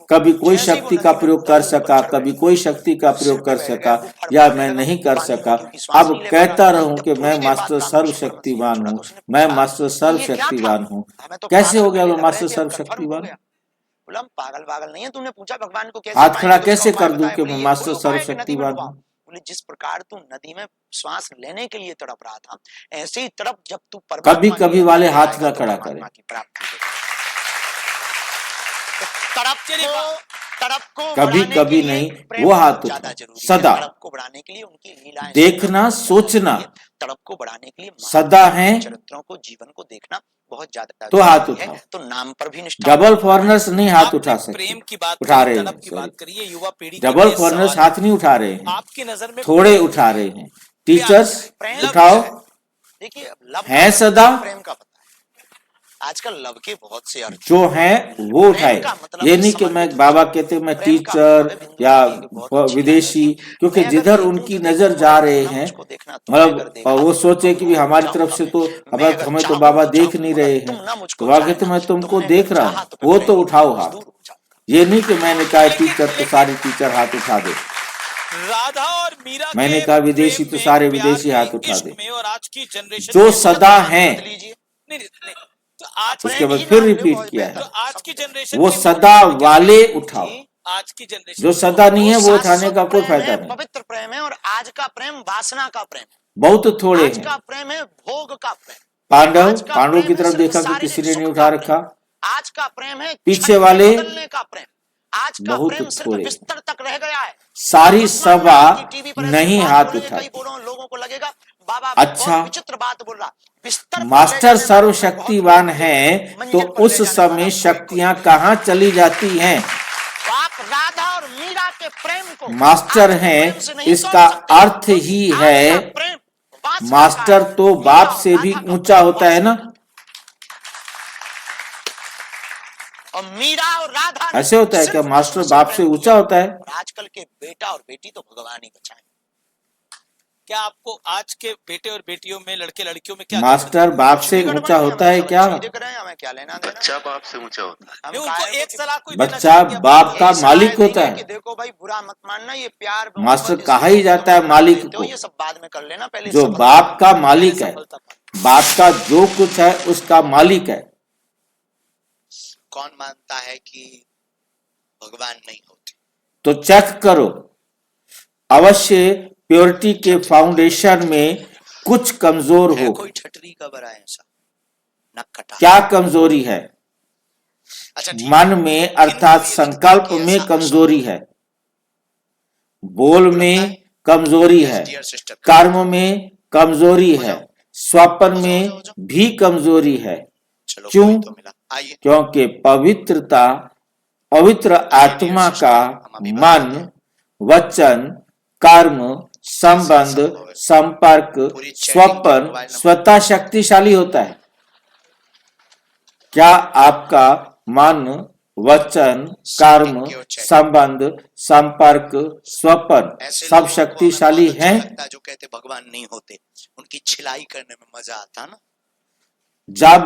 Speaker 2: कभी कोई शक्ति का प्रयोग कर सका, कभी कोई शक्ति का प्रयोग कर सका, या मैं नहीं कर सका। अब कहता रहूं कि मैं मास्टर सर्वशक्तिवान हूँ, मैं मास्टर सर्वशक्तिवान हूँ। कैसे हो गया मैं मास्टर सर्वशक्तिवान?
Speaker 1: पागल नहीं है। तूने पूछा भगवान को कैसे,
Speaker 2: हाथ खड़ा कैसे कर दूं कि मैं मास्टर सर्वशक्तिवान हूँ?
Speaker 1: बोले जिस प्रकार तू नदी में श्वास लेने के लिए तड़प रहा था, ऐसे ही तड़प जब तू
Speaker 2: कभी कभी वाले हाथ न खड़ा करे।
Speaker 1: तड़प को तड़प को
Speaker 2: कभी
Speaker 1: बढ़ाने
Speaker 2: कभी
Speaker 1: के लिए
Speaker 2: नहीं,
Speaker 1: प्रेम
Speaker 2: वो
Speaker 1: बहुत
Speaker 2: हाथ
Speaker 1: ज्यादा
Speaker 2: उठाओ
Speaker 1: जरूरी है।
Speaker 2: सदा।
Speaker 1: तड़प को बढ़ाने के लिए उनकी लीलाएं
Speaker 2: देखना, सोचना
Speaker 1: तड़प को बढ़ाने के लिए
Speaker 2: सदा है
Speaker 1: चरित्रों को, जीवन को देखना बहुत ज्यादा
Speaker 2: तो हाथ
Speaker 1: जरूरी है।
Speaker 2: उठाओ।
Speaker 1: तो नाम पर भी निष्ठा
Speaker 2: डबल फॉरनर्स नहीं हाथ
Speaker 3: आपने
Speaker 2: उठा सकते,
Speaker 3: प्रेम की बात
Speaker 2: उठा
Speaker 3: करी,
Speaker 2: रहे
Speaker 3: तड़प
Speaker 2: हैं,
Speaker 3: की
Speaker 2: सॉरी,
Speaker 3: बात करी, ये युवा पीढ़ी के
Speaker 2: डबल
Speaker 3: लिए
Speaker 2: फॉरनर्स
Speaker 3: सवाल
Speaker 2: हाथ नहीं उठा रहे हैं,
Speaker 3: आपकी नजर में
Speaker 2: थोड़े
Speaker 3: प्रेम
Speaker 2: उठा रहे हैं।
Speaker 3: क्या
Speaker 2: टीचर्स
Speaker 3: है? प्रेम
Speaker 2: उठाओ,
Speaker 3: क्या है?
Speaker 1: देखिए लव
Speaker 2: हैं सदा,
Speaker 1: प्रेम का पता है। आजकल लव के बहुत से अर्थ
Speaker 2: जो हैं वो उठाए।
Speaker 1: प्रेम का मतलब
Speaker 2: ये
Speaker 1: है
Speaker 2: नहीं कि मैं
Speaker 1: समर्पित
Speaker 2: बाबा कहते मैं
Speaker 1: प्रेम का
Speaker 2: टीचर
Speaker 1: मतलब है बिंदु
Speaker 2: या
Speaker 1: जी की बहुत अच्छी
Speaker 2: विदेशी,
Speaker 1: लाइन है कि
Speaker 2: क्योंकि
Speaker 1: मैं अगर
Speaker 2: जिधर
Speaker 1: देखूं
Speaker 2: उनकी
Speaker 1: तो
Speaker 2: नजर
Speaker 1: देखूं,
Speaker 2: जा
Speaker 1: अगर
Speaker 2: रहे
Speaker 1: देखना
Speaker 2: हैं,
Speaker 1: मुझको देखना, तुमने अगर
Speaker 2: मतलब
Speaker 1: देखा
Speaker 2: वो सोचे कि भी
Speaker 1: तो
Speaker 2: हमारी
Speaker 1: चाहो
Speaker 2: तरफ से तो
Speaker 1: मैं
Speaker 2: अब
Speaker 1: अगर
Speaker 2: हमें तो
Speaker 1: चाहूं
Speaker 2: बाबा
Speaker 1: तो
Speaker 2: देख
Speaker 1: चाहूं,
Speaker 2: नहीं
Speaker 1: अगर
Speaker 2: रहे
Speaker 1: तुम
Speaker 2: हैं,
Speaker 1: ना मुझको
Speaker 2: तो आगे तो
Speaker 1: चाहना,
Speaker 2: मैं तुमको
Speaker 1: तुमने
Speaker 2: देख
Speaker 1: अगर
Speaker 2: रहा
Speaker 1: चाहा
Speaker 2: हूँ,
Speaker 1: तो
Speaker 2: वो
Speaker 1: मैं
Speaker 2: तो उठाओ
Speaker 1: कुछ
Speaker 2: हाथ।
Speaker 1: दूर हो जाऊंगा।
Speaker 2: ये नहीं कि मैंने कहा
Speaker 3: लेकिन-
Speaker 2: टीचर तो
Speaker 3: लेकिन-
Speaker 2: सारे टीचर हाथ उठा दे,
Speaker 3: राधा और मीरा
Speaker 2: मैंने
Speaker 3: के
Speaker 2: कहा विदेशी
Speaker 3: प्रेम
Speaker 2: तो
Speaker 3: में,
Speaker 2: सारे
Speaker 3: प्यार
Speaker 2: विदेशी
Speaker 3: में,
Speaker 2: हाथ उठा
Speaker 3: इश्क
Speaker 2: दे।
Speaker 3: में और आज की जनरेशन
Speaker 2: जो
Speaker 3: में
Speaker 2: सदा
Speaker 1: मत
Speaker 2: हैं,
Speaker 1: लीजिए,
Speaker 3: नहीं, तो आज
Speaker 2: उसके
Speaker 1: प्रेम
Speaker 2: बाद
Speaker 1: ही
Speaker 2: फिर
Speaker 1: नाम ले,
Speaker 2: रिपीट
Speaker 1: बहुत
Speaker 2: किया
Speaker 1: बेहतर
Speaker 2: है,
Speaker 3: जो आज की जनरेशन
Speaker 2: वो
Speaker 3: की
Speaker 2: सदा
Speaker 3: मोहब्बत में क्या
Speaker 2: वाले
Speaker 3: है?
Speaker 2: उठाओ।
Speaker 1: जी,
Speaker 3: आज की जनरेशन
Speaker 2: जो
Speaker 3: की
Speaker 2: सदा नहीं है वो
Speaker 1: शाश्वत
Speaker 2: उठाने का कोई
Speaker 1: प्रेम
Speaker 2: फायदा
Speaker 1: है,
Speaker 2: नहीं।
Speaker 1: पवित्र प्रेम है। और आज का प्रेम वासना का प्रेम है,
Speaker 2: बहुत थोड़े
Speaker 1: आज
Speaker 2: हैं।
Speaker 1: का प्रेम है भोग का प्रेम,
Speaker 2: पांडव,
Speaker 1: आज का
Speaker 2: पांडवों की
Speaker 1: प्रेम है
Speaker 2: तरफ
Speaker 1: सिर्फ
Speaker 2: देखा कि
Speaker 1: शारीरिक
Speaker 2: किसी ने
Speaker 1: सुख
Speaker 2: नहीं
Speaker 1: का
Speaker 2: उठा
Speaker 1: प्रेम,
Speaker 2: रखा,
Speaker 1: आज का प्रेम है
Speaker 2: पीछे
Speaker 1: क्षण में
Speaker 2: वाले
Speaker 1: बदलने का प्रेम, आज का
Speaker 2: बहुत
Speaker 1: प्रेम सिर्फ
Speaker 2: थोड़े।
Speaker 1: बिस्तर तक रह गया है।
Speaker 2: सारी
Speaker 1: मत मानना
Speaker 2: सभा
Speaker 1: कि टीवी पर ऐसी
Speaker 2: नहीं
Speaker 1: बात
Speaker 2: हाथ
Speaker 1: बोलेंगे,
Speaker 2: उठाती।
Speaker 1: कई लोगों को लगेगा बाबा
Speaker 2: अच्छा,
Speaker 1: बहुत विचित्र बात बोल रहा। बिस्तर पर ले
Speaker 2: मास्टर
Speaker 1: जाने वाले
Speaker 2: सर्वशक्तिवान
Speaker 1: बहुत
Speaker 2: है तो
Speaker 1: मंजिल पर ले
Speaker 2: उस
Speaker 1: जाने
Speaker 2: समय
Speaker 1: वाला
Speaker 2: शक्तियां कहाँ चली जाती हैं?
Speaker 1: तो आप राधा और मीरा के प्रेम को
Speaker 2: मास्टर
Speaker 1: आज के
Speaker 2: हैं,
Speaker 1: प्रेम से नहीं
Speaker 2: इसका
Speaker 1: तोड़ सकते।
Speaker 2: अर्थ ही
Speaker 1: आज
Speaker 2: है
Speaker 1: का प्रेम वासना का
Speaker 2: मास्टर
Speaker 1: है।
Speaker 2: तो
Speaker 1: मीरा
Speaker 2: बाप
Speaker 1: और
Speaker 2: से भी
Speaker 1: राधा का
Speaker 2: ऊंचा
Speaker 1: प्रेम
Speaker 2: होता है ना,
Speaker 1: और मीरा और राधा ने
Speaker 2: ऐसे होता है क्या?
Speaker 1: सिर्फ
Speaker 2: मास्टर
Speaker 1: कृष्ण
Speaker 2: बाप
Speaker 1: प्रेम
Speaker 2: से
Speaker 1: किया।
Speaker 2: ऊंचा होता है?
Speaker 1: और आजकल के बेटा और बेटी तो भगवान ही बचाए।
Speaker 3: क्या आपको आज के बेटे और बेटियों में, लड़के लड़कियों में क्या
Speaker 2: मास्टर बाप से ऊंचा होता है क्या?
Speaker 1: दिख रहे हैं, हमें क्या लेना देना?
Speaker 7: बच्चा बाप से ऊंचा होता है।
Speaker 1: हम
Speaker 3: नहीं,
Speaker 1: काहे
Speaker 3: उनको
Speaker 1: को
Speaker 3: एक
Speaker 1: कि-
Speaker 3: सलाह कोई देना
Speaker 2: बच्चा
Speaker 3: चाहेंगे अपने
Speaker 2: बाप
Speaker 3: बच्चों
Speaker 2: का
Speaker 1: यही
Speaker 2: मालिक
Speaker 1: सलाह
Speaker 2: होता
Speaker 1: देंगे
Speaker 2: है।
Speaker 1: कि देखो भाई बुरा मत मानना, ये प्यार
Speaker 2: मास्टर
Speaker 1: मोहब्बत
Speaker 2: कहा
Speaker 1: इसलिए
Speaker 2: ही जाता है
Speaker 1: तुम
Speaker 2: मालिक
Speaker 1: देते हो,
Speaker 2: को।
Speaker 1: ये सब बाद में कर लेना, पहले
Speaker 2: जो
Speaker 1: सफलता
Speaker 2: बाप का
Speaker 3: को?
Speaker 2: मालिक है,
Speaker 3: सफलता पाओ।
Speaker 2: बाप का जो कुछ है उसका मालिक है।
Speaker 1: कौन मानता है कि भगवान नहीं होते?
Speaker 2: तो चेक करो, अवश्य प्योरिटी के फाउंडेशन में कुछ कमजोर
Speaker 1: है
Speaker 2: हो।
Speaker 1: कोई ठटरी का बड़ा ऐसा नक्कटा?
Speaker 2: क्या कमजोरी है?
Speaker 1: अच्छा ठीक
Speaker 2: मन
Speaker 1: है।
Speaker 2: में
Speaker 1: किनको
Speaker 2: अर्थात
Speaker 1: ये
Speaker 2: संकल्प
Speaker 1: लगता है कि
Speaker 2: में
Speaker 1: ऐसा
Speaker 2: कमजोरी है, बोल में कमजोरी है,
Speaker 1: डियर सिस्टर,
Speaker 2: कर्म में कमजोरी है, स्वप्न में
Speaker 1: हो जाओ।
Speaker 2: भी कमजोरी है।
Speaker 1: चलो
Speaker 2: क्यों?
Speaker 1: कोई तो मिला, आइए।
Speaker 2: क्योंकि पवित्रता, पवित्र आत्मा का मन, वचन, कर्म, संबंध, संपर्क, स्वप्न स्वतः शक्तिशाली होता है। क्या आपका मन, वचन, कर्म, संबंध, संपर्क, स्वप्न
Speaker 1: ऐसे
Speaker 2: सब
Speaker 1: लोगों को हमें
Speaker 2: शक्तिशाली
Speaker 1: बहुत अच्छा
Speaker 2: हैं?
Speaker 1: लगता है जो कहते भगवान नहीं होते, उनकी छिलाई करने में मजा आता ना।
Speaker 2: जब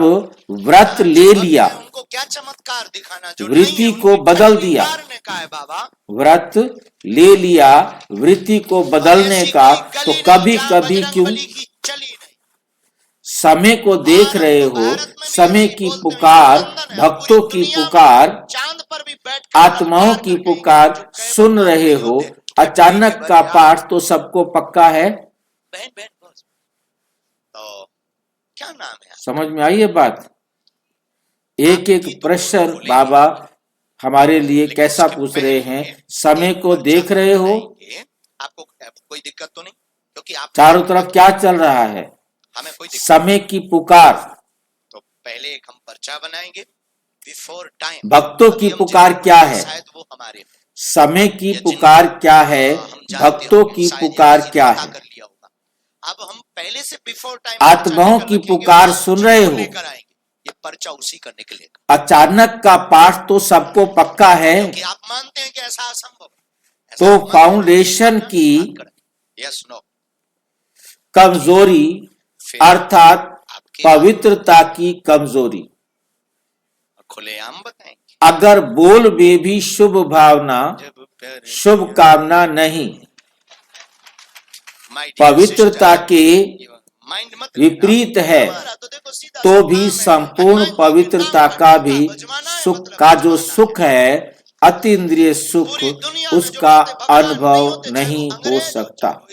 Speaker 2: व्रत ले लिया,
Speaker 1: उनको क्या चमत्कार दिखाना, जो
Speaker 2: वृत्ति
Speaker 1: नहीं है,
Speaker 2: को
Speaker 1: उनकी
Speaker 2: बदल
Speaker 1: ठटरी
Speaker 2: दिया।
Speaker 1: मारने का है बाबा।
Speaker 2: व्रत ले लिया, वृत्ति को बदलने
Speaker 1: ऐसी
Speaker 2: का,
Speaker 1: कोई
Speaker 2: तो
Speaker 1: गली नहीं
Speaker 2: कभी
Speaker 1: जहाँ
Speaker 2: कभी
Speaker 1: बजरंग
Speaker 2: क्यों
Speaker 1: बली की चली नहीं।
Speaker 2: समय को देख रहे हो,
Speaker 1: भारत में भी
Speaker 2: समय
Speaker 1: ऐसी
Speaker 2: की
Speaker 1: बोलते हैं,
Speaker 2: पुकार,
Speaker 1: लंदन है,
Speaker 2: भक्तों
Speaker 1: पूरी
Speaker 2: की
Speaker 1: दुनिया में
Speaker 2: पुकार,
Speaker 1: चांद पर भी बैठ
Speaker 2: आत्माओं की पुकार सुन रहे हो, अचानक का पाठ तो सबको पक्का है।
Speaker 1: बहन बहन बस। तो क्या नाम है?
Speaker 2: समझ में आई ये बात? एक एक प्रश्न बाबा हमारे लिए कैसा पूछ रहे हैं। समय को देख रहे हो,
Speaker 1: आपको कोई दिक्कत तो नहीं? क्योंकि आप
Speaker 2: चारों तरफ क्या चल रहा है?
Speaker 1: हमें कोई दिक्कत
Speaker 2: समय की पुकार।
Speaker 1: तो पहले एक हम पर्चा बनाएंगे बिफोर टाइम।
Speaker 2: भक्तों की पुकार क्या है?
Speaker 1: शायद वो हमारे
Speaker 2: समय की पुकार क्या है? भक्तों की पुकार क्या है?
Speaker 1: कर लिया होगा। अब हम पहले से बिफोर टाइम
Speaker 2: आत्माओं की पुकार सुन रहे हो,
Speaker 1: लेकर आएंगे। ये पर्चा उसी का निकलेगा।
Speaker 2: अचानक का पाठ तो सबको पक्का है।
Speaker 1: कि आप मानते हैं कि ऐसा असंभव है।
Speaker 2: तो फाउंडेशन की
Speaker 1: यस नो
Speaker 2: कमजोरी अर्थात पवित्रता की कमजोरी।
Speaker 1: खुलेआम बताएंगे।
Speaker 2: अगर बोल में भी शुभ भावना, शुभ कामना नहीं, पवित्रता के विपरीत है, तो भी संपूर्ण पवित्रता का भी सुख का जो सुख है, अतीन्द्रिय सुख, उसका अनुभव नहीं हो सकता,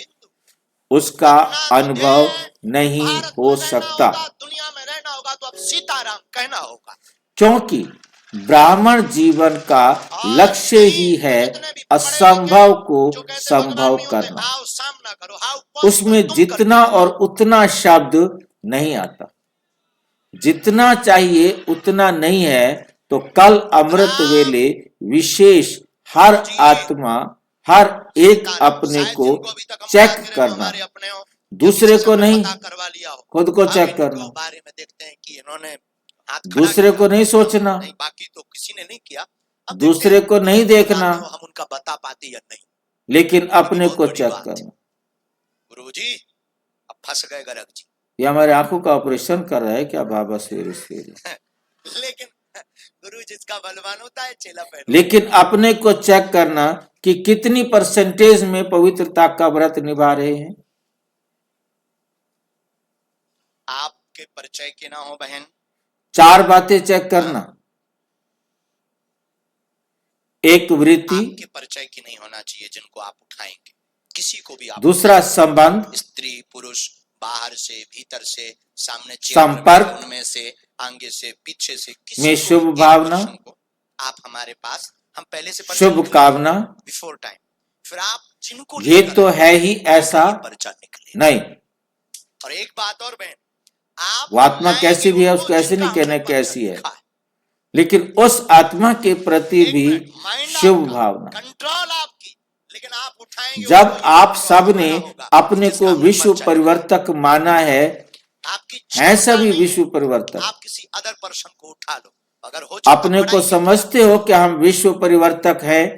Speaker 2: उसका अनुभव नहीं हो सकता।
Speaker 1: दुनिया में रहना होगा तो अब सीताराम कहना होगा।
Speaker 2: क्योंकि ब्राह्मण जीवन का लक्ष्य ही है असंभव को संभव करना। उसमें जितना और उतना शब्द नहीं आता, जितना चाहिए उतना नहीं है। तो कल अमृत वेले विशेष हर आत्मा, हर एक अपने को चेक करना, दूसरे को नहीं, खुद को चेक करना।
Speaker 1: बारे में देखते हैं कि इन्होंने
Speaker 2: दूसरे को नहीं सोचना,
Speaker 1: नहीं, बाकी तो किसी ने नहीं किया।
Speaker 2: दूसरे को नहीं देखना,
Speaker 1: हम उनका बता पाते या नहीं,
Speaker 2: लेकिन अपने को चेक करना।
Speaker 1: गुरुजी अब फंस गए गर्ग जी।
Speaker 2: ये हमारे आंखों का ऑपरेशन कर रहा है क्या बाबा सवेरे सवेरे?
Speaker 1: लेकिन गुरु जिसका बलवान होता है चेला पहले।
Speaker 2: लेकिन अपने को चेक करना कि कितनी परसेंटेज में पवित्रता का व्रत निभा रहे हैं।
Speaker 1: आपके परिचय के ना हो बहन,
Speaker 2: 4 बातें चेक करना। एक वृत्ति,
Speaker 1: आपके परिचय की नहीं होना चाहिए जिनको आप उठाएंगे, किसी को भी आप।
Speaker 2: दूसरा संबंध,
Speaker 1: स्त्री पुरुष, बाहर से भीतर से, सामने
Speaker 2: संपर्क,
Speaker 1: उनमें से, आगे से, पीछे से, किसी
Speaker 2: में
Speaker 1: को
Speaker 2: शुभ
Speaker 1: एक
Speaker 2: भावना,
Speaker 1: पर्सन को आप हमारे पास, हम पहले से
Speaker 2: शुभ कामना,
Speaker 1: बिफोर टाइम, फिर आप जिनको
Speaker 2: ये तो है ही ऐसा
Speaker 1: परिचय निकले
Speaker 2: नहीं।
Speaker 1: और एक बात और बहन, आप
Speaker 2: वो आत्मा कैसी भी है उसको ऐसे नहीं कहना कैसी है, लेकिन उस आत्मा के प्रति भी शुभ भावना।
Speaker 1: कंट्रोल आपकी, लेकिन आप उठाएंगे।
Speaker 2: जब आप सब ने अपने को विश्व परिवर्तक माना है, हैं सभी विश्व परिवर्तक,
Speaker 1: आप किसी अदर पर्सन को उठा लो, अगर हो
Speaker 2: अपने को समझते हो कि हम विश्व परिवर्तक हैं,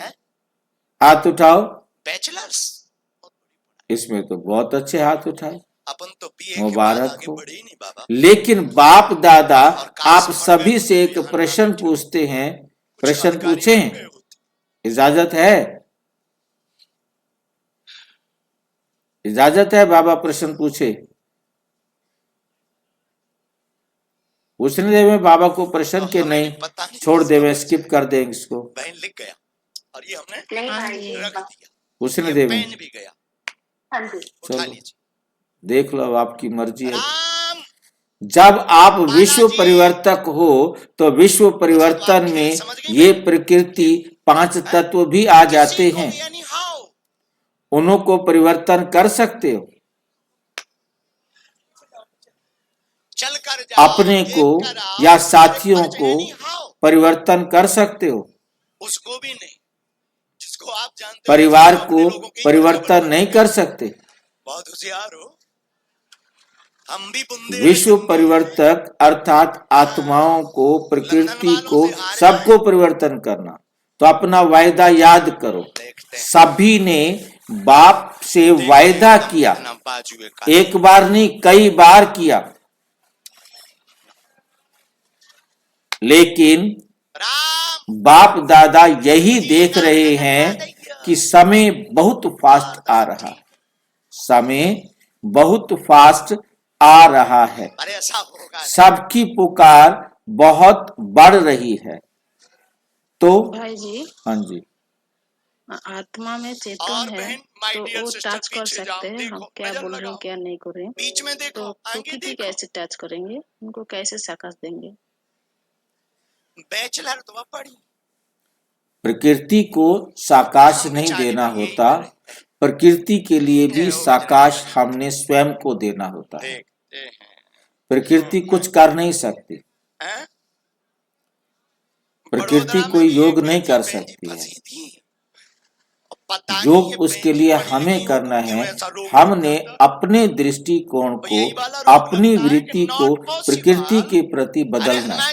Speaker 2: हाथ उठाओ।
Speaker 1: बैचलर्स,
Speaker 2: इसमें तो बहुत अच्छे हाथ उठाए,
Speaker 1: अपन तो
Speaker 2: मुबारक हो। लेकिन बाप दादा आप सभी से एक प्रश्न पूछते हैं, प्रश्न पूछे, इजाजत है? इजाजत है बाबा प्रश्न पूछे? पूछने देवे बाबा को प्रश्न के नहीं, छोड़ देवे, स्किप कर देंगे इसको।
Speaker 1: बहन लिख गया और ये हमने रख दिया,
Speaker 2: पूछने देवे,
Speaker 1: पेन भी गया। उठा लीजिए,
Speaker 2: देख लो आपकी मर्जी है। जब आप विश्व परिवर्तक हो तो विश्व परिवर्तन में ये प्रकृति 5 तत्व भी आ जाते हैं, उन्हों को परिवर्तन कर सकते हो। अपने को या साथियों को परिवर्तन कर सकते हो,
Speaker 1: उसको भी नहीं, जिसको आप जानते हो।
Speaker 2: परिवार को परिवर्तन नहीं कर सकते।
Speaker 1: बहुत होशियार हो, हम भी बुंदे।
Speaker 2: विश्व परिवर्तक अर्थात आत्माओं को, प्रकृति को, सबको परिवर्तन करना। तो अपना वायदा याद करो, सभी ने बाप से वायदा किया, एक बार नहीं कई बार किया, लेकिन बाप दादा यही देख रहे हैं कि समय बहुत फास्ट आ रहा, समय बहुत फास्ट आ रहा है, सबकी पुकार बहुत बढ़ रही है। तो
Speaker 6: भाई जी,
Speaker 2: हाँ जी,
Speaker 6: आत्मा में चेतन है तो वो टच कर सकते हैं, हम क्या बोल रहे हैं क्या नहीं कर रहे हैं।
Speaker 1: बीच में देखो,
Speaker 6: तो प्रकृति कैसे टच करेंगे, उनको कैसे साकाश देंगे?
Speaker 1: बैचलर तो पढ़ी,
Speaker 2: प्रकृति को साकाश नहीं देना होता, प्रकृति के लिए भी साकाश हमने स्वयं को देना होता है। प्रकृति कुछ कर नहीं सकती, प्रकृति कोई योग नहीं कर सकती है। योग उसके लिए हमें करना है। हमने अपने दृष्टिकोण को, अपनी वृत्ति को प्रकृति के प्रति बदलना है,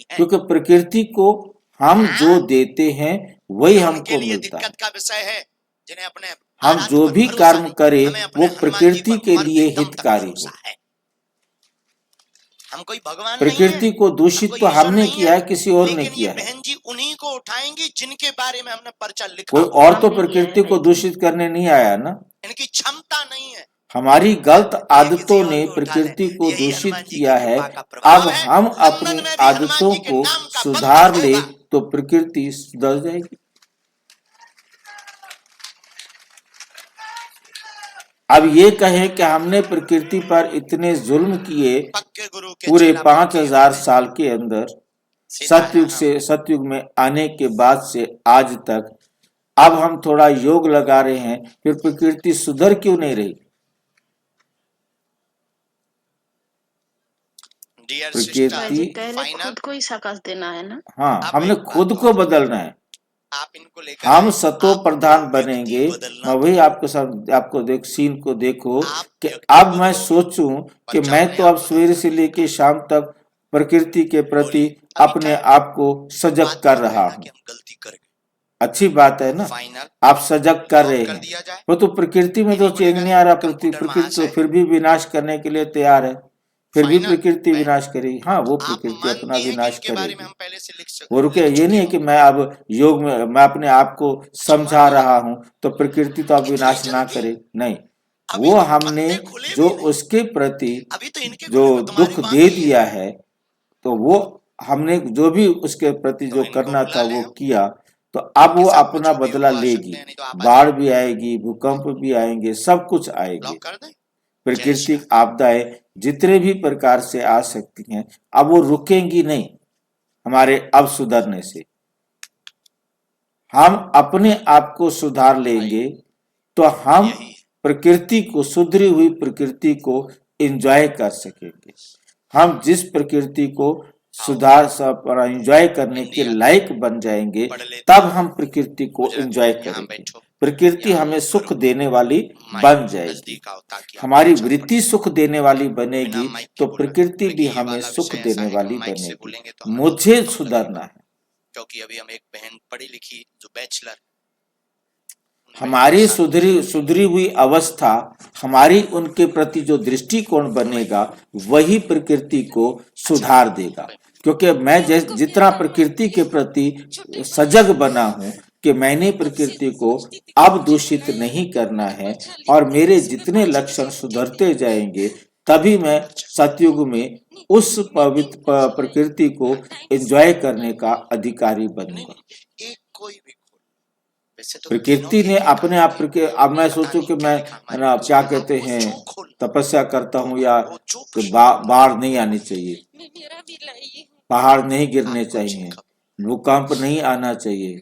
Speaker 2: क्योंकि प्रकृति को हम जो देते हैं वही हमको मिलता है।
Speaker 1: जिन्हें अपने
Speaker 2: हम जो भी कर्म करें वो प्रकृति के लिए हितकारी हो।
Speaker 1: हम कोई भगवान
Speaker 2: प्रकृति को दूषित तो हमने किया है, किसी और ने किया है।
Speaker 1: बहन जी उन्हीं को उठाएंगी जिनके बारे में हमने पर्चा लिखा।
Speaker 2: कोई और तो प्रकृति को दूषित करने नहीं आया ना।
Speaker 1: इनकी क्षमता नहीं है,
Speaker 2: हमारी गलत आदतों ने प्रकृति को दूषित किया है। अब हम अपनी आदतों को सुधार ले तो प्रकृति सुधर जाएगी। अब ये कहें कि हमने प्रकृति पर इतने जुल्म किए पूरे 5000 साल के अंदर, सतयुग में आने के बाद से आज तक अब हम थोड़ा योग लगा रहे हैं, फिर प्रकृति सुधर क्यों नहीं रही? प्रकृति
Speaker 6: पहले खुद को ही शकस देना है ना।
Speaker 2: हाँ, हमने खुद को बदलना है। हम सतो प्रधान बनेंगे। मैं वही आपको सीन को देखो कि अब मैं सोचूं कि मैं तो अब सवेरे से लेके शाम तक प्रकृति के प्रति अपने आप को सजग कर रहा हूँ। अच्छी बात है ना, आप सजग कर रहे हैं, वो तो प्रकृति में तो चेंज नहीं आ रहा। प्रकृति तो फिर भी विनाश करने के लिए तैयार है, फिर भी प्रकृति विनाश करेगी। हाँ, वो प्रकृति अपना विनाश करेगी। वो रुके, ये नहीं है कि मैं अब योग में मैं अपने आप को समझा रहा हूँ तो प्रकृति तो अब विनाश ना करे, नहीं। वो हमने जो उसके प्रति जो दुख दे दिया है, तो वो हमने जो भी उसके प्रति जो करना था वो किया, तो अब वो अपना बदला लेगी। बाढ़ भी आएगी, भूकंप भी आएंगे, सब कुछ आएगी। प्राकृतिक आपदाएं जितने भी प्रकार से आ सकती हैं, अब वो रुकेंगी नहीं हमारे अब सुधरने से। हम अपने आप को सुधार लेंगे तो हम प्रकृति को, सुधरी हुई प्रकृति को एंजॉय कर सकेंगे। हम जिस प्रकृति को सुधार एंजॉय करने के लायक बन जाएंगे, तब हम प्रकृति को एंजॉय करेंगे। प्रकृति हमें सुख देने वाली बन जाएगी, हमारी वृत्ति सुख देने वाली बनेगी, तो प्रकृति भी हमें सुख देने वाली बनेगी। मुझे सुधरना है,
Speaker 1: क्योंकि अभी हम एक बहन पढ़ी लिखी जो बैचलर,
Speaker 2: हमारी सुधरी हुई अवस्था, हमारी उनके प्रति जो दृष्टिकोण बनेगा वही प्रकृति को सुधार देगा। क्योंकि मैं जितना प्रकृति के प्रति सजग बना हूं कि मैंने प्रकृति को अब दूषित नहीं करना है, और मेरे जितने लक्षण सुधरते जाएंगे, तभी मैं सतयुग में उस पवित्र प्रकृति को एंजॉय करने का अधिकारी बनूंगा। प्रकृति ने अपने आप अब मैं सोचूं कि मैं क्या कहते हैं तपस्या करता हूँ, या कि बाढ़ नहीं आनी चाहिए, पहाड़ नहीं गिरने चाहिए, भूकंप नहीं आना चाहिए।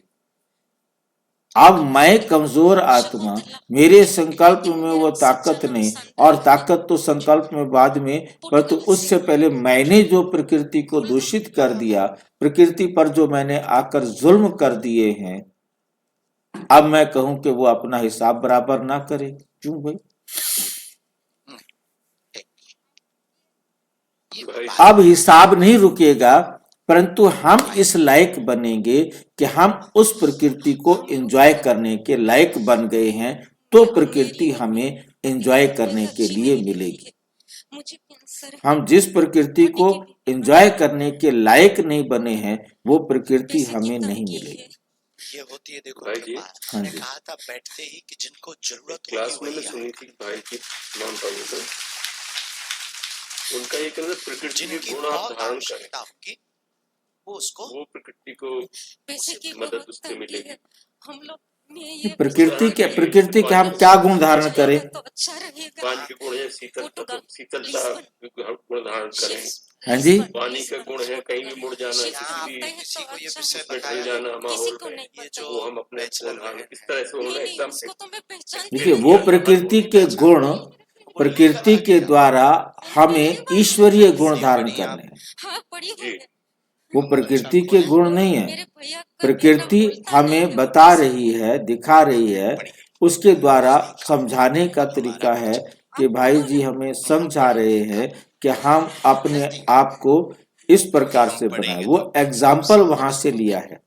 Speaker 2: अब मैं कमजोर आत्मा, मेरे संकल्प में वो ताकत नहीं, और ताकत तो संकल्प में बाद में, परंतु उससे पहले मैंने जो प्रकृति को दूषित कर दिया, प्रकृति पर जो मैंने आकर जुल्म कर दिए हैं, अब मैं कहूं कि वो अपना हिसाब बराबर ना करे। क्यों भाई? अब हिसाब नहीं रुकेगा, परंतु हम इस लायक बनेंगे कि हम उस प्रकृति को एंजॉय करने के लायक बन गए हैं, तो प्रकृति हमें एंजॉय करने के लिए मिलेगी। हम जिस प्रकृति को एंजॉय करने के लायक नहीं बने हैं, वो प्रकृति हमें नहीं मिलेगी।
Speaker 1: ये होती है, देखो
Speaker 2: हाँ
Speaker 1: मैंने कहा था बैठते ही कि जिनको जरूरत
Speaker 10: क्लास में सुनी थी भाई की नाम था उनका ये कहना प्रकृति के गुण आप धारण करें,
Speaker 1: वो उसको,
Speaker 10: वो प्रकृति को मदद उससे मिलेगी।
Speaker 8: हम लोग
Speaker 2: प्रकृति के हम क्या गुण धारण करें?
Speaker 10: पानी के गुण है शीतलता गुण धारण करें।
Speaker 2: हाँ जी,
Speaker 10: पानी का गुण है कहीं भी मुड़ जाना,
Speaker 1: किसी को ये विषय
Speaker 10: ढल जाना माहौल में, ये जो हम अपने इस तरह से होना एकदम।
Speaker 2: देखिए वो प्रकृति के गुण, प्रकृति के द्वारा हमें ईश्वरीय गुण धारण करने हैं। वो प्रकृति के गुण नहीं है, प्रकृति हमें बता रही है, दिखा रही है, उसके द्वारा समझाने का तरीका है कि भाई जी हमें समझा रहे हैं कि हम अपने आप को इस प्रकार से बनाए। वो एग्जाम्पल वहां से लिया है।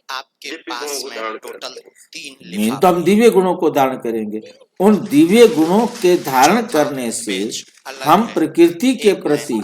Speaker 1: आपके पास में टोटल 3
Speaker 2: मेन तो हम दिव्य गुणों को धारण करेंगे। उन दिव्य गुणों के धारण करने से हम प्रकृति के प्रति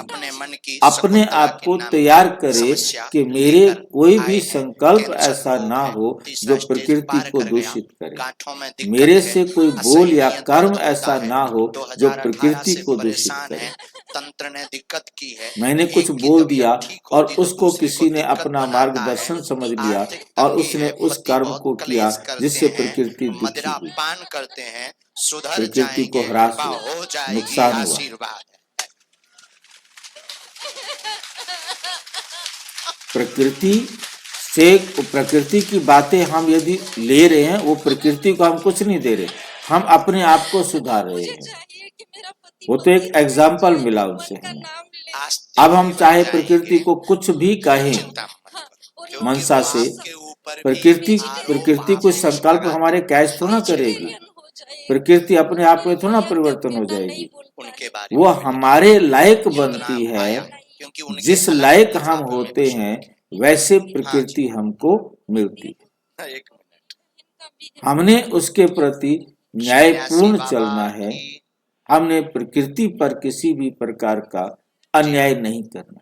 Speaker 2: अपने आप को तैयार करें कि मेरे कोई भी संकल्प ऐसा ना हो जो प्रकृति को दूषित करे, मेरे से कोई बोल या कर्म ऐसा ना हो जो प्रकृति को दूषित करे।
Speaker 1: तंत्र ने दिक्कत की है,
Speaker 2: मैंने कुछ बोल दिया और उसको किसी ने अपना मार्गदर्शन समझ लिया और उसने उस कर्म को किया जिससे प्रकृति दुखी हुई,
Speaker 1: पान करते हैं, सुधर
Speaker 2: प्रकृति को ह्रास
Speaker 1: हो जाएगी,
Speaker 2: नुकसान हुआ।
Speaker 1: आशीर्वाद है।
Speaker 2: प्रकृति से, प्रकृति की बातें हम यदि ले रहे हैं, वो प्रकृति को हम कुछ नहीं दे रहे, हम अपने आप को सुधार रहे हैं। वो तो एक एग्जाम्पल मिला उनसे हमें। अब हम चाहे प्रकृति को कुछ भी कहें मनसा से, प्रकृति कोई संकल्प हमारे कैच थोड़ा करेगी, प्रकृति अपने आप में थोड़ा परिवर्तन हो जाएगी। वो हमारे लायक बनती है, जिस लायक हम होते हैं वैसे प्रकृति हमको मिलती है। हमने उसके प्रति न्यायपूर्ण चलना है, हमने प्रकृति पर किसी भी प्रकार का अन्याय नहीं करना।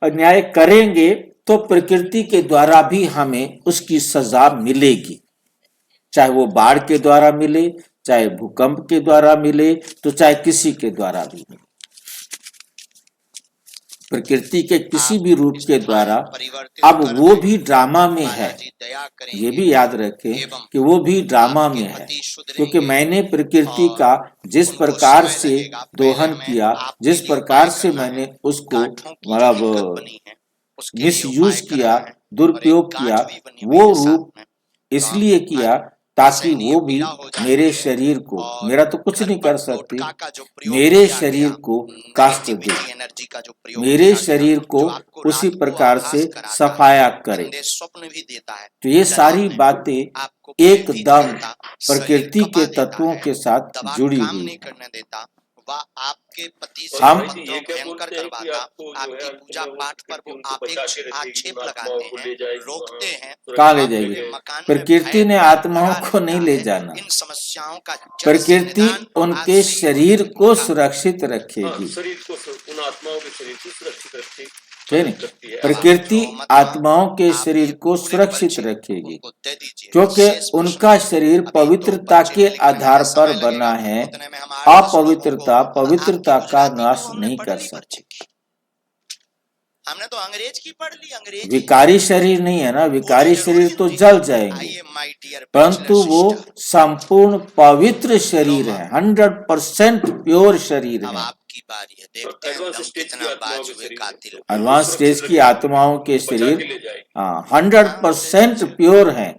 Speaker 2: अन्याय करेंगे तो प्रकृति के द्वारा भी हमें उसकी सजा मिलेगी, चाहे वो बाढ़ के द्वारा मिले, चाहे भूकंप के द्वारा मिले, तो चाहे किसी के द्वारा भी मिले। प्रकृति के किसी भी रूप के द्वारा, अब वो भी ड्रामा में है, ये भी याद रखें कि वो भी ड्रामा में है, क्योंकि मैंने प्रकृति का जिस प्रकार से दोहन किया, जिस प्रकार से मैंने उसको मतलब मिसयूज किया, दुरुपयोग किया, वो रूप इसलिए किया ताकि वो भी मेरे शरीर को, मेरा तो कुछ नहीं कर सकती, मेरे शरीर को कष्ट दे, मेरे शरीर को उसी प्रकार से सफाया करे। तो ये सारी बातें एकदम प्रकृति के तत्वों के साथ जुड़ी हुई है।
Speaker 1: आपके पति से
Speaker 2: हम
Speaker 1: भयंकर करवाता, आपकी पूजा पाठ पर वो आक्षेप लगाते हैं, रोकते हैं,
Speaker 2: कहाँ ले जाएगी? प्रकृति ने आत्माओं को नहीं ले जाना,
Speaker 1: इन समस्याओं का
Speaker 2: प्रकृति उनके शरीर को सुरक्षित रखेगी,
Speaker 11: उन आत्माओं के शरीर को सुरक्षित रखेगी।
Speaker 2: प्रकृति आत्माओं के शरीर को सुरक्षित रखेगी, क्योंकि उनका शरीर पवित्रता के आधार पर बना है। अपवित्रता पवित्रता का नाश नहीं कर सकती।
Speaker 1: हमने तो अंग्रेज की पढ़ ली, अंग्रेज
Speaker 2: विकारी शरीर नहीं है ना, विकारी शरीर तो जल जाएंगे, परंतु वो संपूर्ण पवित्र शरीर है, 100% प्योर शरीर है।
Speaker 1: की बारी है, देखते हैं हम कितना बाजुए कातिल।
Speaker 2: एडवांस स्टेज की आत्माओं के शरीर 100% प्योर हैं।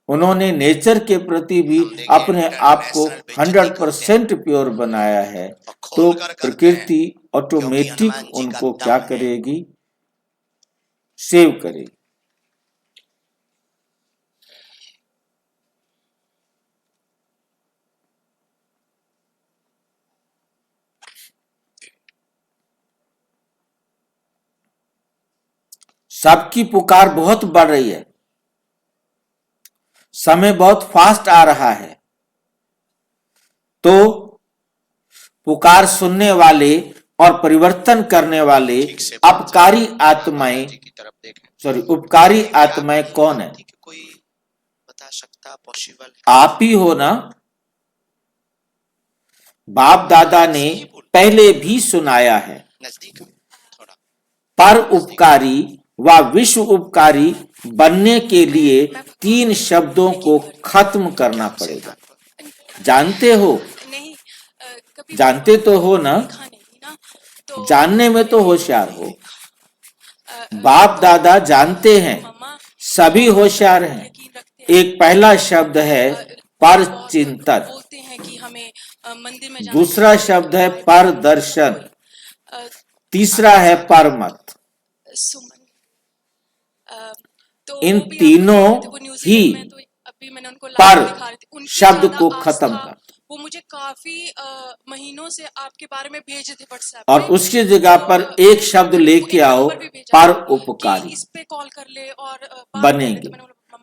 Speaker 2: उन्होंने नेचर के प्रति भी अपने आप को 100% प्योर बनाया है, तो प्रकृति ऑटोमेटिक उनको क्या करेगी? सेव करेगी। सबकी पुकार बहुत बढ़ रही है, समय बहुत फास्ट आ रहा है, तो पुकार सुनने वाले और परिवर्तन करने वाले अपकारी आत्माएं, उपकारी आत्माएं कौन है?
Speaker 1: कोई बता सकता? पॉसिबल
Speaker 2: आप ही हो ना। बाप दादा ने पहले भी सुनाया है,
Speaker 1: नजदीक थोड़ा।
Speaker 2: पर उपकारी व विश्व उपकारी बनने के लिए 3 शब्दों को खत्म करना पड़ेगा। जानते हो? जानते तो हो ना, जानने में तो होशियार हो। बाप दादा जानते हैं, सभी होशियार हैं। एक पहला शब्द है पर चिंतन, दूसरा शब्द है पर दर्शन, तीसरा है परमत। इन तीनों ही पर शब्द को खत्म कर,
Speaker 10: वो मुझे काफी महीनों से आपके बारे में भेजे थे व्हाट्सएप
Speaker 2: और उसकी जगह पर एक शब्द लेके आओ, पर उपकारी।
Speaker 10: इस पे कॉल कर ले और
Speaker 2: बनेंगे।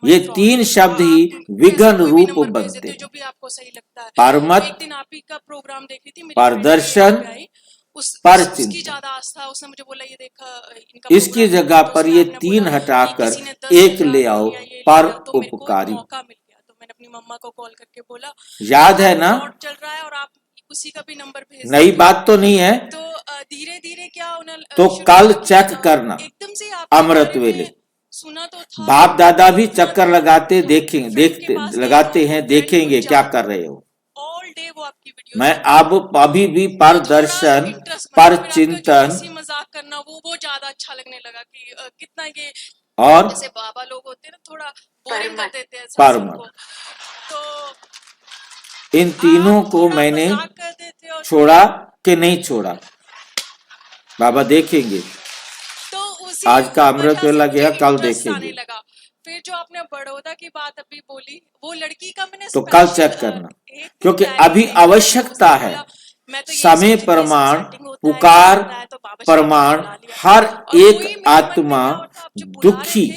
Speaker 2: ये 3 शब्द ही विघन रूप बनते हैं।
Speaker 10: जो भी आपको सही लगता है।
Speaker 2: परमत,
Speaker 10: एक दिन आप ही का प्रोग्राम देख रही थी,
Speaker 2: परदर्शन, पर चिंतन।
Speaker 10: ज्यादा आस्था, उसने मुझे बोला ये देखा इनका
Speaker 2: इसकी जगह पर ये 3 हटाकर एक ले आओ, पर उपकारी।
Speaker 10: मैंने अपनी मम्मा को कॉल करके बोला,
Speaker 2: याद है ना?
Speaker 10: चल रहा है और आप उसी का भी नंबर भेज,
Speaker 2: नई बात तो नहीं है।
Speaker 10: तो धीरे धीरे क्या उन्होंने
Speaker 2: तो कल चेक करना,
Speaker 10: एकदम से
Speaker 2: अमृत वेले
Speaker 10: सुना तो था।
Speaker 2: बाप दादा भी चक्कर लगाते देखेंगे, देखते लगाते हैं, देखेंगे क्या कर रहे हो।
Speaker 10: ऑल दे वो आपकी वीडियो।
Speaker 2: मैं अब अभी भी पर दर्शन पर चिंतन
Speaker 10: मजाक करना वो ज्यादा अच्छा लगने लगा कि कितना ये
Speaker 2: और
Speaker 10: जैसे बाबा लोग होते हैं ना थोड़ा बोरिंग कर देते हैं
Speaker 2: परमत,
Speaker 10: सबको, तो
Speaker 2: इन तीनों को मैंने छोड़ा कि नहीं छोड़ा, बाबा देखेंगे।
Speaker 10: तो उसी
Speaker 2: आज का अमृत
Speaker 10: वजह से
Speaker 2: वेला गया,
Speaker 10: मुझे
Speaker 2: कल
Speaker 10: इंटरेस्ट आने
Speaker 2: देखेंगे।
Speaker 10: लगा। फिर जो आपने बड़ौदा की बात अभी बोली, वो लड़की का मैंने
Speaker 2: तो कल चेक करना, क्योंकि अभी आवश्यकता है। समय प्रमाण, पुकार प्रमाण, हर एक आत्मा दुखी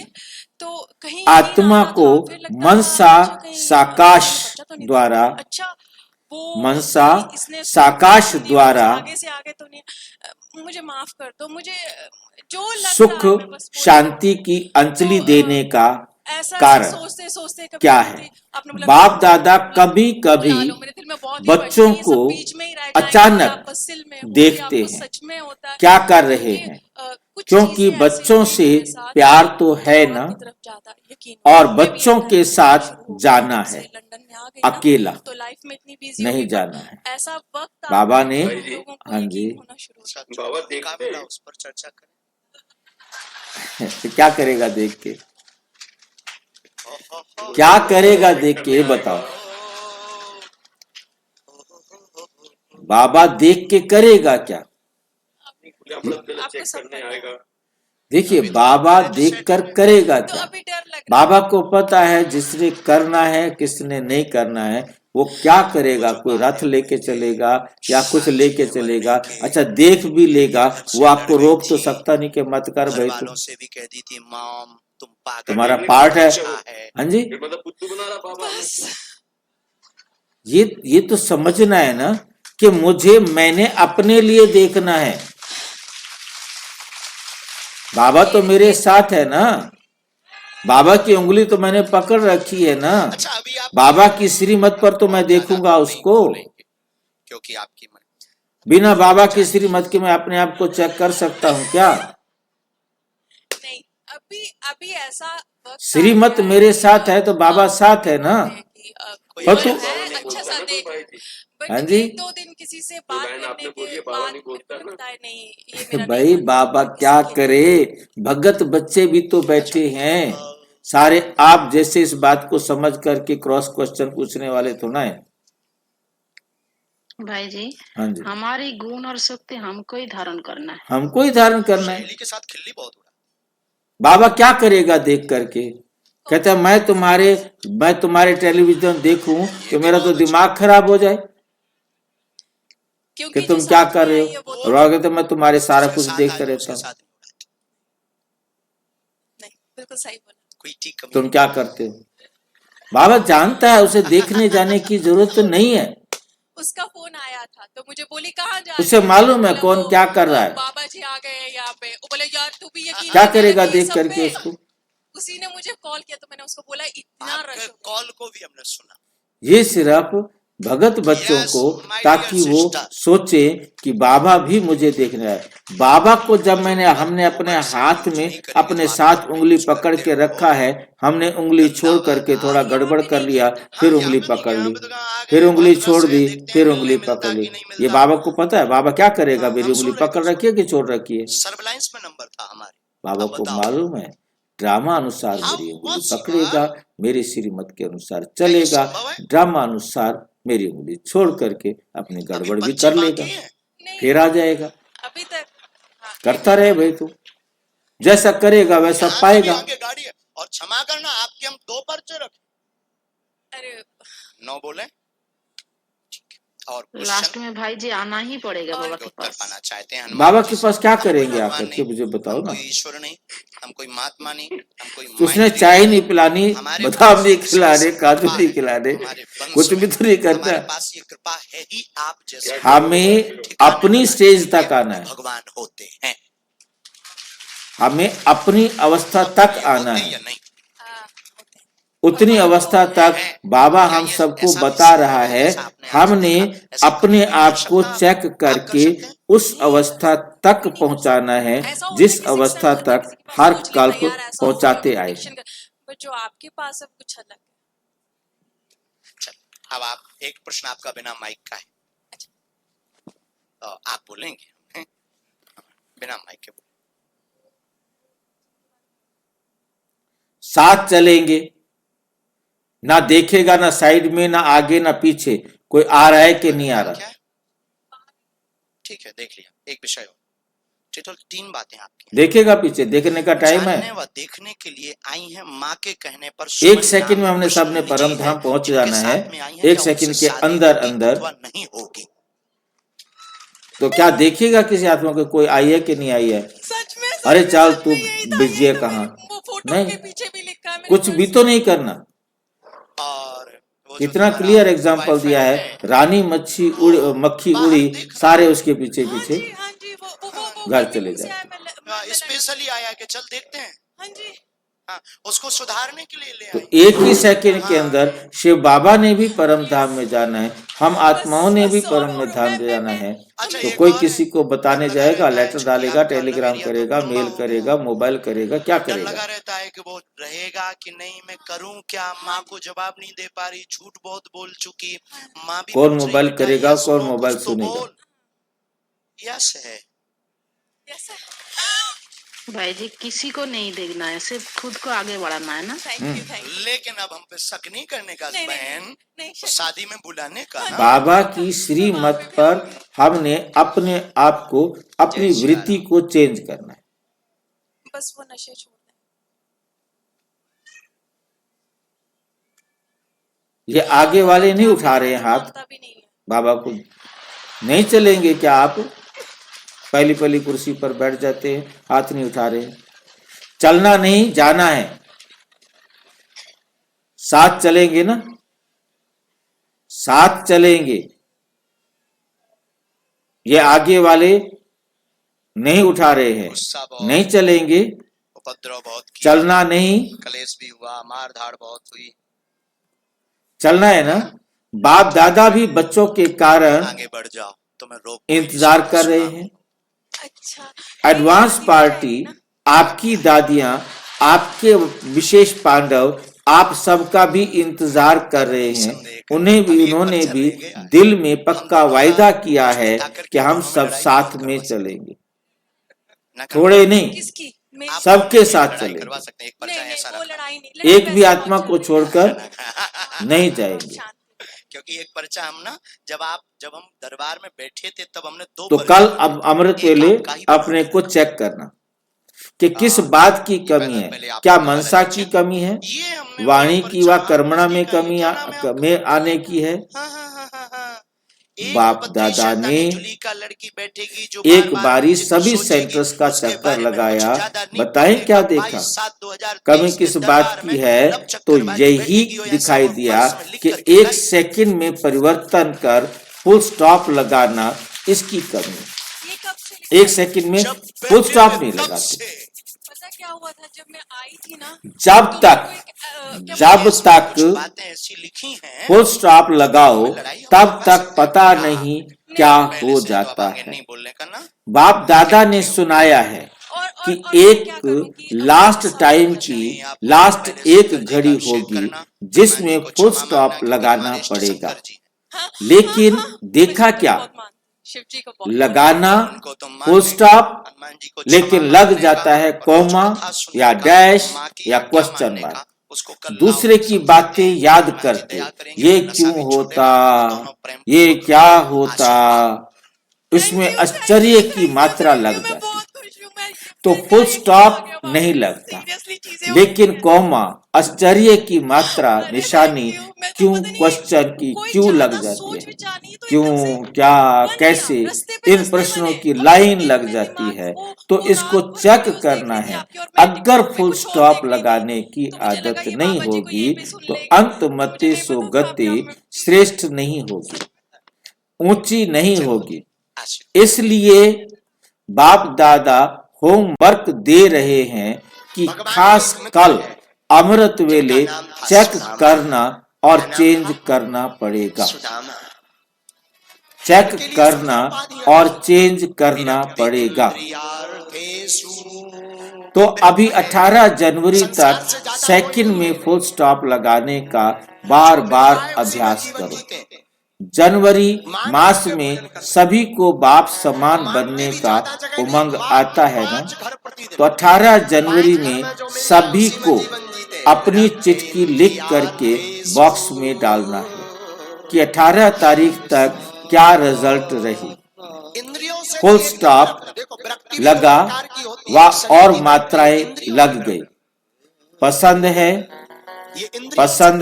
Speaker 2: आत्मा को मनसा साकाश द्वारा, मनसा साकाश द्वारा
Speaker 10: आगे से आगे तो नहीं, मुझे माफ कर दो, मुझे जो
Speaker 2: सुख शांति की अंजलि देने का कारण
Speaker 10: सोचते
Speaker 2: क्या है। बाप दादा कभी कभी बच्चों को अचानक देखते हैं क्या कर रहे हैं, क्योंकि बच्चों से प्यार तो है ना, और बच्चों के साथ जाना है, अकेला नहीं जाना है।
Speaker 10: ऐसा वक्त
Speaker 2: बाबा ने, हाँ जी,
Speaker 11: बाबा देखते हैं
Speaker 1: उस पर चर्चा करें।
Speaker 2: तो क्या करेगा देख के, क्या करेगा देख के बताओ। बाबा देख के करेगा क्या?
Speaker 11: चेक करने आएगा।
Speaker 2: देखिए बाबा देखकर करेगा क्या। बाबा को पता है जिसने करना है किसने नहीं करना है, वो क्या करेगा। कोई रथ लेके चलेगा या कुछ लेके चलेगा, अच्छा देख भी लेगा, वो आपको रोक तो सकता नहीं कि मत कर भाई, तुम
Speaker 1: से भी कह दी थी मॉम तुम पागल,
Speaker 2: तुम्हारा पार्ट है। हाँ जी,
Speaker 11: मतलब बुद्धू बना रहा बाबा।
Speaker 2: ये तो समझना है ना कि मुझे, मैंने अपने लिए देखना है। बाबा तो मेरे साथ है ना, बाबा की उंगली तो मैंने पकड़ रखी है ना।
Speaker 1: अच्छा, अभी आप
Speaker 2: बाबा की श्रीमत पर तो मैं देखूंगा उसको,
Speaker 1: क्योंकि आपकी
Speaker 2: बिना बाबा की श्रीमत के मैं अपने आप को चेक कर सकता हूँ क्या?
Speaker 10: नहीं, अभी ऐसा
Speaker 2: श्रीमत मेरे साथ है तो बाबा साथ है ना। पर तो
Speaker 10: अच्छा सा देख,
Speaker 2: हाँ जी,
Speaker 10: 2 दिन किसी से बात करने के बाद लगता है नहीं ये मेरा
Speaker 2: भाई बाबा क्या करे, भगत बच्चे भी तो बैठे हैं सारे, आप जैसे इस बात को समझ करके क्रॉस क्वेश्चन पूछने वाले तो ना है।
Speaker 6: भाई जी,
Speaker 2: हाँ जी,
Speaker 6: हमारी गुण और शक्ति हमको ही धारण करना है,
Speaker 2: हमको ही धारण करना है।
Speaker 1: शैली के साथ खिल्ली बहुत हो रहा
Speaker 2: बाबा क्या करेगा देख करके, कहता है मैं तुम्हारे टेलीविजन देखूं तो मेरा तो दिमाग खराब हो जाए कि तुम क्या कर रहे हो, और बाबा कहते मैं तुम्हारे सारा कुछ देखता रहता हूँ।
Speaker 10: बिल्कुल सही बोला,
Speaker 1: कोई ठीक
Speaker 2: तुम क्या करते हो। बाबा जानता है उसे देखने जाने की जरूरत तो नहीं है।
Speaker 10: उसका फोन आया था तो मुझे बोली कहाँ जा
Speaker 2: उसे मालूम है कौन क्या कर रहा है।
Speaker 10: बाबा जी आ गए यहाँ पे, वो बोले यार तू भी यकीन
Speaker 2: क्या करेगा देख करके उसको।
Speaker 10: उसी ने मुझे कॉल किया तो मैंने उसको बोला इतना रश,
Speaker 1: कॉल को भी हमने सुना।
Speaker 2: ये सिर्फ भगत बच्चों को, ताकि वो सोचे कि बाबा भी मुझे देख रहा है। बाबा को जब हमने अपने हाथ में अपने साथ उंगली पकड़ के रखा है, हमने उंगली छोड़ करके थोड़ा गड़बड़ कर लिया, फिर उंगली पकड़ ली, फिर उंगली छोड़ दी, फिर उंगली पकड़ ली। ये बाबा को पता है बाबा क्या करेगा, मेरी उंगली पकड़ रखी है कि छोड़ रखी है।
Speaker 1: सर्विलांस में नंबर था हमारे,
Speaker 2: बाबा को मालूम है ड्रामा अनुसार मेरी उंगली पकड़ेगा, मेरी श्रीमत के अनुसार चलेगा, ड्रामा अनुसार मेरी उंगली छोड़ करके अपनी गड़बड़ भी कर लेगा, फिर आ जाएगा।
Speaker 10: अभी तक
Speaker 2: करता रहे भाई, तू जैसा करेगा वैसा पाएगा।
Speaker 1: गाड़ी है। और क्षमा करना आपके हम 2 पर्चे रखे,
Speaker 10: अरे
Speaker 1: 9 बोले। और
Speaker 6: लास्ट में भाई जी आना ही पड़ेगा बाबा के पास।
Speaker 1: पाना चाहते हैं
Speaker 2: बाबा के पास क्या करेंगे आकर के, मुझे बताओ ना।
Speaker 1: ईश्वर नहीं, हम कोई महात्मा नहीं, हम कोई
Speaker 2: उसने चाय नहीं पिलानी, बादाम नहीं खिलाने, काजू नहीं खिलाने, कुछ भी तो नहीं करता।
Speaker 1: हमारे पास ये कृपा है ही आप जैसे,
Speaker 2: हमें अपनी स्टेज तक आना है,
Speaker 1: भगवान होते हैं,
Speaker 2: हमें अपनी अवस्था तक आना है।
Speaker 1: या नहीं
Speaker 2: उतनी अवस्था तक बाबा हम सबको बता रहा है, हमने अपने आप को चेक करके उस अवस्था तक पहुंचाना है जिस अवस्था तक हर कल्प पहुंचाते आए।
Speaker 10: जो आपके पास सब कुछ अलग है।
Speaker 1: अब आप एक प्रश्न आपका बिना माइक का है, तो आप बोलेंगे बिना माइक के।
Speaker 2: साथ चलेंगे, ना देखेगा ना साइड में, ना आगे ना पीछे, कोई आ रहा है कि नहीं आ रहा।
Speaker 1: ठीक है, देख लिया। एक विषय हो, तो 3 बातें आपकी।
Speaker 2: देखेगा पीछे, देखने का टाइम है।
Speaker 1: जानने व देखने के लिए आई हैं, माँ के कहने पर
Speaker 2: 1 सेकंड में हमने सबने परम धाम पहुंच जाना है। 1 सेकंड के अंदर अंदर
Speaker 1: नहीं होगी।
Speaker 2: तो क्या देखेगा किसी आत्मा को कोई आई है कि नहीं आई है?
Speaker 10: सच में
Speaker 2: अरे चल तू बिजी है कहाँ? नहीं,
Speaker 10: पीछे भी लिखा है
Speaker 2: कुछ भी तो नहीं करना।
Speaker 1: और
Speaker 2: कितना क्लियर एग्जाम्पल दिया है। रानी मक्खी उड़ी, सारे उसके पीछे पीछे घर चले जाए।
Speaker 1: स्पेशली आया कि चल देखते हैं।
Speaker 10: हाँ जी,
Speaker 1: हाँ, उसको सुधारने के लिए ले
Speaker 2: तो
Speaker 1: आए।
Speaker 2: 1 ही सेकंड के अंदर शिव बाबा ने भी परम धाम में जाना है, हम आत्माओं ने भी परम धाम में जाना है। तो कोई किसी को बताने जाएगा, लेटर डालेगा, टेलीग्राम करेगा, मेल करेगा, मोबाइल करेगा, क्या करेगा?
Speaker 1: लगा रहता है कि वो रहेगा कि नहीं, मैं करूं क्या, माँ को जवाब नहीं दे पा रही, झूठ बहुत बोल चुकी माँ भी।
Speaker 2: कौन मोबाइल करेगा, कौन मोबाइल सुनेगा?
Speaker 1: यस है
Speaker 6: भाई जी, किसी को नहीं देखना है, सिर्फ खुद को आगे बढ़ाना है ना।
Speaker 1: लेकिन अब हम पे शक नहीं करने का बहन, शादी में बुलाने का ना।
Speaker 2: बाबा की श्रीमत पर हमने अपने आप को, अपनी वृत्ति को चेंज करना है।
Speaker 10: बस वो नशे छोड़ना है।
Speaker 2: ये आगे वाले नहीं उठा रहे हैं हाथ बाबा को। नहीं चलेंगे क्या आप? पहली कुर्सी पर बैठ जाते हैं, हाथ नहीं उठा रहे। चलना नहीं, जाना है। साथ चलेंगे ना, साथ चलेंगे। ये आगे वाले नहीं उठा रहे हैं, नहीं चलेंगे।
Speaker 1: उपद्रव बहुत किया,
Speaker 2: चलना नहीं,
Speaker 1: कलेश भी हुआ, मार धाड़ बहुत हुई।
Speaker 2: चलना है ना। बाप दादा भी बच्चों के कारण
Speaker 1: आगे बढ़ जाओ, तुम्हें रोक
Speaker 2: इंतजार कर रहे हैं।
Speaker 10: अच्छा,
Speaker 2: एडवांस पार्टी, आपकी दादियां, आपके विशेष पांडव, आप सबका भी इंतजार कर रहे हैं। उन्होंने भी दिल में पक्का वायदा किया है कि हम सब साथ में चलेंगे, थोड़े नहीं, सबके साथ चलेंगे। एक भी आत्मा को छोड़कर नहीं जाएंगे।
Speaker 1: क्योंकि एक पर्चा हम ना, जब हम दरबार में बैठे थे तब हमने 2
Speaker 2: तो कल अब अमृत वेले अपने को चेक करना कि किस बात की कमी है। क्या मनसा की कमी है, वाणी की व कर्मणा में कमी में आने की है? बाप दादा ने एक बारी सभी सेंटर्स का चक्कर लगाया, बताएं क्या देखा, कमी किस बात की है? तो यही दिखाई दिया कि 1 सेकंड में परिवर्तन कर फुल स्टॉप लगाना, इसकी कमी। 1 सेकंड में फुल स्टॉप नहीं लगाते।
Speaker 10: पता क्या हुआ था जब मैं आई थी ना,
Speaker 2: जब तक फुल स्टॉप लगाओ तब तक पता नहीं क्या हो जाता है। बाप दादा ने सुनाया है कि एक लास्ट टाइम की लास्ट एक घड़ी होगी जिसमें फुल स्टॉप लगाना पड़ेगा। लेकिन देखा क्या, लगाना फुल स्टॉप, लेकिन लग जाता है कॉमा या डैश या क्वेश्चन मार्क। दूसरे की बातें याद करते, ये क्यों होता, ये क्या होता, उसमें आश्चर्य की मात्रा लग जाती। तो फुल स्टॉप नहीं लगता, लेकिन कॉमा, आश्चर्य की मात्रा, निशानी, क्यों, क्वेश्चन की क्यों लग जाती है, क्यों, क्या, कैसे, इन प्रश्नों की लाइन लग जाती है। तो इसको चेक करना है। अगर फुल स्टॉप लगाने की आदत नहीं होगी तो अंत मते सो गति श्रेष्ठ नहीं होगी, ऊंची नहीं होगी। इसलिए बाप दादा होमवर्क दे रहे हैं कि खास कल अमृत वेले चेक करना और चेंज करना पड़ेगा। चेक करना और चेंज करना पड़ेगा। तो अभी 18 जनवरी तक सेकंड में फुल स्टॉप लगाने का बार बार अभ्यास करो। जनवरी मास में सभी को बाप समान बनने का उमंग आता है ना, तो 18 जनवरी में सभी को अपनी चिट्ठी लिख करके बॉक्स में डालना है कि 18 तारीख तक क्या रिजल्ट रही। फुल स्टॉप लगा व और मात्राएं लग गई। पसंद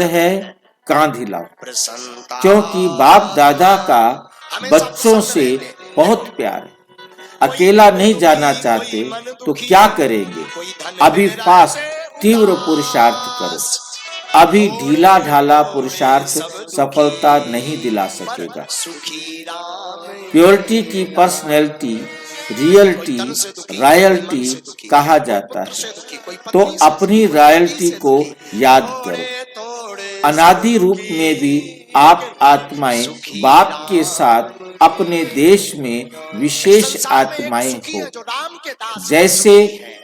Speaker 2: है कांध हिलाओ, क्योंकि बाप दादा का बच्चों से बहुत प्यार है। अकेला नहीं जाना चाहते तो क्या करेंगे? अभी फास्ट तीव्र पुरुषार्थ करो। अभी ढीला ढाला पुरुषार्थ सफलता नहीं दिला सकेगा। प्योरिटी की पर्सनैलिटी रियलिटी रॉयल्टी कहा जाता है, तो अपनी रॉयल्टी को याद करो। अनादि रूप में भी आप आत्माएं बाप के साथ अपने देश में विशेष आत्माएं हो। जैसे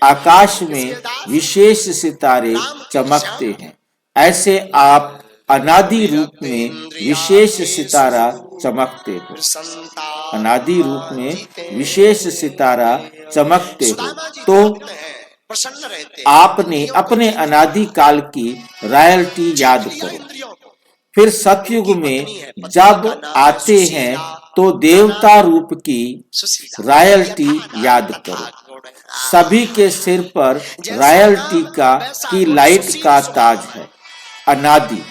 Speaker 2: आकाश में विशेष सितारे चमकते हैं, ऐसे आप अनादि रूप में विशेष सितारा चमकते हो। अनादि रूप में विशेष सितारा चमकते हो, तो आपने अपने अनादि काल की रॉयल्टी याद करो। फिर सतयुग में जब आते हैं तो देवता रूप की रॉयल्टी याद करो। सभी के सिर पर रॉयल्टी की लाइट का ताज है। अनादि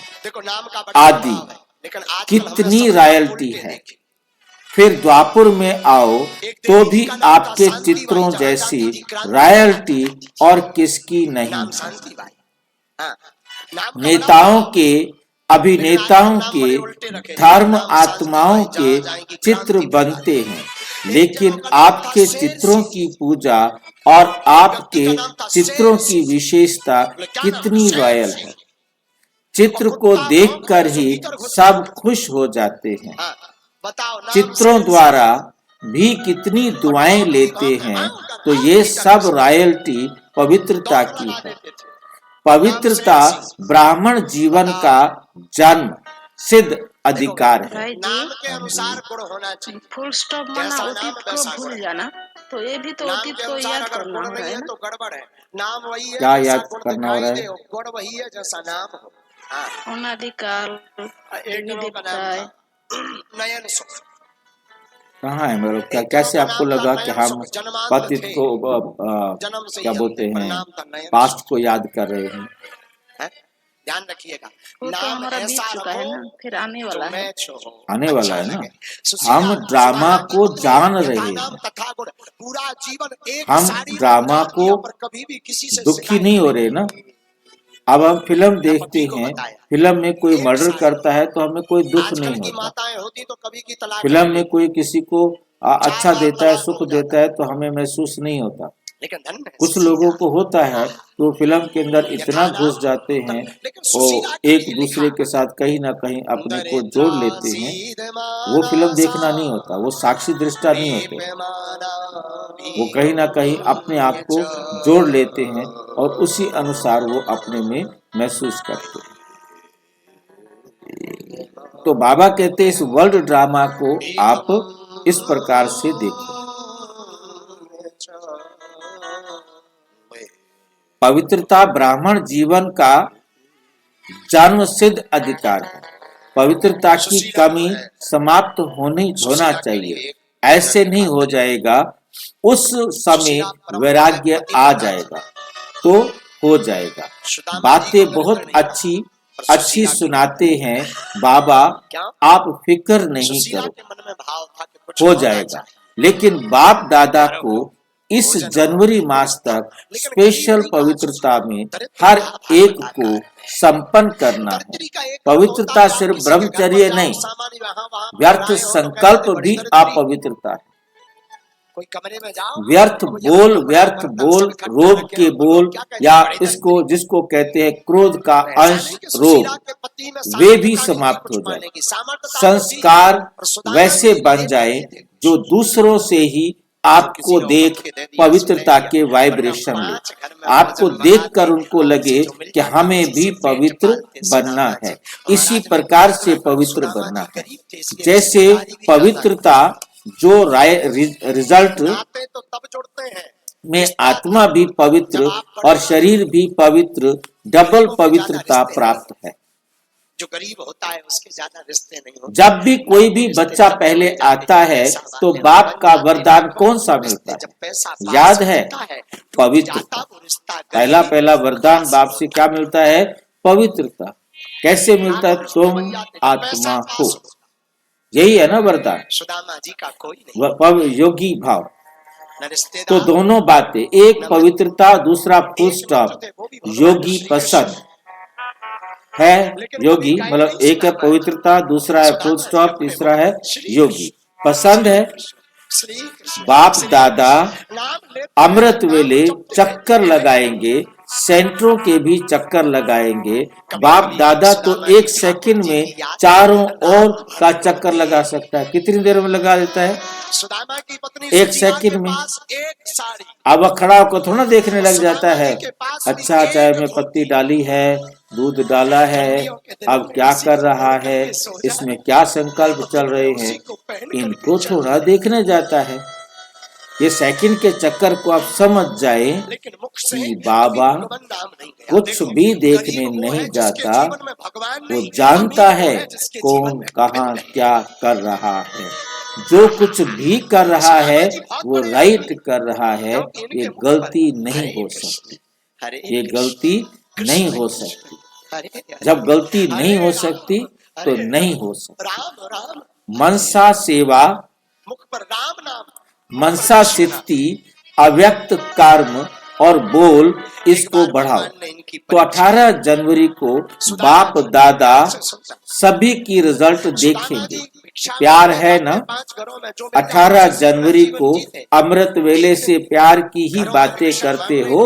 Speaker 2: आदि कितनी रॉयल्टी है। फिर द्वापर में आओ तो भी आपके चित्रों जैसी रॉयल्टी और किसकी नहीं। नेताओं के अभिनेताओं के धर्म आत्माओं के चित्र बनते हैं, लेकिन आपके चित्रों की पूजा और आपके चित्रों की विशेषता कितनी रॉयल है। चित्र को देखकर ही सब खुश हो जाते हैं। चित्रों द्वारा भी कितनी दुआएं लेते हैं, तो ये सब रॉयल्टी पवित्रता की है। पवित्रता ब्राह्मण जीवन का जन्म सिद्ध अधिकार है।
Speaker 6: नाम के अनुसार गुण होना चाहिए। फुल स्टॉप माना अतीत को भूल जाना, तो ये भी तो अतीत को याद करना हो रहा है ना। तो गड़बड़ है। नाम वही है,
Speaker 2: क्या याद करना हो रहा है?
Speaker 6: गुण वही है जैसा नाम हो। अनादिकाल नयन सुख
Speaker 2: कहाँ है मेरे? क्या कैसे आपको लगा कि हम अतीत को क्या बोलते हैं, पास्ट को याद कर रहे हैं?
Speaker 6: ध्यान रखिएगा, वो तो हमारा बीत चुका है ना, फिर आने वाला है।
Speaker 2: आने वाला है ना। हम ड्रामा को जान रहे हैं।
Speaker 6: पूरा जीवन
Speaker 2: हम ड्रामा को दुखी नहीं हो रहे ना। अब हम फिल्म देखते हैं, फिल्म में कोई मर्डर करता है तो हमें कोई दुख नहीं होता। फिल्म में कोई किसी को अच्छा देता है, सुख देता है, तो हमें महसूस नहीं होता। कुछ लोगों को होता है तो फिल्म के अंदर इतना घुस जाते हैं और एक दूसरे के साथ कहीं ना कहीं अपने को जोड़ लेते हैं। वो फिल्म देखना नहीं होता, वो साक्षी दृष्टा नहीं होते, वो कहीं ना कहीं अपने आप को जोड़ लेते हैं और उसी अनुसार वो अपने में महसूस करते हैं। तो बाबा कहते हैं इस वर्ल्ड ड्रामा को आप इस प्रकार से देखो। पवित्रता ब्राह्मण जीवन का जन्म सिद्ध अधिकार है। पवित्रता की कमी समाप्त होना चाहिए। ऐसे नहीं हो जाएगा, उस समय वैराग्य आ जाएगा तो हो जाएगा। बातें बहुत अच्छी सुनाते हैं बाबा, आप फिक्र नहीं करो, हो जाएगा। लेकिन बाप दादा को इस जनवरी मास तक स्पेशल पवित्रता में हर एक को संपन्न करना है। पवित्रता सिर्फ ब्रह्मचर्य नहीं, व्यर्थ संकल्प भी अपवित्रता है। व्यर्थ बोल, रोग के बोल, या जिसको कहते हैं क्रोध का अंश रोग, वे भी समाप्त हो जाए। संस्कार वैसे बन जाए जो दूसरों से ही आपको देख पवित्रता के वाइब्रेशन ले, आपको देखकर उनको लगे कि हमें भी पवित्र बनना है, इसी प्रकार से पवित्र बनना है। जैसे पवित्रता जो रिजल्ट में आत्मा भी पवित्र और शरीर भी पवित्र, डबल पवित्रता प्राप्त है।
Speaker 1: जो गरीब होता है उसके ज्यादा रिश्ते नहीं होते।
Speaker 2: जब भी कोई भी बच्चा पहले आता है तो बाप का वरदान कौन सा मिलता है? याद है? पवित्रता। पहला वरदान बाप से क्या मिलता है? पवित्रता। कैसे मिलता है? तुम आत्मा हो, यही है ना वरदान।
Speaker 1: सुदामा जी का कोई नहीं,
Speaker 2: योगी भाव। तो दोनों बातें, एक पवित्रता, दूसरा फुल स्टॉप, योगी पसंद है। योगी मतलब एक है पवित्रता, दूसरा है फुल स्टॉप, तीसरा है योगी पसंद है। बाप दादा अमृत वेले चक्कर लगाएंगे, सेंटरों के भी चक्कर लगाएंगे। बाप दादा तो एक सेकंड में चारों ओर का चक्कर लगा सकता है। कितनी देर में लगा देता है?
Speaker 1: सुदामा की पत्नी
Speaker 2: एक सेकंड में।
Speaker 1: एक साड़ी,
Speaker 2: अब अखड़ा को थोड़ा देखने लग जाता है, अच्छा चाय में पत्ती डाली है, दूध डाला है, अब क्या कर रहा है, इसमें क्या संकल्प चल रहे हैं, इनको थोड़ा देखने जाता है। ये सेकंड के चक्कर को आप समझ जाए कि बाबा कुछ भी देखने नहीं जाता, वो जानता है कौन कहाँ क्या कर रहा है। जो कुछ भी कर रहा है वो राइट कर रहा है। ये गलती नहीं हो सकती, ये गलती नहीं हो सकती। जब गलती नहीं हो सकती तो नहीं हो सकती। मनसा सेवा,
Speaker 1: मुख पर राम नाम,
Speaker 2: मनसा सिद्धि, अव्यक्त कर्म और बोल, इसको बढ़ाओ। तो 18 जनवरी को बाप दादा सभी की रिजल्ट देखेंगे। प्यार है ना? 18 जनवरी को अमृत वेले से प्यार की ही बातें करते हो।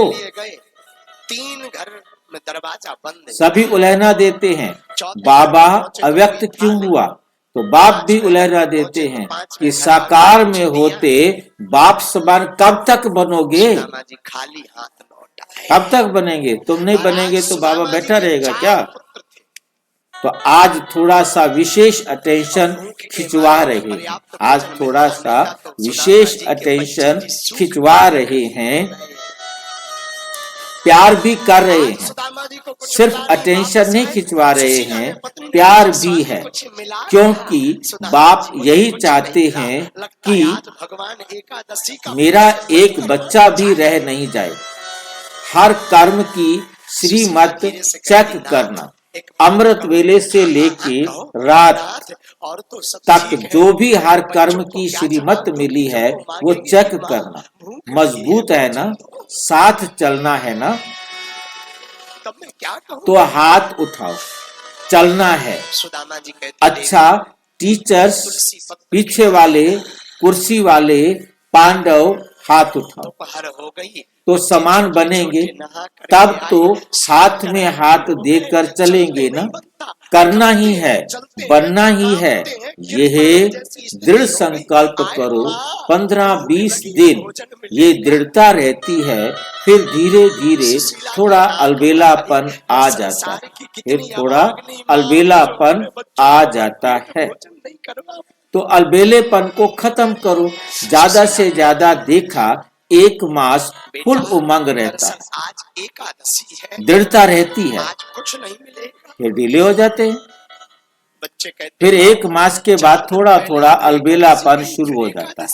Speaker 1: 3 घर में दरवाजा बंद है,
Speaker 2: सभी उलहना देते हैं, बाबा अव्यक्त क्यों हुआ? तो बाप भी उलहना देते हैं कि साकार में होते बाप समान कब तक बनोगे?
Speaker 1: खाली हाथ लौटा है।
Speaker 2: कब तक बनेंगे? तुम नहीं बनेंगे तो बाबा बैठा रहेगा क्या? तो आज थोड़ा सा विशेष अटेंशन खिंचवा रहे हैं, आज थोड़ा सा विशेष अटेंशन खिंचवा रहे हैं, प्यार भी कर रहे हैं। सिर्फ अटेंशन नहीं खिंचवा रहे हैं, प्यार भी है, क्योंकि बाप यही चाहते हैं कि मेरा एक बच्चा भी रह नहीं जाए। हर कर्म की श्रीमत चेक करना, अमृत वेले से लेके रात तक जो भी हर कर्म की श्रीमत मिली है वो चेक करना। मजबूत है ना? साथ चलना है ना? तो हाथ उठाओ, चलना है। अच्छा, टीचर्स, पीछे वाले, कुर्सी वाले, पांडव, हाथ उठाओ। तो समान बनेंगे, तब तो हाथ में हाथ देकर चलेंगे ना। करना ही है, बनना ही है। यह दृढ़ संकल्प करो। 15-20 दिन ये दृढ़ता रहती है, फिर धीरे धीरे थोड़ा अलबेलापन आ जाता है, फिर थोड़ा अलबेलापन आ जाता है। तो अलबेलेपन को खत्म करो। ज्यादा से ज्यादा देखा, 1 मास फुल उमंग रहता है,
Speaker 1: आज एकादशी है,
Speaker 2: दृढ़ता रहती है,
Speaker 1: आज कुछ नहीं मिलेगा,
Speaker 2: फिर डिले हो जाते हैं।
Speaker 1: बच्चे कहते
Speaker 2: फिर 1 मास के बाद थोड़ा थोड़ा अलबेलापन शुरू हो जाता है।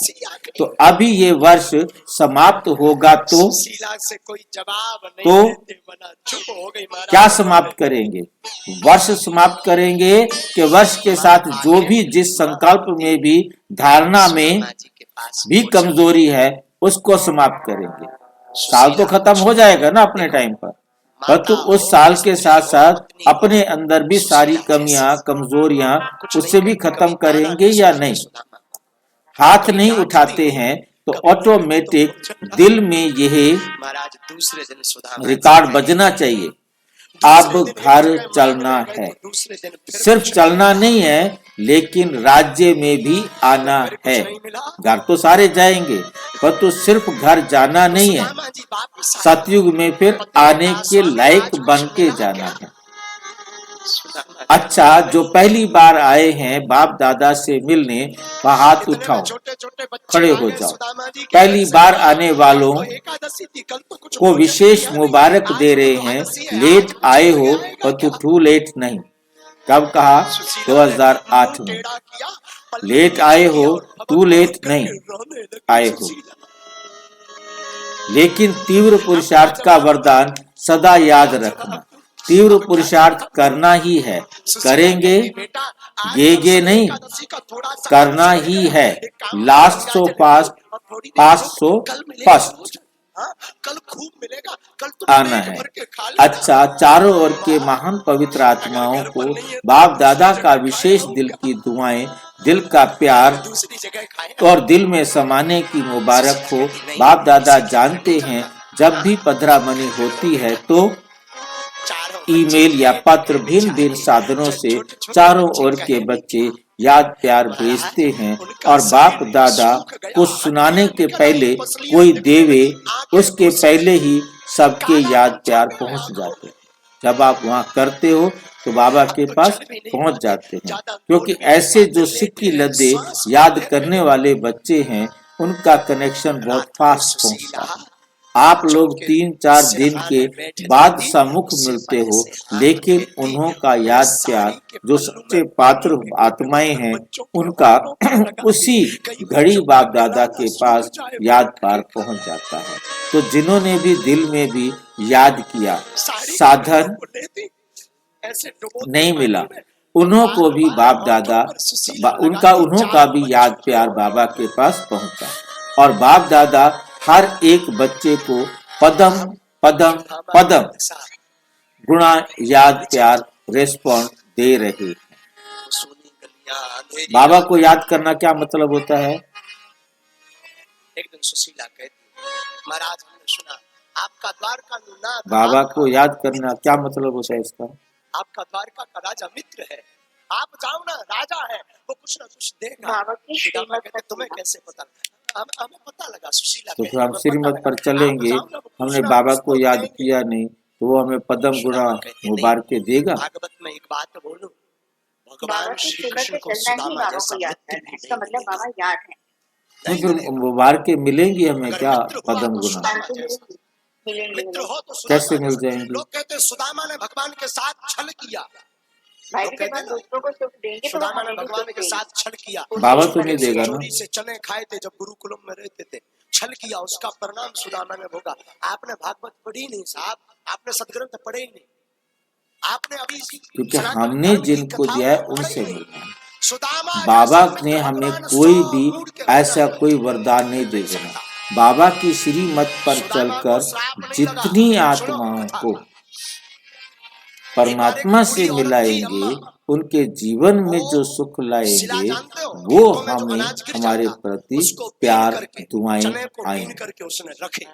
Speaker 2: तो अभी ये वर्ष समाप्त होगा तो
Speaker 1: से कोई जवाब नहीं
Speaker 2: तो
Speaker 1: देते, बना चुप हो गई महाराज।
Speaker 2: क्या समाप्त करेंगे? वर्ष समाप्त करेंगे कि वर्ष के साथ जो भी जिस संकल्प में भी धारणा में भी कमजोरी है उसको समाप्त करेंगे। साल तो खत्म हो जाएगा ना अपने टाइम पर, परंतु उस साल के साथ साथ अपने अंदर भी सारी कमियां, कमजोरियां, उससे भी खत्म करेंगे या नहीं? हाथ नहीं उठाते हैं तो ऑटोमेटिक दिल में यह
Speaker 1: महाराज दूसरे दिन सुधा
Speaker 2: रिकॉर्ड बजना चाहिए। अब घर चलना है, सिर्फ चलना नहीं है, लेकिन राज्य में भी आना है। घर तो सारे जाएंगे, पर तो सिर्फ घर जाना नहीं है, सतयुग में फिर आने के लायक बन के जाना है। अच्छा, जो पहली बार आए हैं बाप दादा से मिलने, वह हाथ उठाओ, खड़े हो जाओ। पहली बार आने वालों को विशेष मुबारक दे रहे हैं। लेट आए हो पर तू टू लेट नहीं। कब कहा? 2008 में। लेट आए हो, टू लेट नहीं आए हो। लेकिन तीव्र पुरुषार्थ का वरदान सदा याद रखना। तीव्र पुरुषार्थ करना ही है, करेंगे गे नहीं, करना ही है। Last so fast, fast so first
Speaker 1: कल खूब मिलेगा, कल
Speaker 2: आना है। अच्छा, चारों ओर के महान पवित्र आत्माओं को बाप दादा का विशेष दिल की दुआएं, दिल का प्यार और दिल में समाने की मुबारक हो। बाप दादा जानते हैं जब भी पधरामनी होती है तो ईमेल या पत्र भिन्न भिन्न साधनों से चारों ओर के बच्चे याद प्यार भेजते हैं और बाप दादा को सुनाने के पहले कोई देवे, उसके पहले ही सबके याद प्यार पहुंच जाते हैं। जब आप वहां करते हो तो बाबा के पास पहुंच जाते हैं, क्योंकि ऐसे जो सिक्की लद्दे याद करने वाले बच्चे हैं उनका कनेक्शन बहुत फास्ट पहुंचता है। आप लोग 3-4 दिन के बाद सम्मुख मिलते हो, लेकिन उन्हों का याद प्यार, जो सच्चे पात्र आत्माएं हैं, उनका उसी घड़ी बाप दादा के पास याद पार पहुंच जाता है। तो जिन्होंने भी दिल में भी याद किया, साधन नहीं मिला, उन्हों को भी बाप दादा उन्हों का भी याद प्यार बाबा के पास पहुंचा और बाप दादा हर एक बच्चे को पदम पदम पदम गुणा याद प्यार रिस्पॉन्ड दे रहे हैं। बाबा को याद करना क्या मतलब होता है?
Speaker 1: एक दिन सुशीला कहती, महाराज हमने सुना आपका द्वारका ना,
Speaker 2: बाबा को याद करना क्या मतलब होता है इसका?
Speaker 1: आपका द्वारका का राजा मित्र है, आप जाओ ना, राजा है, वो कुछ ना कुछ देगा। तुम्हें कैसे पता? हमें पता लगा सुशीला।
Speaker 2: तो फिर हम श्रीमत पर चलेंगे, हमने बाबा को याद किया नहीं तो वो हमें पदम गुणा मुबारक देगा।
Speaker 1: भागवत में एक बात बोलूं, भगवान श्री कृष्ण को सुदामा जैसा
Speaker 6: इसका मतलब बाबा याद है,
Speaker 2: तो फिर मुबारक मिलेंगी हमें क्या? पदम गुणा
Speaker 1: मित्र हो तो
Speaker 2: कैसे मिल जाएंगे?
Speaker 1: लोग कहते हैं सुदामा ने भगवान के साथ छल किया,
Speaker 6: दूसरों को सुख देंगे तो
Speaker 1: सुदामा ने भगवान के साथ छल किया।
Speaker 2: बाबा तो नहीं देगा ना।
Speaker 1: चोरी से चने खाए थे जब गुरुकुलम में रहते थे, छल किया, उसका परिणाम सुदामा ने भोगा। आपने भागवत पढ़ी नहीं साहब, आपने सदग्रंथ पढ़े नहीं, आपने अभी
Speaker 2: क्योंकि हमने जिनको दिया है उनसे मिलना है। बाबा ने हमें कोई भी ऐसा कोई वरदान नहीं दे देना। बाबा की श्रीमत पर चलकर जितनी आत्माओं को परमात्मा से मिलाएंगे, उनके जीवन में जो सुख लाएंगे, वो हमें हमारे प्रति प्यार दुआएं आएंगे।
Speaker 1: करके उसने रखे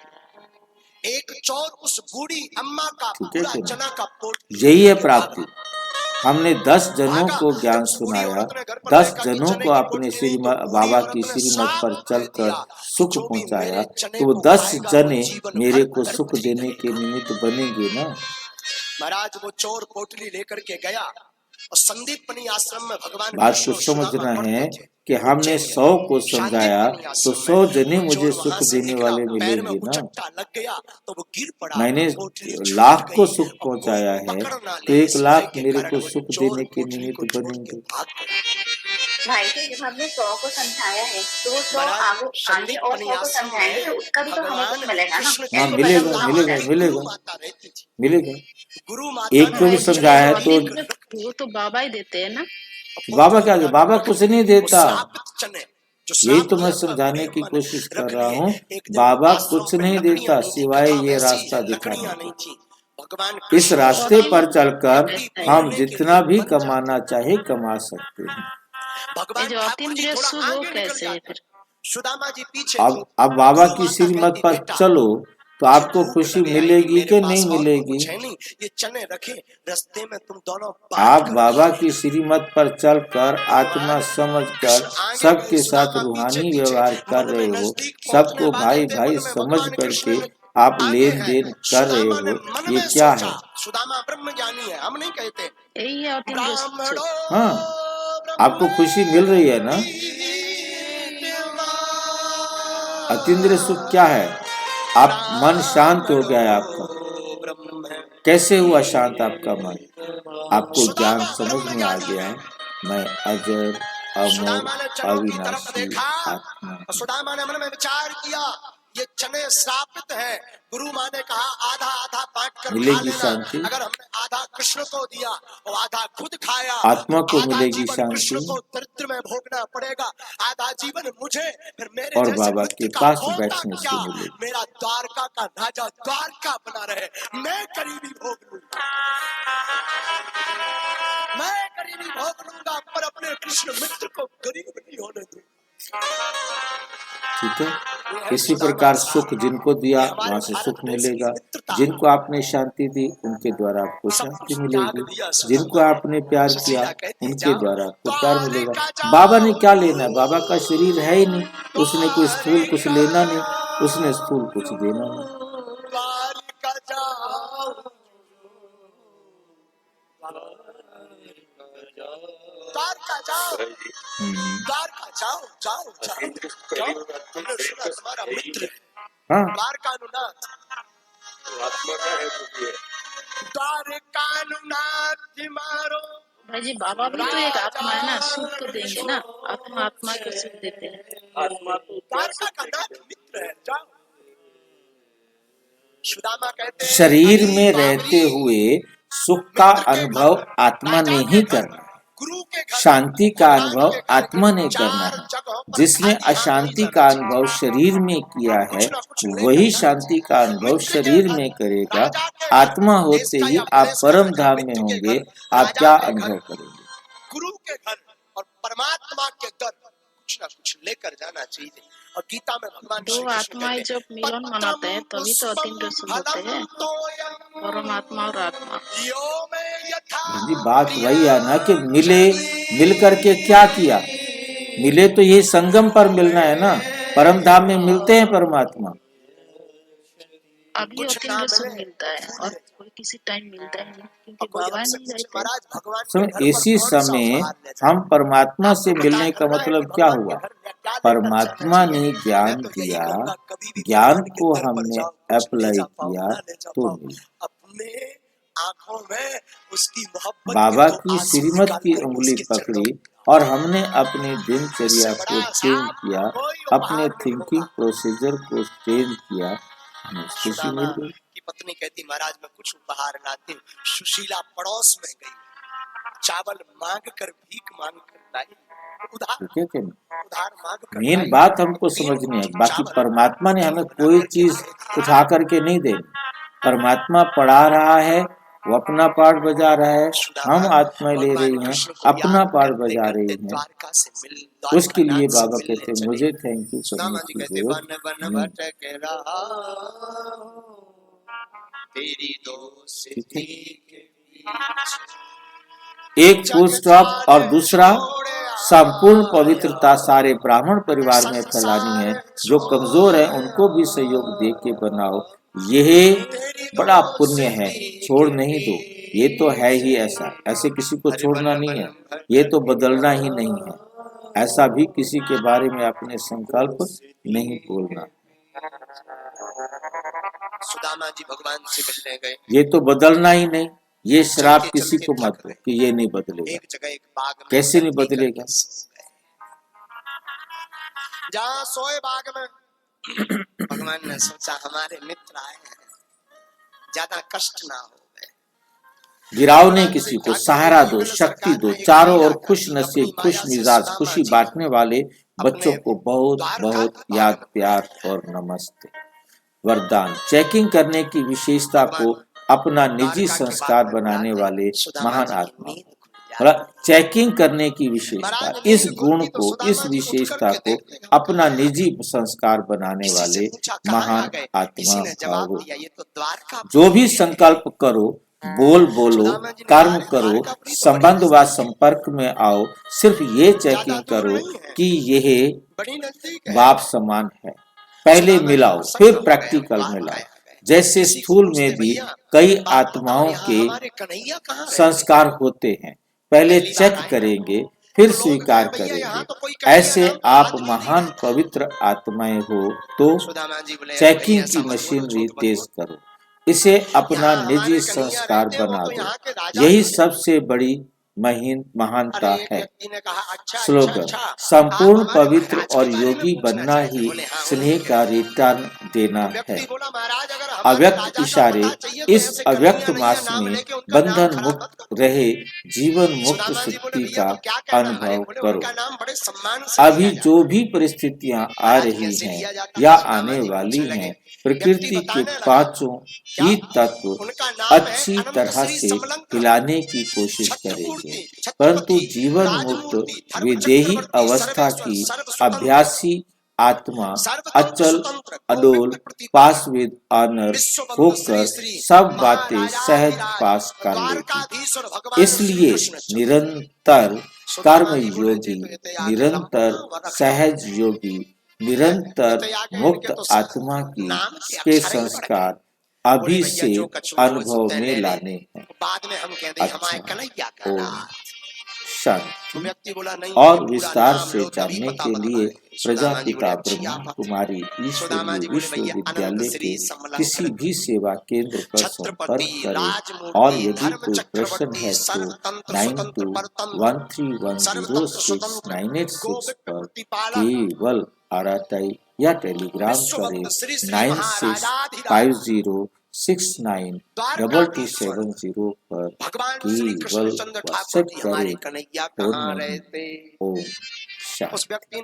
Speaker 1: एक चौर उस बूढ़ी अम्मा का पूरा चना का पोट।
Speaker 2: यही है प्राप्ति। हमने 10 जनों को ज्ञान सुनाया, 10 जनों को अपने बाबा की श्रीमत पर चलकर सुख पहुंचाया, तो वो 10 जने मेरे को सुख देने के निमित्त बनेंगे ना।
Speaker 1: महाराज वो चोर पोटली लेकर के गया और संदीपनी आश्रम में भगवान
Speaker 2: बात को समझना है कि हमने 100 को समझाया तो 100 जने मुझे सुख देने वाले मिलेंगे ना।
Speaker 1: लग गया तो वो गिर पड़ा।
Speaker 2: मैंने 1,00,000 को सुख पहुंचाया है तो 1,00,000 मेरे को सुख देने के निमित्त बनेंगे।
Speaker 6: भाई जी, जब हमने 100 को समझाया है तो वो 100 आगे और 100 को समझाएंगे तो उसका भी तो हमें कुछ मिलेगा ना।
Speaker 2: हाँ, मिलेगा मिलेगा मिलेगा मिलेगा। एक को भी समझाया है तो
Speaker 6: वो तो बाबा ही देते हैं ना।
Speaker 2: बाबा क्या, बाबा कुछ नहीं देता। यही तो मैं समझाने की कोशिश कर रहा हूँ, बाबा कुछ नहीं देता सिवाय ये रास्ता दिखाने। इस रास्ते पर चलकर हम जितना भी कमाना चाहे कमा सकते हैं।
Speaker 6: जो अंतिम दृश्य वो कैसे है फिर?
Speaker 1: सुदामा जी पीछे
Speaker 2: अब बाबा की श्रीमत पर चलो तो आपको खुशी मिलेगी कि नहीं मिलेगी?
Speaker 1: ये चने रखे रास्ते में तुम दोनों
Speaker 2: आप बाबा की श्रीमत पर चलकर आत्मा समझकर सबके साथ रूहानी व्यवहार कर रहे हो, सबको भाई भाई समझ करके आप लेन देन कर रहे हो, ये क्या है?
Speaker 1: सुदामा ब्रह्म ज्ञानी है, हम नहीं कहते।
Speaker 6: यही है अतीन्द्रिय सुख।
Speaker 2: हाँ, आपको खुशी मिल रही है ना? अतीन्द्रिय सुख क्या है? आप मन शांत हो गया है आपका। कैसे हुआ शांत आपका मन? आपको ज्ञान समझ में आ गया है, मैं अजर अमर अविनाशी आत्मा।
Speaker 1: सुदामा ने मन में विचार किया, ये चने श्रापित है। गुरु माँ ने कहा आधा आधा बांट कर खा
Speaker 2: मिलेगी
Speaker 1: लेना।
Speaker 2: शांति।
Speaker 1: अगर हमने आधा कृष्ण को दिया और आधा खुद खाया,
Speaker 2: आत्मा को
Speaker 1: आधा
Speaker 2: मिलेगी
Speaker 1: जीवन
Speaker 2: शांति।
Speaker 1: कृष्ण को दरिद्र में भोगना पड़ेगा, आधा जीवन मुझे, फिर मेरे
Speaker 2: और
Speaker 1: जैसे
Speaker 2: बाबा
Speaker 1: मित्र
Speaker 2: के
Speaker 1: का
Speaker 2: पास
Speaker 1: होता
Speaker 2: बैठने से
Speaker 1: क्या?
Speaker 2: मिलेगी।
Speaker 1: मेरा द्वारका का राजा द्वारका बना रहे, मैं करीबी भोग लूंगा, मैं करीबी भोग लूंगा, पर अपने कृष्ण मित्र को गरीब नहीं होने दूंगा।
Speaker 2: ठीक है, इसी प्रकार सुख जिनको दिया वहां से सुख मिलेगा, जिनको आपने शांति दी उनके द्वारा आपको शांति मिलेगी, जिनको आपने प्यार किया उनके द्वारा आपको प्यार मिलेगा। बाबा ने क्या लेना? बाबा का शरीर है ही नहीं, उसने कोई स्थूल कुछ लेना नहीं, उसने स्थूल कुछ देना नहीं।
Speaker 1: द्वारका जाओ, द्वारका जाओ, जाओ जाओ, हमने सुना तुम्हारा मित्र
Speaker 2: हाँ,
Speaker 1: द्वारकानुनाथ,
Speaker 11: आत्मा का है तो ये
Speaker 1: द्वारकानुनाथ मारो।
Speaker 6: भाई जी बाबा भी तो एक आत्मा है ना, सुख तो देंगे ना, आत्मा आत्मा को सुख देते हैं।
Speaker 11: आत्मा तो
Speaker 1: द्वारका का नाथ मित्र है, जाओ। सुदामा कहते हैं,
Speaker 2: शरीर में रहते हुए सुख का अनुभव आत्मा ने ही करना है, शांति का अनुभव आत्मा ने करना है। जिसने अशांति का अनुभव शरीर में किया है वही शांति का अनुभव शरीर में करेगा। आत्मा होते ही आप परम धाम में होंगे, आप क्या अनुभव करेंगे?
Speaker 1: गुरु के घर और परमात्मा के दर कुछ ना कुछ लेकर जाना चाहिए। और गीता में भगवान
Speaker 6: दो आत्माएं जब मिलन मनाते हैं तभी तो अतीन्द्रिय सुख होते हैं, परमात्मा और आत्मा।
Speaker 2: जी बात वही है ना कि मिल करके क्या किया? मिले तो ये संगम पर मिलना है ना, परम धाम में मिलते हैं परमात्मा।
Speaker 6: अभी अतीन्द्रिय सुख मिलता है और कोई किसी टाइम मिलता है नहीं, क्योंकि बाबा नहीं रहते।
Speaker 2: इसी समय हम परमात्मा से मिलने का मतलब क्या हुआ? परमात्मा ने ज्ञान दिया, ज्ञान को हमने अप्लाई किया तो मिला।
Speaker 1: अपने आंखों में उसकी मोहब्बत
Speaker 2: बाबा की श्रीमत की उंगली पकड़ी और हमने अपनी दिनचर्या को चेंज किया, अपने थिंकिंग प्रोसीजर को चेंज किया, हमें खुशी मिल गई।
Speaker 1: की पत्नी कहती महाराज मैं कुछ उपहार लाती हूँ। सुशीला पड़ोस में गई, चावल मांग कर भीख मांग कर लाई, उधार मांग कर।
Speaker 2: मेन बात हमको समझनी है, बाकी परमात्मा ने हमें कोई चीज उठा करके नहीं देनी। परमात्मा पढ़ा रहा है, वो अपना पार्ट बजा रहा है, हम आत्माएं ले रही हैं, अपना पार्ट बजा रही हैं। उसके लिए बाबा कहते हैं मुझे थैंक यू करने की जरूरत नहीं। एक फुल स्टॉप और दूसरा संपूर्ण पवित्रता सारे ब्राह्मण परिवार में फैलानी है। जो कमजोर है उनको भी सहयोग दे के बनाओ, यह बड़ा पुण्य है, छोड़ नहीं दो। ये तो है ही ऐसा, ऐसे किसी को छोड़ना नहीं है, ये तो बदलना ही नहीं है। ऐसा भी किसी के बारे में अपने संकल्प नहीं बोलना।
Speaker 1: सुदामा जी भगवान से मिलने गए,
Speaker 2: ये तो बदलना ही नहीं। ये श्राप किसी को मत दो कि ये नहीं बदलेगा।
Speaker 1: एक जगह एक बाग में
Speaker 2: कैसे नहीं बदलेगा?
Speaker 1: जहाँ सोए बाग में भगवान ने सोचा हमारे मित्र आए हैं, ज्यादा कष्ट ना हो।
Speaker 2: गिराओ नहीं किसी को, सहारा दो, शक्ति दो। चारों ओर खुश नसीब, खुश मिजाज, खुशी बांटने वाले बच्चों को बहुत बहुत याद, प्यार और नमस्ते। वरदान चेकिंग करने की विशेषता को अपना निजी संस्कार बनाने वाले महान आत्मा। मतलब चेकिंग करने की विशेषता, इस गुण को, इस विशेषता को अपना निजी संस्कार बनाने वाले महान आत्मा भाव। जो भी संकल्प करो, बोलो, कर्म करो, संबंध व संपर्क में आओ, सिर्फ ये चेकिंग करो कि यह बाप समान है। पहले मिलाओ, फिर प्रैक्टिकल मिलाओ। जैसे स्थूल में भी कई आत्माओं के संस्कार होते हैं, पहले चेक करेंगे फिर स्वीकार करेंगे। ऐसे आप महान पवित्र आत्माएं हो तो चेकिंग की मशीनरी तेज करो, इसे अपना निजी संस्कार बना दो। यही सबसे बड़ी महानता है। स्लोगन, संपूर्ण पवित्र और योगी बनना ही स्नेह का रिटर्न देना है। अव्यक्त इशारे, इस अव्यक्त मास में बंधन मुक्त रहे, जीवन मुक्त सुक्ति का अनुभव करो। अभी जो भी परिस्थितियां आ रही हैं या आने वाली हैं, प्रकृति के पांचों ही तत्व अच्छी तरह से हिलाने की कोशिश करेंगे, परंतु जीवन मुक्त विदेही अवस्था की अभ्यासी आत्मा अचल अडोल पास विद ऑनर होकर सब बातें सहज पास कर लेगी। इसलिए निरंतर कर्म योगी, निरंतर सहज योगी, निरंतर मुक्त आत्मा के संस्कार अभी से अनुभव में लाने हैं। अच्छा, ओम शांति। और विस्तार से जानने के लिए प्रजापिता ब्रह्मा कुमारी ईश्वरीय विश्वविद्यालय के किसी भी सेवा केंद्र पर संपर्क करें, और यदि कोई प्रश्न है तो 9213106986 पर केवल RTI या टेलीग्राम करें 9650692270 पर केवल व्हाट्सएप करें। ओम शांति।